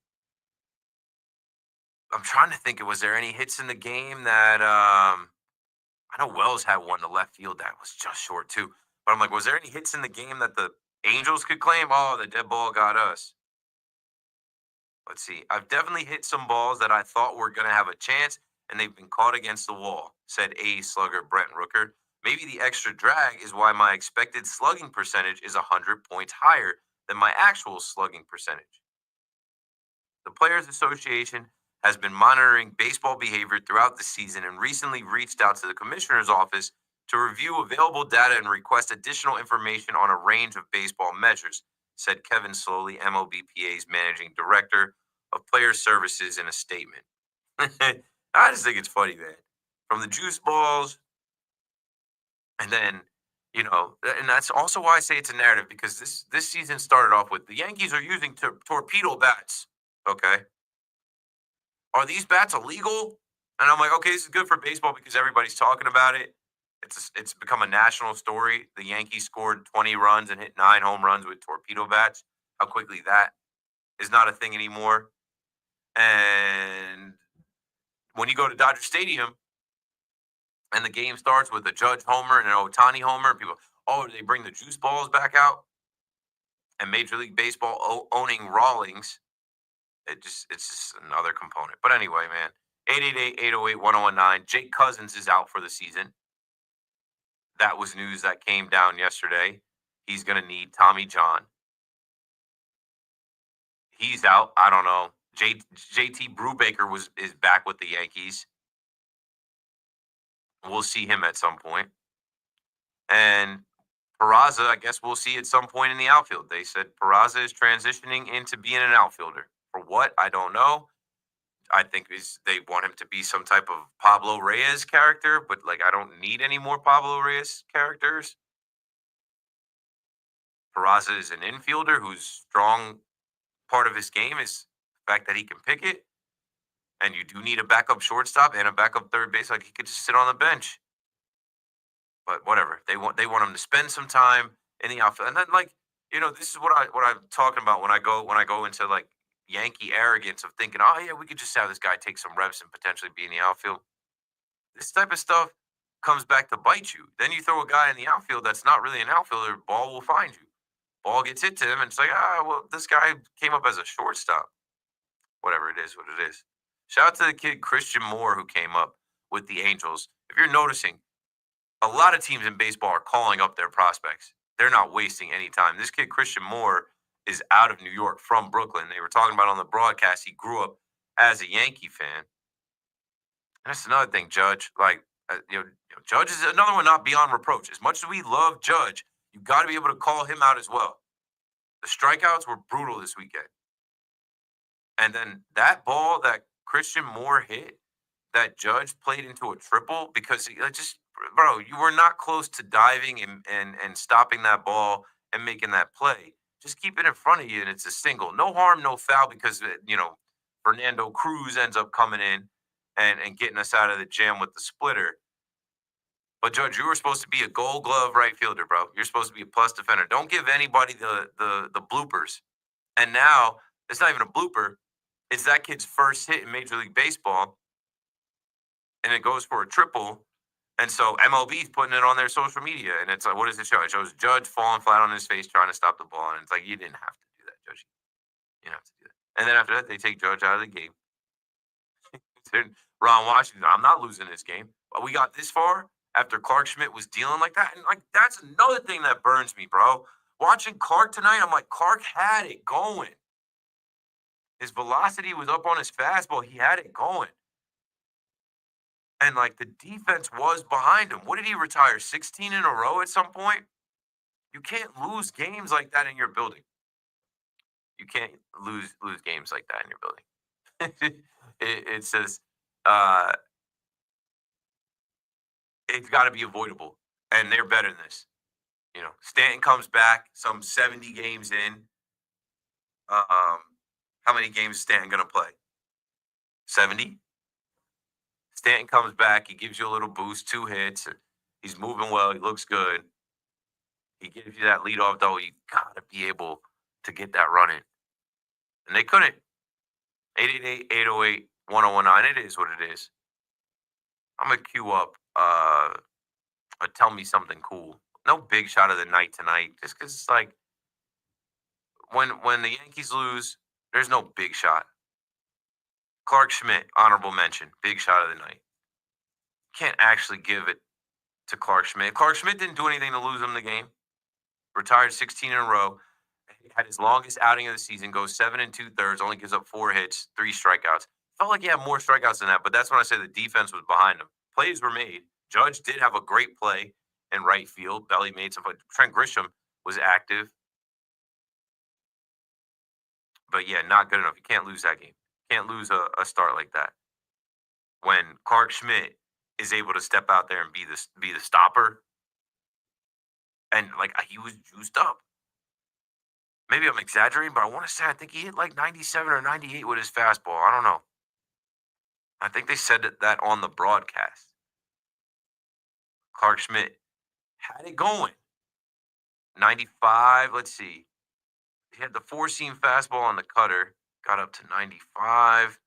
I'm trying to think, was there any hits in the game that I know Wells had one to left field that was just short too. But I'm was there any hits in the game that the Angels could claim? Oh, the dead ball got us. Let's see. I've definitely hit some balls that I thought were going to have a chance, and they've been caught against the wall, said A slugger Brent Rooker. Maybe the extra drag is why my expected slugging percentage is 100 points higher than my actual slugging percentage. The Players Association has been monitoring baseball behavior throughout the season and recently reached out to the commissioner's office to review available data and request additional information on a range of baseball measures, said Kevin Slowly, MLBPA's managing director of player services, in a statement. I just think it's funny, man. From the juice balls, and then, and that's also why I say it's a narrative, because this season started off with the Yankees are using torpedo bats. Okay. Are these bats illegal? And I'm like, okay, this is good for baseball because everybody's talking about it. It's become a national story. The Yankees scored 20 runs and hit 9 home runs with torpedo bats. How quickly that is not a thing anymore. And when you go to Dodger Stadium and the game starts with a Judge homer and an Ohtani homer, people, they bring the juice balls back out. And Major League Baseball owning Rawlings, it's just another component. But anyway, man, 888-808-1019. Jake Cousins is out for the season. That was news that came down yesterday. He's going to need Tommy John. He's out. I don't know. JT Brubaker is back with the Yankees. We'll see him at some point. And Peraza, I guess we'll see at some point in the outfield. They said Peraza is transitioning into being an outfielder. For what? I don't know. I think they want him to be some type of Pablo Reyes character, but I don't need any more Pablo Reyes characters. Peraza is an infielder whose strong part of his game is the fact that he can pick it. And you do need a backup shortstop and a backup third base. He could just sit on the bench. But whatever. They want him to spend some time in the outfield. And then this is what I'm talking about when I go into Yankee arrogance of thinking, oh yeah, we could just have this guy take some reps and potentially be in the outfield. This type of stuff comes back to bite you. Then you throw a guy in the outfield that's not really an outfielder, ball will find you. Ball gets hit to him, and it's this guy came up as a shortstop. Whatever it is, what it is. Shout out to the kid Christian Moore who came up with the Angels. If you're noticing, a lot of teams in baseball are calling up their prospects. They're not wasting any time. This kid Christian Moore is out of New York from Brooklyn. They were talking about on the broadcast, he grew up as a Yankee fan. And that's another thing, Judge. Judge is another one not beyond reproach. As much as we love Judge, you got to be able to call him out as well. The strikeouts were brutal this weekend. And then that ball that Christian Moore hit, that Judge played into a triple because you were not close to diving and stopping that ball and making that play. Just keep it in front of you, and it's a single. No harm, no foul, because, Fernando Cruz ends up coming in and getting us out of the jam with the splitter. But, Judge, you were supposed to be a gold glove right fielder, bro. You're supposed to be a plus defender. Don't give anybody the bloopers. And now, it's not even a blooper. It's that kid's first hit in Major League Baseball, and it goes for a triple. And so MLB's putting it on their social media, and it's what does it show? It shows Judge falling flat on his face trying to stop the ball, and it's you didn't have to do that, Judge. You didn't have to do that. And then after that, they take Judge out of the game. Ron Washington, I'm not losing this game. But we got this far after Clark Schmidt was dealing like that, and that's another thing that burns me, bro. Watching Clark tonight, I'm Clark had it going. His velocity was up on his fastball. He had it going. And the defense was behind him. What did he retire? 16 in a row at some point? You can't lose games like that in your building. You can't lose games like that in your building. It says it's got to be avoidable, and they're better than this. Stanton comes back some 70 games in. How many games is Stanton going to play? 70? Stanton comes back. He gives you a little boost, 2 hits. He's moving well. He looks good. He gives you that leadoff double. You got to be able to get that run in. And they couldn't. 888-808-1019. It is what it is. I'm going to queue up a Tell Me Something Cool. No big shot of the night tonight. Just because it's when the Yankees lose, there's no big shot. Clark Schmidt, honorable mention, big shot of the night. Can't actually give it to Clark Schmidt. Clark Schmidt didn't do anything to lose him the game. Retired 16 in a row. Had his longest outing of the season. Goes 7 2/3. Only gives up 4 hits, 3 strikeouts. Felt like he had more strikeouts than that, but that's when I say the defense was behind him. Plays were made. Judge did have a great play in right field. Belly made some. Trent Grisham was active. But yeah, not good enough. You can't lose that game. Can't lose a start like that. When Clark Schmidt is able to step out there and be the stopper, and like he was juiced up. Maybe I'm exaggerating, but I want to say I think he hit like 97 or 98 with his fastball. I don't know. I think they said that on the broadcast. Clark Schmidt had it going. 95, let's see. He had the 4-seam fastball on the cutter, got up to 95,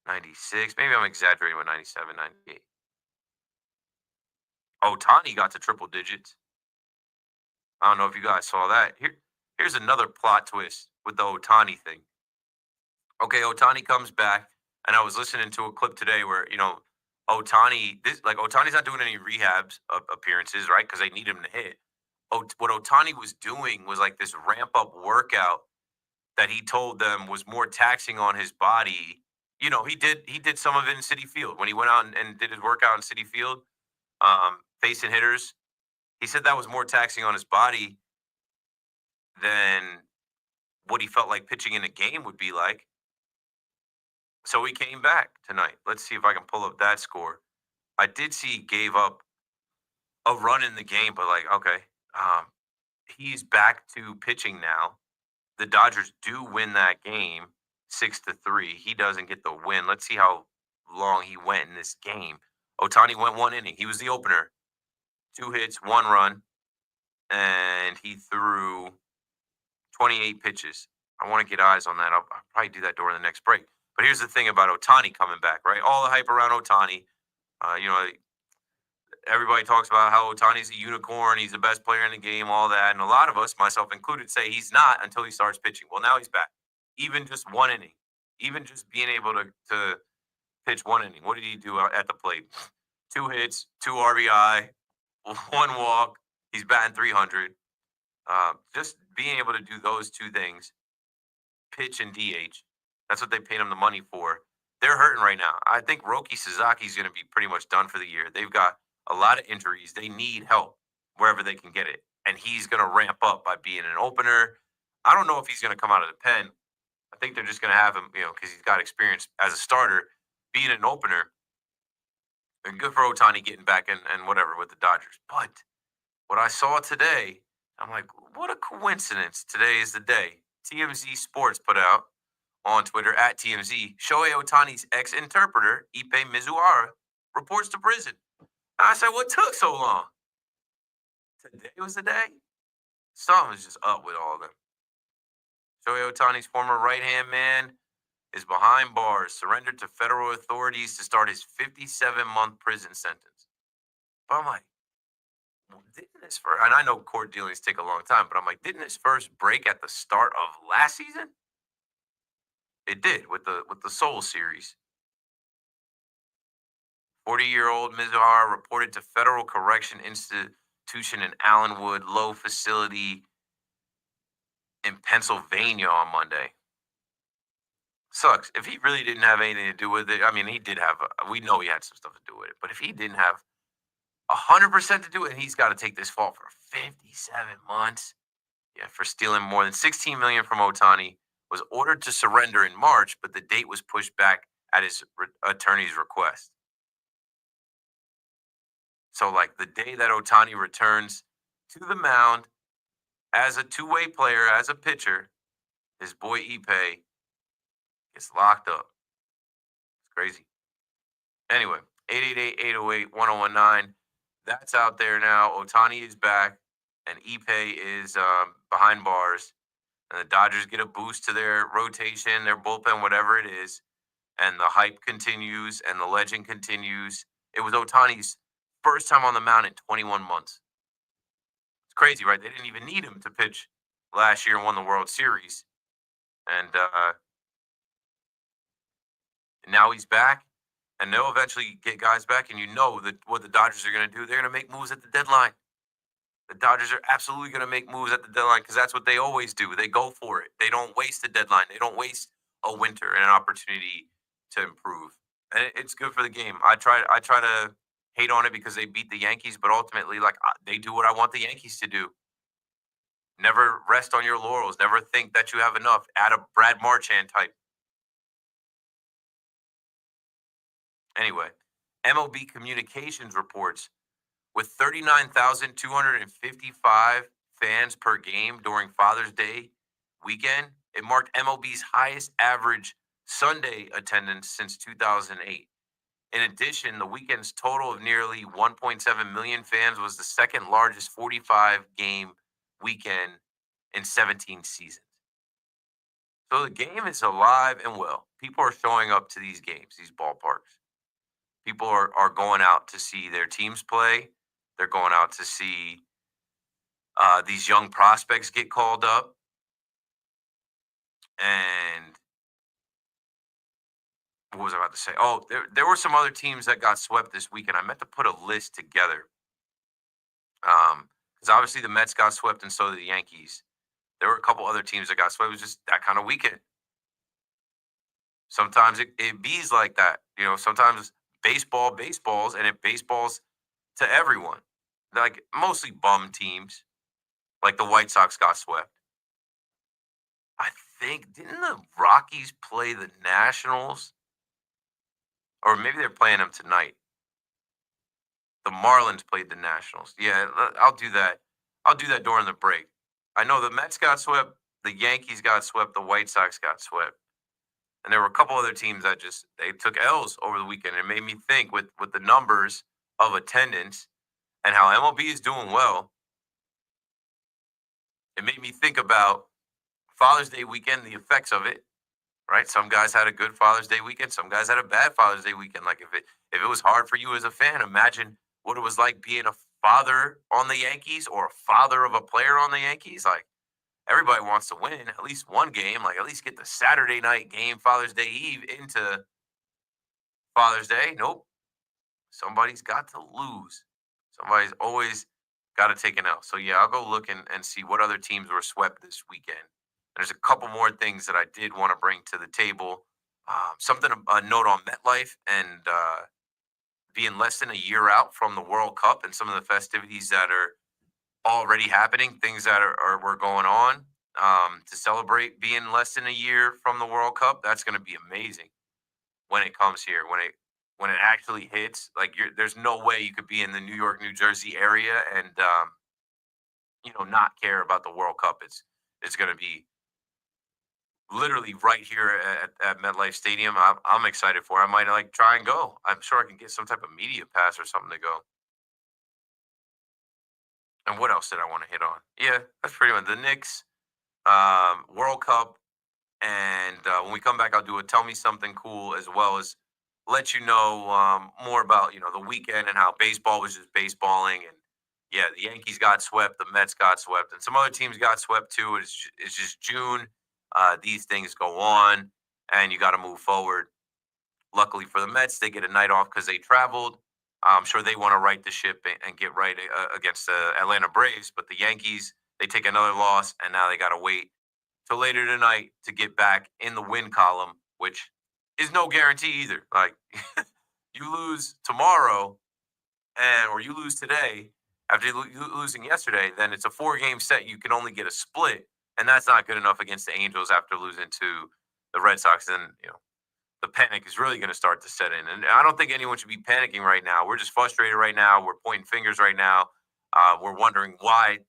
96. Maybe I'm exaggerating with 97, 98. Ohtani got to triple digits. I don't know if you guys saw that. Here's another plot twist with the Ohtani thing. Okay, Ohtani comes back, and I was listening to a clip today where, Ohtani's not doing any rehabs appearances, right? Because they need him to hit. What Ohtani was doing was like this ramp-up workout that he told them was more taxing on his body. He did some of it in Citi Field. When he went out and did his workout in Citi Field, facing hitters, he said that was more taxing on his body than what he felt like pitching in a game would be like. So he came back tonight. Let's see if I can pull up that score. I did see he gave up a run in the game, but okay. He's back to pitching now. The Dodgers do win that game 6-3. He doesn't get the win. Let's see how long he went in this game. Ohtani went 1 inning. He was the opener. 2 hits, 1 run, and he threw 28 pitches. I want to get eyes on that. I'll probably do that during the next break. But here's the thing about Ohtani coming back, right? All the hype around Ohtani. Everybody talks about how Ohtani's a unicorn. He's the best player in the game, all that. And a lot of us, myself included, say he's not until he starts pitching. Well, now he's back. Even just 1 inning. Even just being able to pitch 1 inning. What did he do at the plate? 2 hits, 2 RBI, 1 walk. He's batting 300. Just being able to do those 2 things, pitch and DH, that's what they paid him the money for. They're hurting right now. I think Roki Suzuki's going to be pretty much done for the year. They've got a lot of injuries. They need help wherever they can get it. And he's going to ramp up by being an opener. I don't know if he's going to come out of the pen. I think they're just going to have him, because he's got experience as a starter, being an opener. And good for Ohtani getting back and whatever with the Dodgers. But what I saw today, I'm like, what a coincidence. Today is the day. TMZ Sports put out on Twitter, at TMZ, Shohei Ohtani's ex-interpreter, Ippei Mizuhara, reports to prison. I said, what took so long? Today was the day? Something was just up with all of them. Shohei Ohtani's former right-hand man is behind bars, surrendered to federal authorities to start his 57-month prison sentence. But I'm like, didn't this first, and I know court dealings take a long time, but I'm like, didn't this first break at the start of last season? It did with the Soul series. 40-year-old Mizuhara reported to Federal Correction Institution in Allenwood Low Facility in Pennsylvania on Monday. Sucks. If he really didn't have anything to do with it, I mean, he did have, we know he had some stuff to do with it, but if he didn't have 100% to do with it, he's got to take this fall for 57 months. Yeah, for stealing more than $16 million from Ohtani. Was ordered to surrender in March, but the date was pushed back at his attorney's request. So, the day that Ohtani returns to the mound as a two-way player, as a pitcher, his boy Ippei gets locked up. It's crazy. Anyway, 888-808-1019. That's out there now. Ohtani is back, and Ippei is behind bars. And the Dodgers get a boost to their rotation, their bullpen, whatever it is. And the hype continues and the legend continues. It was Ohtani's first time on the mound in 21 months. It's crazy, right? They didn't even need him to pitch last year and won the World Series. And now he's back. And they'll eventually get guys back, and you know that what the Dodgers are going to do. They're going to make moves at the deadline. The Dodgers are absolutely going to make moves at the deadline because that's what they always do. They go for it. They don't waste the deadline. They don't waste a winter and an opportunity to improve. And it's good for the game. I try to hate on it because they beat the Yankees, but ultimately, like, they do what I want the Yankees to do. Never rest on your laurels. Never think that you have enough. Add a Brad Marchand type. Anyway, MLB Communications reports with 39,255 fans per game during Father's Day weekend, it marked MLB's highest average Sunday attendance since 2008. In addition, the weekend's total of nearly 1.7 million fans was the second largest 45-game weekend in 17 seasons. So the game is alive and well. People are showing up to these games, these ballparks. People are going out to see their teams play. They're going out to see these young prospects get called up. And what was I about to say? Oh, there were some other teams that got swept this weekend. I meant to put a list together. Because obviously the Mets got swept and so did the Yankees. There were a couple other teams that got swept. It was just that kind of weekend. Sometimes it bees like that. You know, sometimes baseballs, and it baseballs to everyone. Like mostly bum teams. Like the White Sox got swept. I think, didn't the Rockies play the Nationals? Or maybe they're playing them tonight. The Marlins played the Nationals. Yeah, I'll do that. I'll do that during the break. I know the Mets got swept, the Yankees got swept, the White Sox got swept. And there were a couple other teams that they took L's over the weekend. It made me think with the numbers of attendance and how MLB is doing well. It made me think about Father's Day weekend, the effects of it, right? Some guys had a good Father's Day weekend. Some guys had a bad Father's Day weekend. Like if it was hard for you as a fan, imagine what it was like being a father on the Yankees or a father of a player on the Yankees. Like everybody wants to win at least one game, like at least get the Saturday night game, Father's Day Eve into Father's Day. Nope. Somebody's got to lose. Somebody's always got to take an L. So yeah, I'll go look and see what other teams were swept this weekend. There's a couple more things that I did want to bring to the table. A note on MetLife and being less than a year out from the World Cup and some of the festivities that are already happening, things that were going on to celebrate being less than a year from the World Cup. That's going to be amazing when it comes here, when it actually hits. Like there's no way you could be in the New York, New Jersey area and not care about the World Cup. It's going to be literally right here at MetLife Stadium. I'm excited for it. I might try and go. I'm sure I can get some type of media pass or something to go. And what else did I want to hit on? Yeah, that's pretty much the Knicks, World Cup. And when we come back, I'll do a Tell Me Something Cool, as well as let you know more about, the weekend and how baseball was just baseballing. And yeah, the Yankees got swept, the Mets got swept, and some other teams got swept too. It's just June. These things go on, and you got to move forward. Luckily for the Mets, they get a night off because they traveled. I'm sure they want to right the ship and get right against the Atlanta Braves. But the Yankees, they take another loss, and now they got to wait till later tonight to get back in the win column, which is no guarantee either. Like you lose tomorrow, or you lose today after losing yesterday, then it's a 4-game set. You can only get a split. And that's not good enough against the Angels after losing to the Red Sox. And, the panic is really going to start to set in. And I don't think anyone should be panicking right now. We're just frustrated right now. We're pointing fingers right now. We're wondering why,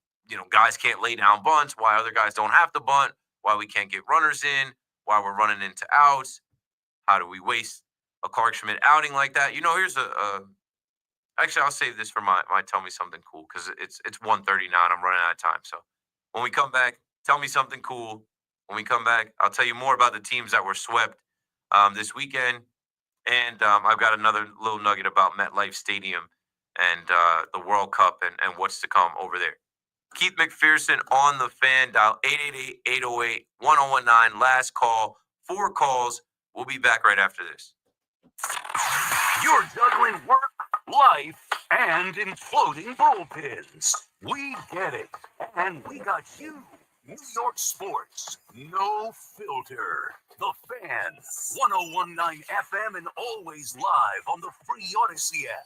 guys can't lay down bunts, why other guys don't have to bunt, why we can't get runners in, why we're running into outs. How do we waste a Clark Schmidt outing like that? Here's actually, I'll save this for my Tell Me Something Cool because it's 1:39. I'm running out of time. So when we come back, Tell Me Something Cool. When we come back, I'll tell you more about the teams that were swept this weekend. And I've got another little nugget about MetLife Stadium and the World Cup and what's to come over there. Keith McPherson on the Fan. Dial 888-808-1019. Last call. 4 calls. We'll be back right after this. You're juggling work, life, and imploding bullpens. We get it. And we got you. New York sports, no filter. The Fan, 1019 FM, and always live on the free Odyssey app.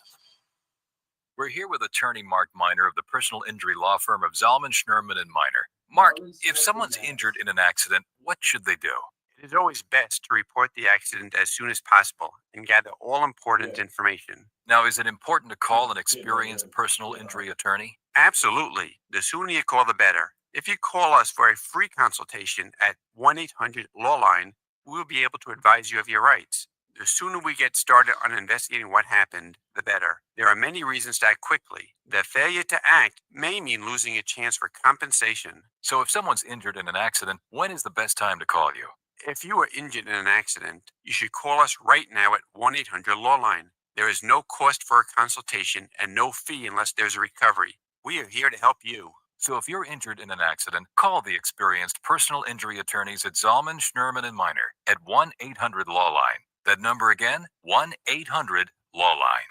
We're here with attorney Mark Miner of the personal injury law firm of Zalman, Schnurman, and Miner. Mark, if someone's injured in an accident, what should they do? It is always best to report the accident as soon as possible and gather all important information. Now, is it important to call an experienced personal injury attorney? Absolutely. The sooner you call, the better. If you call us for a free consultation at 1-800-LAW-LINE, we will be able to advise you of your rights. The sooner we get started on investigating what happened, the better. There are many reasons to act quickly. The failure to act may mean losing a chance for compensation. So if someone's injured in an accident, when is the best time to call you? If you are injured in an accident, you should call us right now at 1-800-LAW-LINE. There is no cost for a consultation and no fee unless there's a recovery. We are here to help you. So if you're injured in an accident, call the experienced personal injury attorneys at Zalman, Schnurman, and Miner at 1-800-LAW-LINE. That number again, 1-800-LAW-LINE.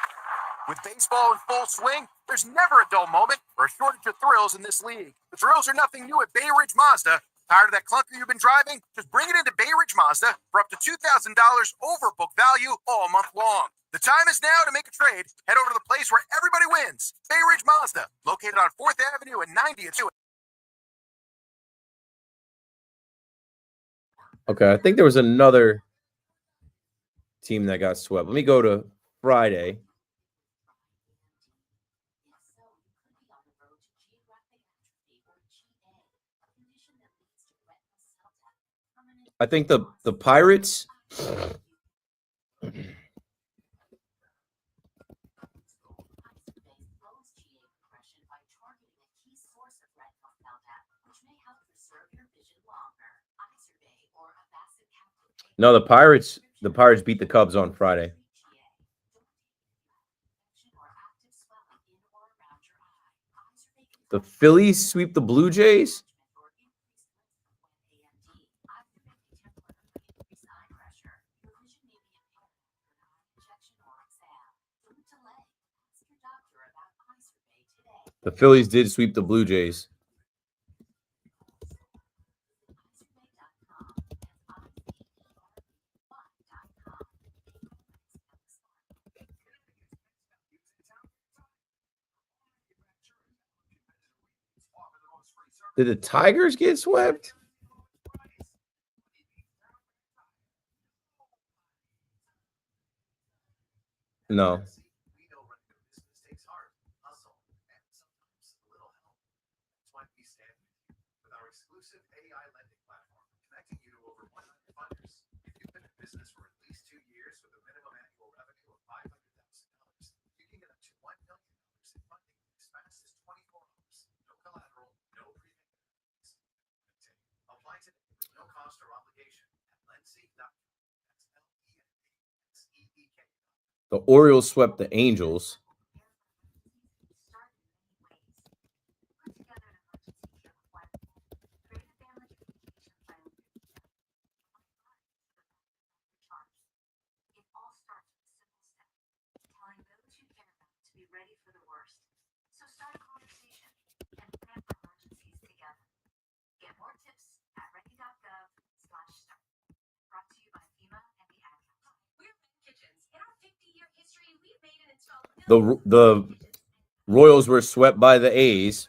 With baseball in full swing, there's never a dull moment or a shortage of thrills in this league. The thrills are nothing new at Bay Ridge Mazda. Tired of that clunker you've been driving? Just bring it into Bay Ridge Mazda for up to $2,000 over book value all month long. The time is now to make a trade. Head over to the place where everybody wins. Bay Ridge Mazda, located on 4th Avenue and 90th. Okay, I think there was another team that got swept. Let me go to Friday. I think the Pirates. No, the Pirates beat the Cubs on Friday. The Phillies sweep the Blue Jays. The Phillies did sweep the Blue Jays. Did the Tigers get swept? No. The Orioles swept the Angels. The Royals were swept by the A's.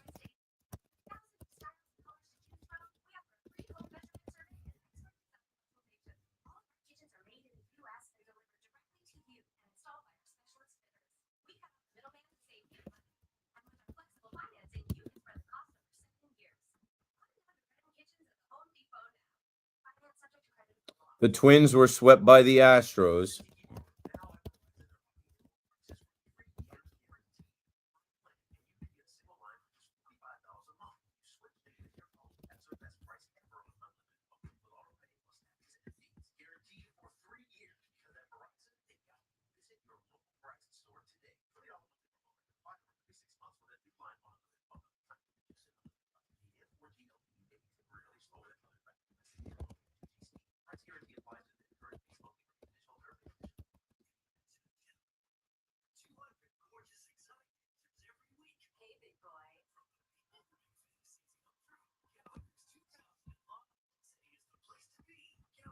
The Twins were swept by the Astros.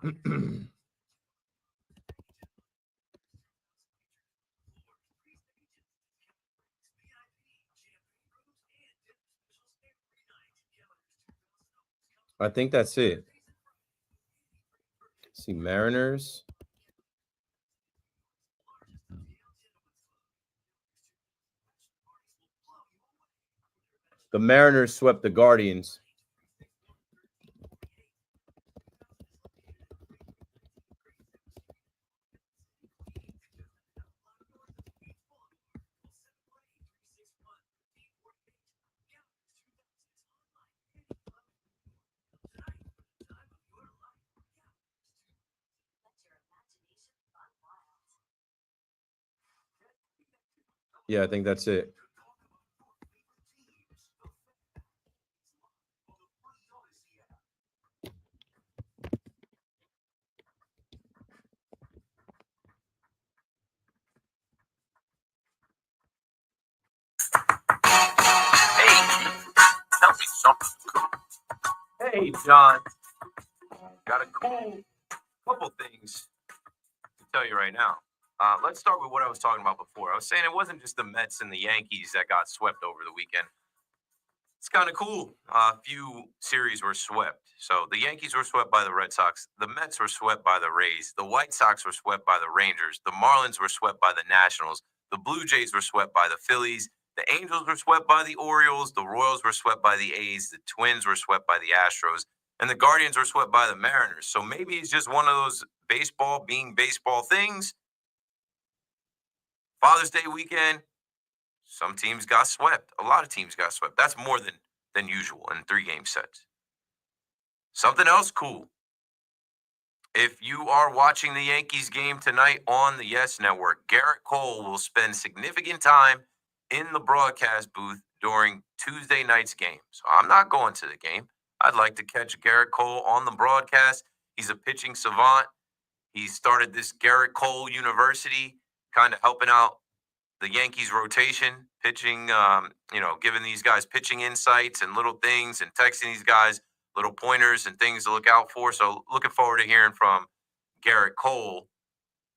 I think that's it. See, Mariners. The Mariners swept the Guardians. Yeah, I think that's it. Hey, tell me something cool. Hey, John. Got a cool couple things to tell you right now. Let's start with what I was talking about before. I was saying it wasn't just the Mets and the Yankees that got swept over the weekend. It's kind of cool. A few series were swept. So the Yankees were swept by the Red Sox. The Mets were swept by the Rays. The White Sox were swept by the Rangers. The Marlins were swept by the Nationals. The Blue Jays were swept by the Phillies. The Angels were swept by the Orioles. The Royals were swept by the A's. The Twins were swept by the Astros. And the Guardians were swept by the Mariners. So maybe it's just one of those baseball being baseball things. Father's Day weekend, some teams got swept. A lot of teams got swept. That's more than usual in 3-game sets. Something else cool. If you are watching the Yankees game tonight on the Yes Network, Garrett Cole will spend significant time in the broadcast booth during Tuesday night's game. So I'm not going to the game. I'd like to catch Garrett Cole on the broadcast. He's a pitching savant. He started this Garrett Cole University, kind of helping out the Yankees rotation, pitching, giving these guys pitching insights and little things and texting these guys little pointers and things to look out for. So looking forward to hearing from Garrett Cole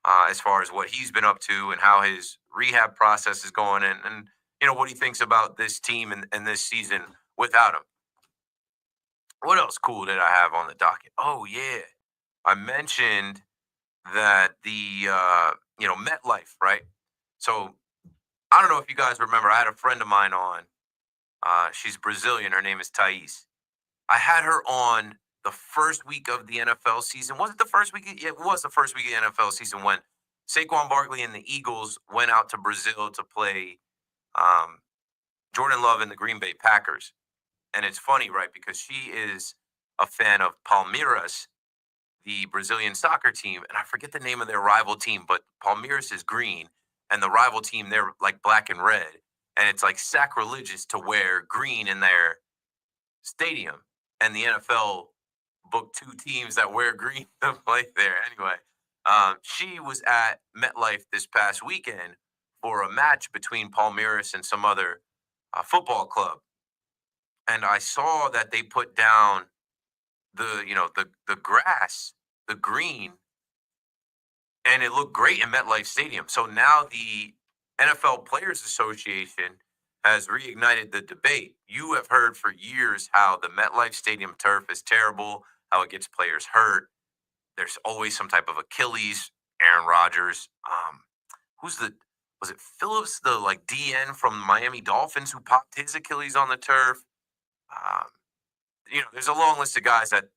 as far as what he's been up to and how his rehab process is going and what he thinks about this team and this season without him. What else cool did I have on the docket? Oh, yeah. I mentioned that the, MetLife, right? So I don't know if you guys remember, I had a friend of mine on. She's Brazilian. Her name is Thais. I had her on the first week of the NFL season. Was it the first week? Yeah, it was the first week of the NFL season when Saquon Barkley and the Eagles went out to Brazil to play Jordan Love and the Green Bay Packers. And it's funny, right? Because she is a fan of Palmeiras, the Brazilian soccer team. And I forget the name of their rival team, but Palmeiras is green. And the rival team, they're like black and red. And it's like sacrilegious to wear green in their stadium. And the NFL booked 2 teams that wear green to play there. Anyway, she was at MetLife this past weekend for a match between Palmeiras and some other football club. And I saw that they put down the grass, the green, and it looked great in MetLife Stadium. So now the NFL Players Association has reignited the debate. You have heard for years how the MetLife Stadium turf is terrible, how it gets players hurt. There's always some type of Achilles. Aaron Rodgers. Was it Phillips, the DN from Miami Dolphins who popped his Achilles on the turf? There's a long list of guys that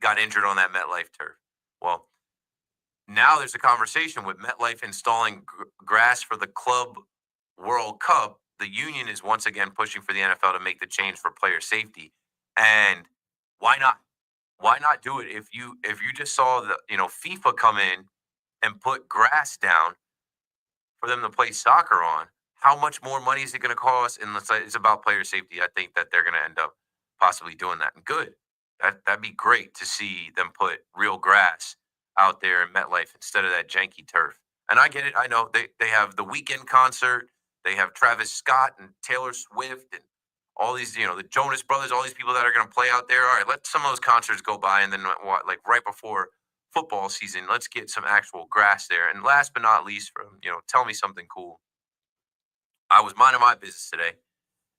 got injured on that MetLife turf. Well, now there's a conversation with MetLife installing grass for the Club World Cup. The union is once again pushing for the NFL to make the change for player safety. And why not? Why not do it? If you just saw the FIFA come in and put grass down for them to play soccer on, how much more money is it going to cost? And it's about player safety. I think that they're going to end up possibly doing that. And good. That'd be great to see them put real grass out there in MetLife instead of that janky turf. And I get it. I know they have the Weekend concert. They have Travis Scott and Taylor Swift and all these, the Jonas Brothers, all these people that are going to play out there. All right, let some of those concerts go by. And then right before football season. Let's get some actual grass there. And last but not least, from tell me something cool. I was minding my business today,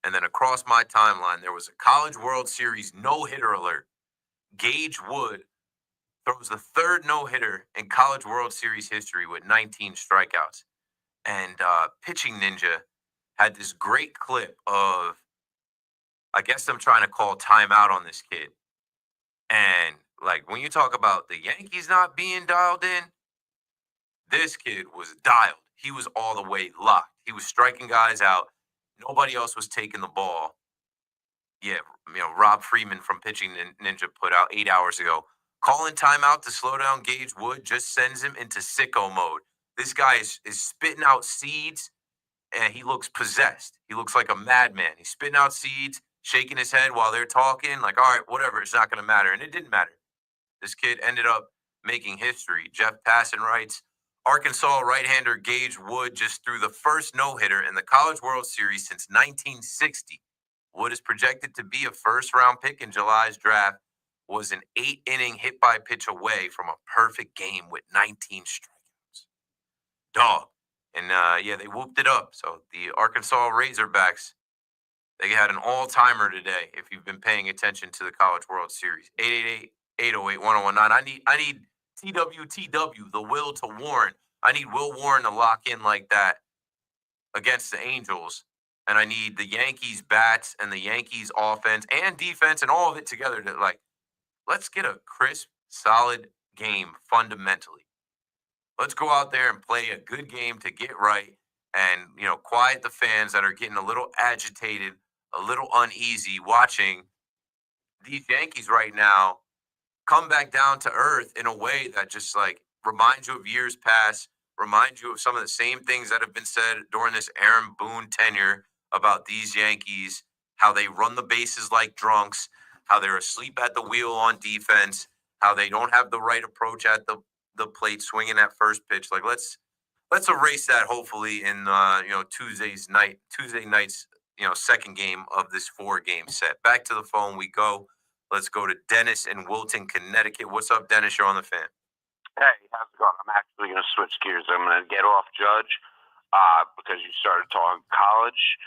and then across my timeline there was a College World Series no-hitter alert. Gage Wood throws the third no-hitter in College World Series history with 19 strikeouts. And Pitching Ninja had this great clip of, I guess I'm trying to call timeout on this kid. And like when you talk about the Yankees not being dialed in, this kid was dialed. He was all the way locked. He was striking guys out. Nobody else was taking the ball. Yeah, Rob Freeman from Pitching Ninja put out 8 hours ago. Calling timeout to slow down Gage Wood just sends him into sicko mode. This guy is spitting out seeds, and he looks possessed. He looks like a madman. He's spitting out seeds, shaking his head while they're talking, like, all right, whatever, it's not going to matter. And it didn't matter. This kid ended up making history. Jeff Passan writes, Arkansas right-hander Gage Wood just threw the first no-hitter in the College World Series since 1960. Wood is projected to be a first-round pick in July's draft, was an 8-inning hit-by-pitch away from a perfect game with 19 strikeouts. Dog. And, they whooped it up. So the Arkansas Razorbacks, they had an all-timer today if you've been paying attention to the College World Series. 888-808-1019. I need TWTW, the will to Warren. I need Will Warren to lock in like that against the Angels. And I need the Yankees bats and the Yankees offense and defense and all of it together to, like, let's get a crisp, solid game fundamentally. Let's go out there and play a good game to get right and, quiet the fans that are getting a little agitated, a little uneasy watching these Yankees right now come back down to earth in a way that just like reminds you of years past, reminds you of some of the same things that have been said during this Aaron Boone tenure about these Yankees, how they run the bases like drunks, how they're asleep at the wheel on defense, how they don't have the right approach at the plate swinging that first pitch. Like let's erase that hopefully in Tuesday night's second game of this 4-game set. Back to the phone we go. Let's go to Dennis in Wilton, Connecticut. What's up, Dennis? You're on the Fan. Hey, how's it going? I'm actually going to switch gears. I'm going to get off Judge because you started talking college.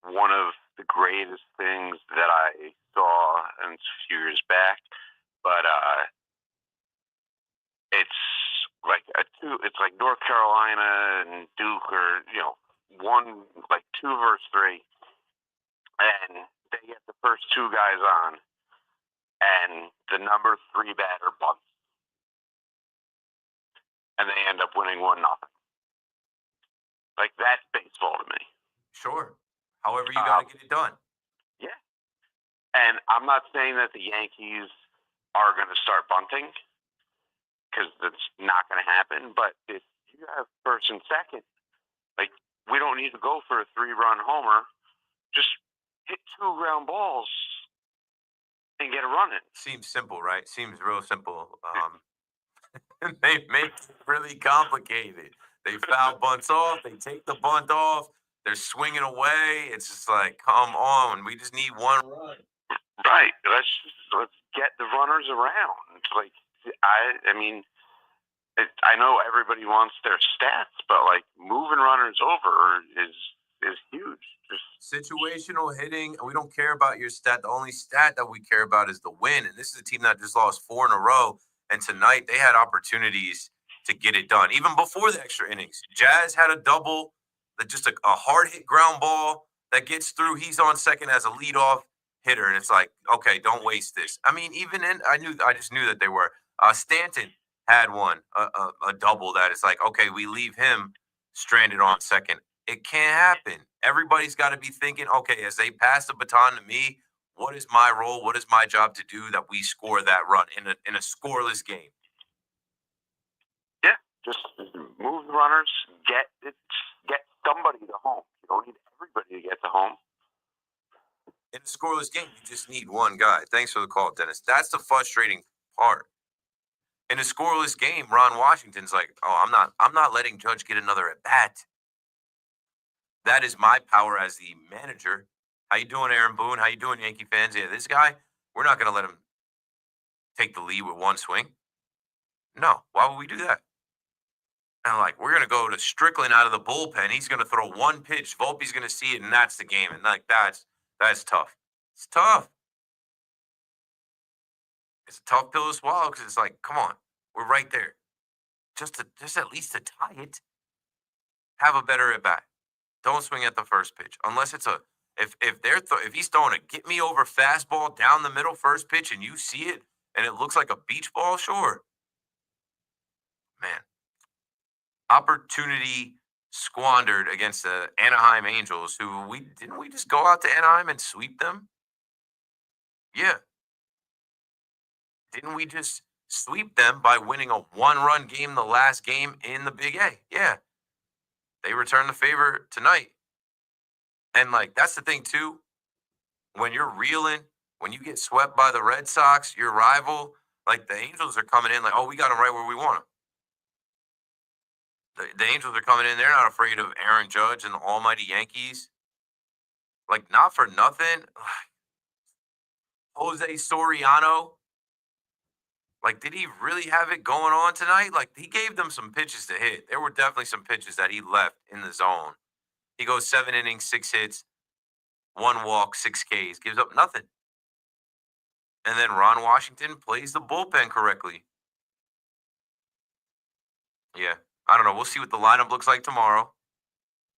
One of the greatest things that I saw a few years back, but it's like North Carolina and Duke, or 2 versus 3, and they get the first 2 guys on, and the number 3 batter bunts, and they end up winning 1-0. Like, that's baseball to me. Sure. However, you got to get it done. Yeah. And I'm not saying that the Yankees are going to start bunting, because that's not going to happen. But if you have first and second, like, we don't need to go for a 3-run homer. Just hit 2 ground balls and get a run in. Seems simple, right? Seems real simple. They make it really complicated. They foul bunts off. They take the bunt off. They're swinging away. It's just like, come on. We just need 1 run. Right. Let's get the runners around. It's like, I mean, I know everybody wants their stats, but like moving runners over is huge. Just situational hitting. We don't care about your stat. The only stat that we care about is the win. And this is a team that just lost 4 in a row. And tonight they had opportunities to get it done, even before the extra innings. Jazz had a double, that just a hard hit ground ball that gets through. He's on second as a leadoff hitter, and it's like, okay, don't waste this. I mean, I just knew that they were. Stanton had one, a double that it's like, okay, we leave him stranded on second. It can't happen. Everybody's got to be thinking, okay, as they pass the baton to me, what is my role? What is my job to do that we score that run in a scoreless game? Yeah, just move the runners, get somebody to home. You don't need everybody to get to home. In a scoreless game, you just need 1 guy. Thanks for the call, Dennis. That's the frustrating part. In a scoreless game, Ron Washington's like, oh, I'm not letting Judge get another at bat. That is my power as the manager. How you doing, Aaron Boone? How you doing, Yankee fans? Yeah, this guy, we're not going to let him take the lead with 1 swing. No. Why would we do that? And like, we're gonna go to Strickland out of the bullpen. He's gonna throw one pitch. Volpe's gonna see it, and that's the game. And like that's tough. It's tough. It's a tough pill to swallow because it's like, come on, we're right there. Just at least to tie it. Have a better at bat. Don't swing at the first pitch unless it's a if he's throwing a get me over fastball down the middle first pitch and you see it and it looks like a beach ball, sure. Man, opportunity squandered against the Anaheim Angels, who we just go out to Anaheim and sweep them? Yeah. Didn't we just sweep them by winning a 1-run game the last game in the Big A? Yeah. They return the favor tonight. And like that's the thing too. When you're reeling, when you get swept by the Red Sox, your rival, like the Angels are coming in like, oh, we got them right where we want them. The Angels are coming in. They're not afraid of Aaron Judge and the almighty Yankees. Like, not for nothing. Jose Soriano. Like, did he really have it going on tonight? Like, he gave them some pitches to hit. There were definitely some pitches that he left in the zone. He goes 7 innings, 6 hits, 1 walk, 6 Ks, gives up nothing. And then Ron Washington plays the bullpen correctly. Yeah, I don't know. We'll see what the lineup looks like tomorrow.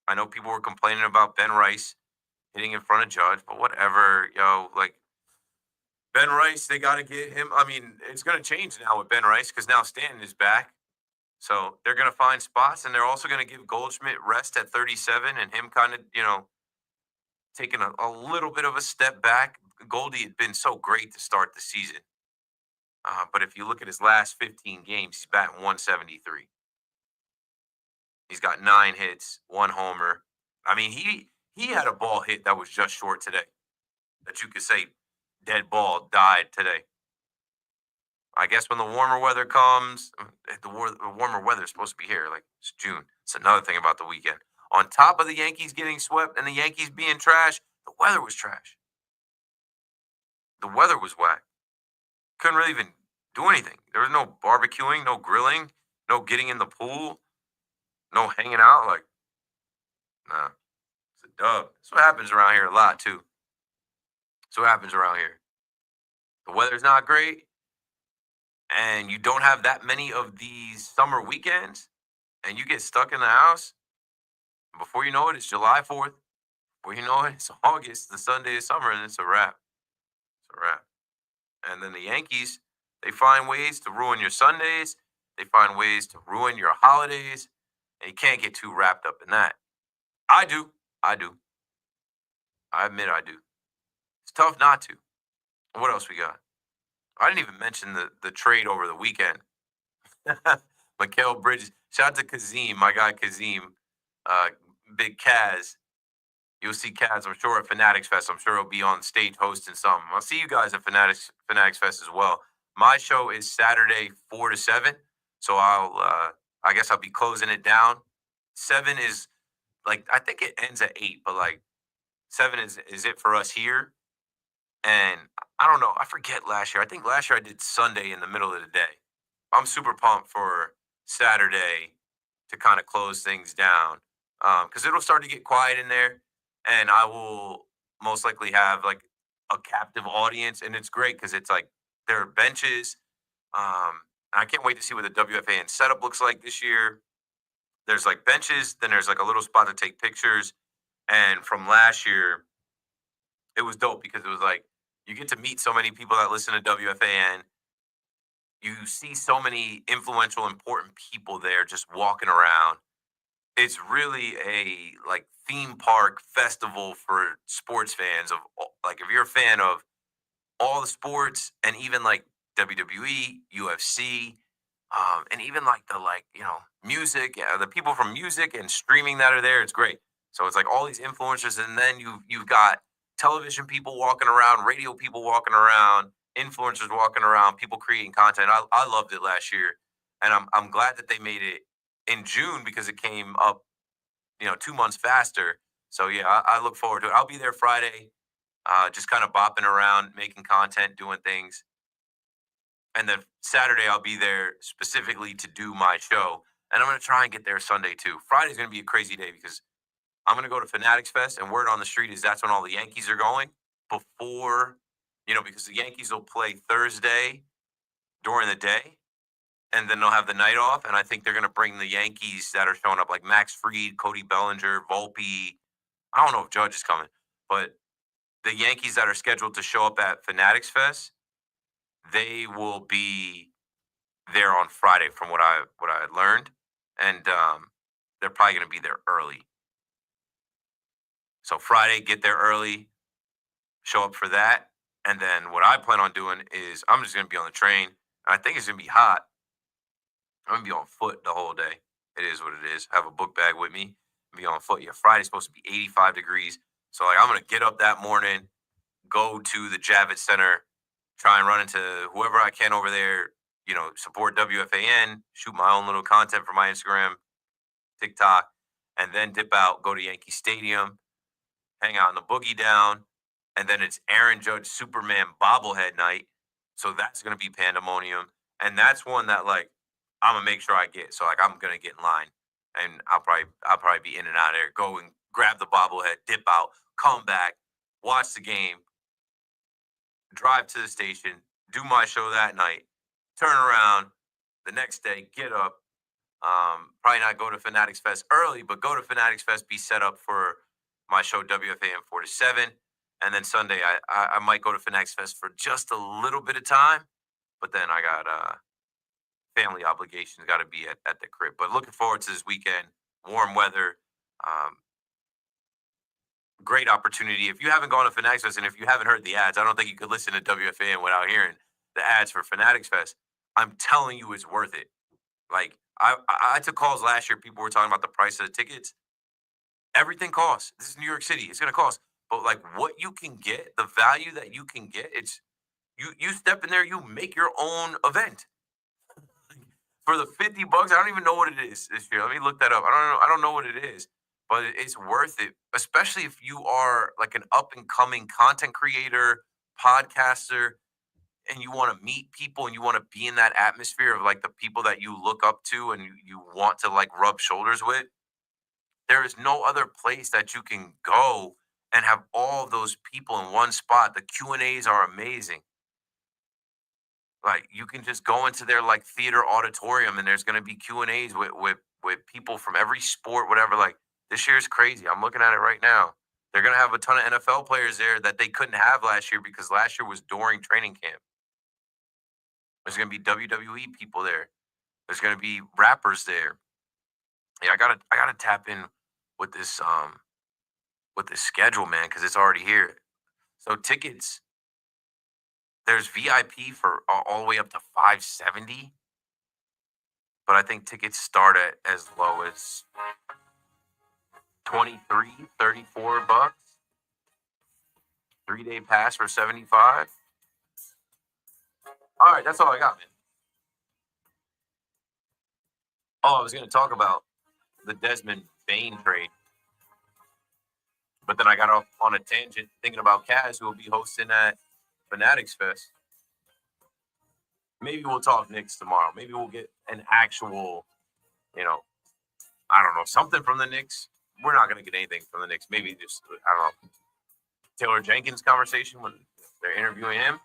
I know people were complaining about Ben Rice hitting in front of Judge, but whatever, like Ben Rice, they got to get him. I mean, it's going to change now with Ben Rice because now Stanton is back. So they're going to find spots, and they're also going to give Goldschmidt rest at 37 and him kind of, taking a little bit of a step back. Goldie had been so great to start the season. But if you look at his last 15 games, he's batting 173. He's got 9 hits, 1 homer. I mean, he had a ball hit that was just short today. That you could say dead ball died today. I guess when the warmer weather comes, the warmer weather is supposed to be here. Like, it's June. It's another thing about the weekend. On top of the Yankees getting swept and the Yankees being trash, the weather was trash. The weather was whack. Couldn't really even do anything. There was no barbecuing, no grilling, no getting in the pool, no hanging out. Like, nah, it's a dub. That's what happens around here a lot, too. That's what happens around here. The weather's not great, and you don't have that many of these summer weekends, and you get stuck in the house. Before you know it, it's July 4th. Before you know it, it's August, the Sunday of summer, and it's a wrap. It's a wrap. And then the Yankees, they find ways to ruin your Sundays. They find ways to ruin your holidays. And you can't get too wrapped up in that. I do. I admit I do. It's tough not to. What else we got? I didn't even mention the trade over the weekend. Mikal Bridges. Shout out to Kazim, my guy Kazim. Big Kaz. You'll see Kaz, I'm sure, at Fanatics Fest. I'm sure he'll be on stage hosting something. I'll see you guys at Fanatics Fest as well. My show is Saturday, 4 to 7. So I guess I'll be closing it down. 7 is like, I think it ends at 8, but like 7 is it for us here. And I don't know. I forget last year. I think last year I did Sunday in the middle of the day. I'm super pumped for Saturday to kind of close things down because it'll start to get quiet in there. And I will most likely have like a captive audience. And it's great because it's like there are benches. I can't wait to see what the WFAN setup looks like this year. There's like benches. Then there's like a little spot to take pictures. And from last year, it was dope because it was like you get to meet so many people that listen to WFAN. You see so many influential, important people there just walking around. It's really a like theme park festival for sports fans of like if you're a fan of all the sports and even like WWE, UFC, and even like the music, the people from music and streaming that are there. It's great. So it's like all these influencers, and then you've got television people walking around, radio people walking around, influencers walking around, people creating content. I loved it last year, and I'm glad that they made it in June because it came up, 2 months faster. So yeah, I look forward to it. I'll be there Friday, just kind of bopping around, making content, doing things. And then Saturday, I'll be there specifically to do my show. And I'm going to try and get there Sunday, too. Friday's going to be a crazy day because I'm going to go to Fanatics Fest, and word on the street is that's when all the Yankees are going before, because the Yankees will play Thursday during the day, and then they'll have the night off. And I think they're going to bring the Yankees that are showing up, like Max Fried, Cody Bellinger, Volpe. I don't know if Judge is coming, but the Yankees that are scheduled to show up at Fanatics Fest, they will be there on Friday, from what I learned, and they're probably going to be there early. So Friday, get there early, show up for that, and then what I plan on doing is I'm just going to be on the train. I think it's going to be hot. I'm going to be on foot the whole day. It is what it is. Have a book bag with me. Be on foot. Yeah, Friday's supposed to be 85 degrees. So I'm going to get up that morning, go to the Javits Center, try and run into whoever I can over there, support WFAN, shoot my own little content for my Instagram, TikTok, and then dip out, go to Yankee Stadium, hang out in the Boogie Down, and then it's Aaron Judge Superman bobblehead night. So that's going to be pandemonium. And that's one that, I'm going to make sure I get. So, I'm going to get in line, and I'll probably be in and out of there, go and grab the bobblehead, dip out, come back, watch the game, drive to the station, do my show that night, turn around the next day, get up, probably not go to Fanatics Fest early, but go to Fanatics Fest, be set up for my show WFAN 4 to 7. And then Sunday, I might go to Fanatics Fest for just a little bit of time, but then I got family obligations, got to be at the crib. But looking forward to this weekend, warm weather, great opportunity. If you haven't gone to Fanatics Fest and if you haven't heard the ads, I don't think you could listen to WFAN without hearing the ads for Fanatics Fest. I'm telling you, it's worth it. I took calls last year. People were talking about the price of the tickets. Everything costs. This is New York City. It's going to cost. But what you can get, the value that you can get, it's you step in there, you make your own event. For the $50, I don't even know what it is this year. Let me look that up. I don't know what it is, but it's worth it, especially if you are an up and coming content creator, podcaster, and you want to meet people and you want to be in that atmosphere of the people that you look up to and you want to rub shoulders with. There is no other place that you can go and have all of those people in one spot. The Q&As are amazing. You can just go into their theater auditorium and there's going to be Q&As with people from every sport, whatever. This year is crazy. I'm looking at it right now. They're going to have a ton of NFL players there that they couldn't have last year because last year was during training camp. There's going to be WWE people there. There's going to be rappers there. Yeah, I gotta tap in with this schedule, man, because it's already here. So tickets, there's VIP for all the way up to $570, but I think tickets start at as low as $23, $34. 3-day pass for $75. All right, that's all I got, man. Oh, I was going to talk about the Desmond Bain trade, but then I got off on a tangent thinking about Kaz, who will be hosting at Fanatics Fest. Maybe we'll talk Knicks tomorrow. Maybe we'll get an actual, I don't know, something from the Knicks. We're not going to get anything from the Knicks. Maybe just, I don't know, Taylor Jenkins conversation when they're interviewing him.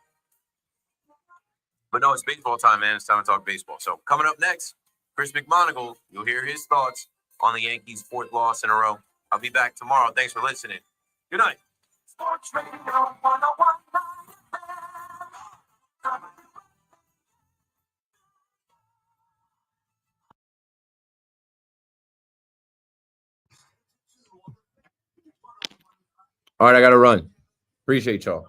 But no, it's baseball time, man. It's time to talk baseball. So coming up next, Chris McMonagle, you'll hear his thoughts on the Yankees' 4th loss in a row. I'll be back tomorrow. Thanks for listening. Good night. Sports Radio 101.9 FM. All right, I got to run. Appreciate y'all.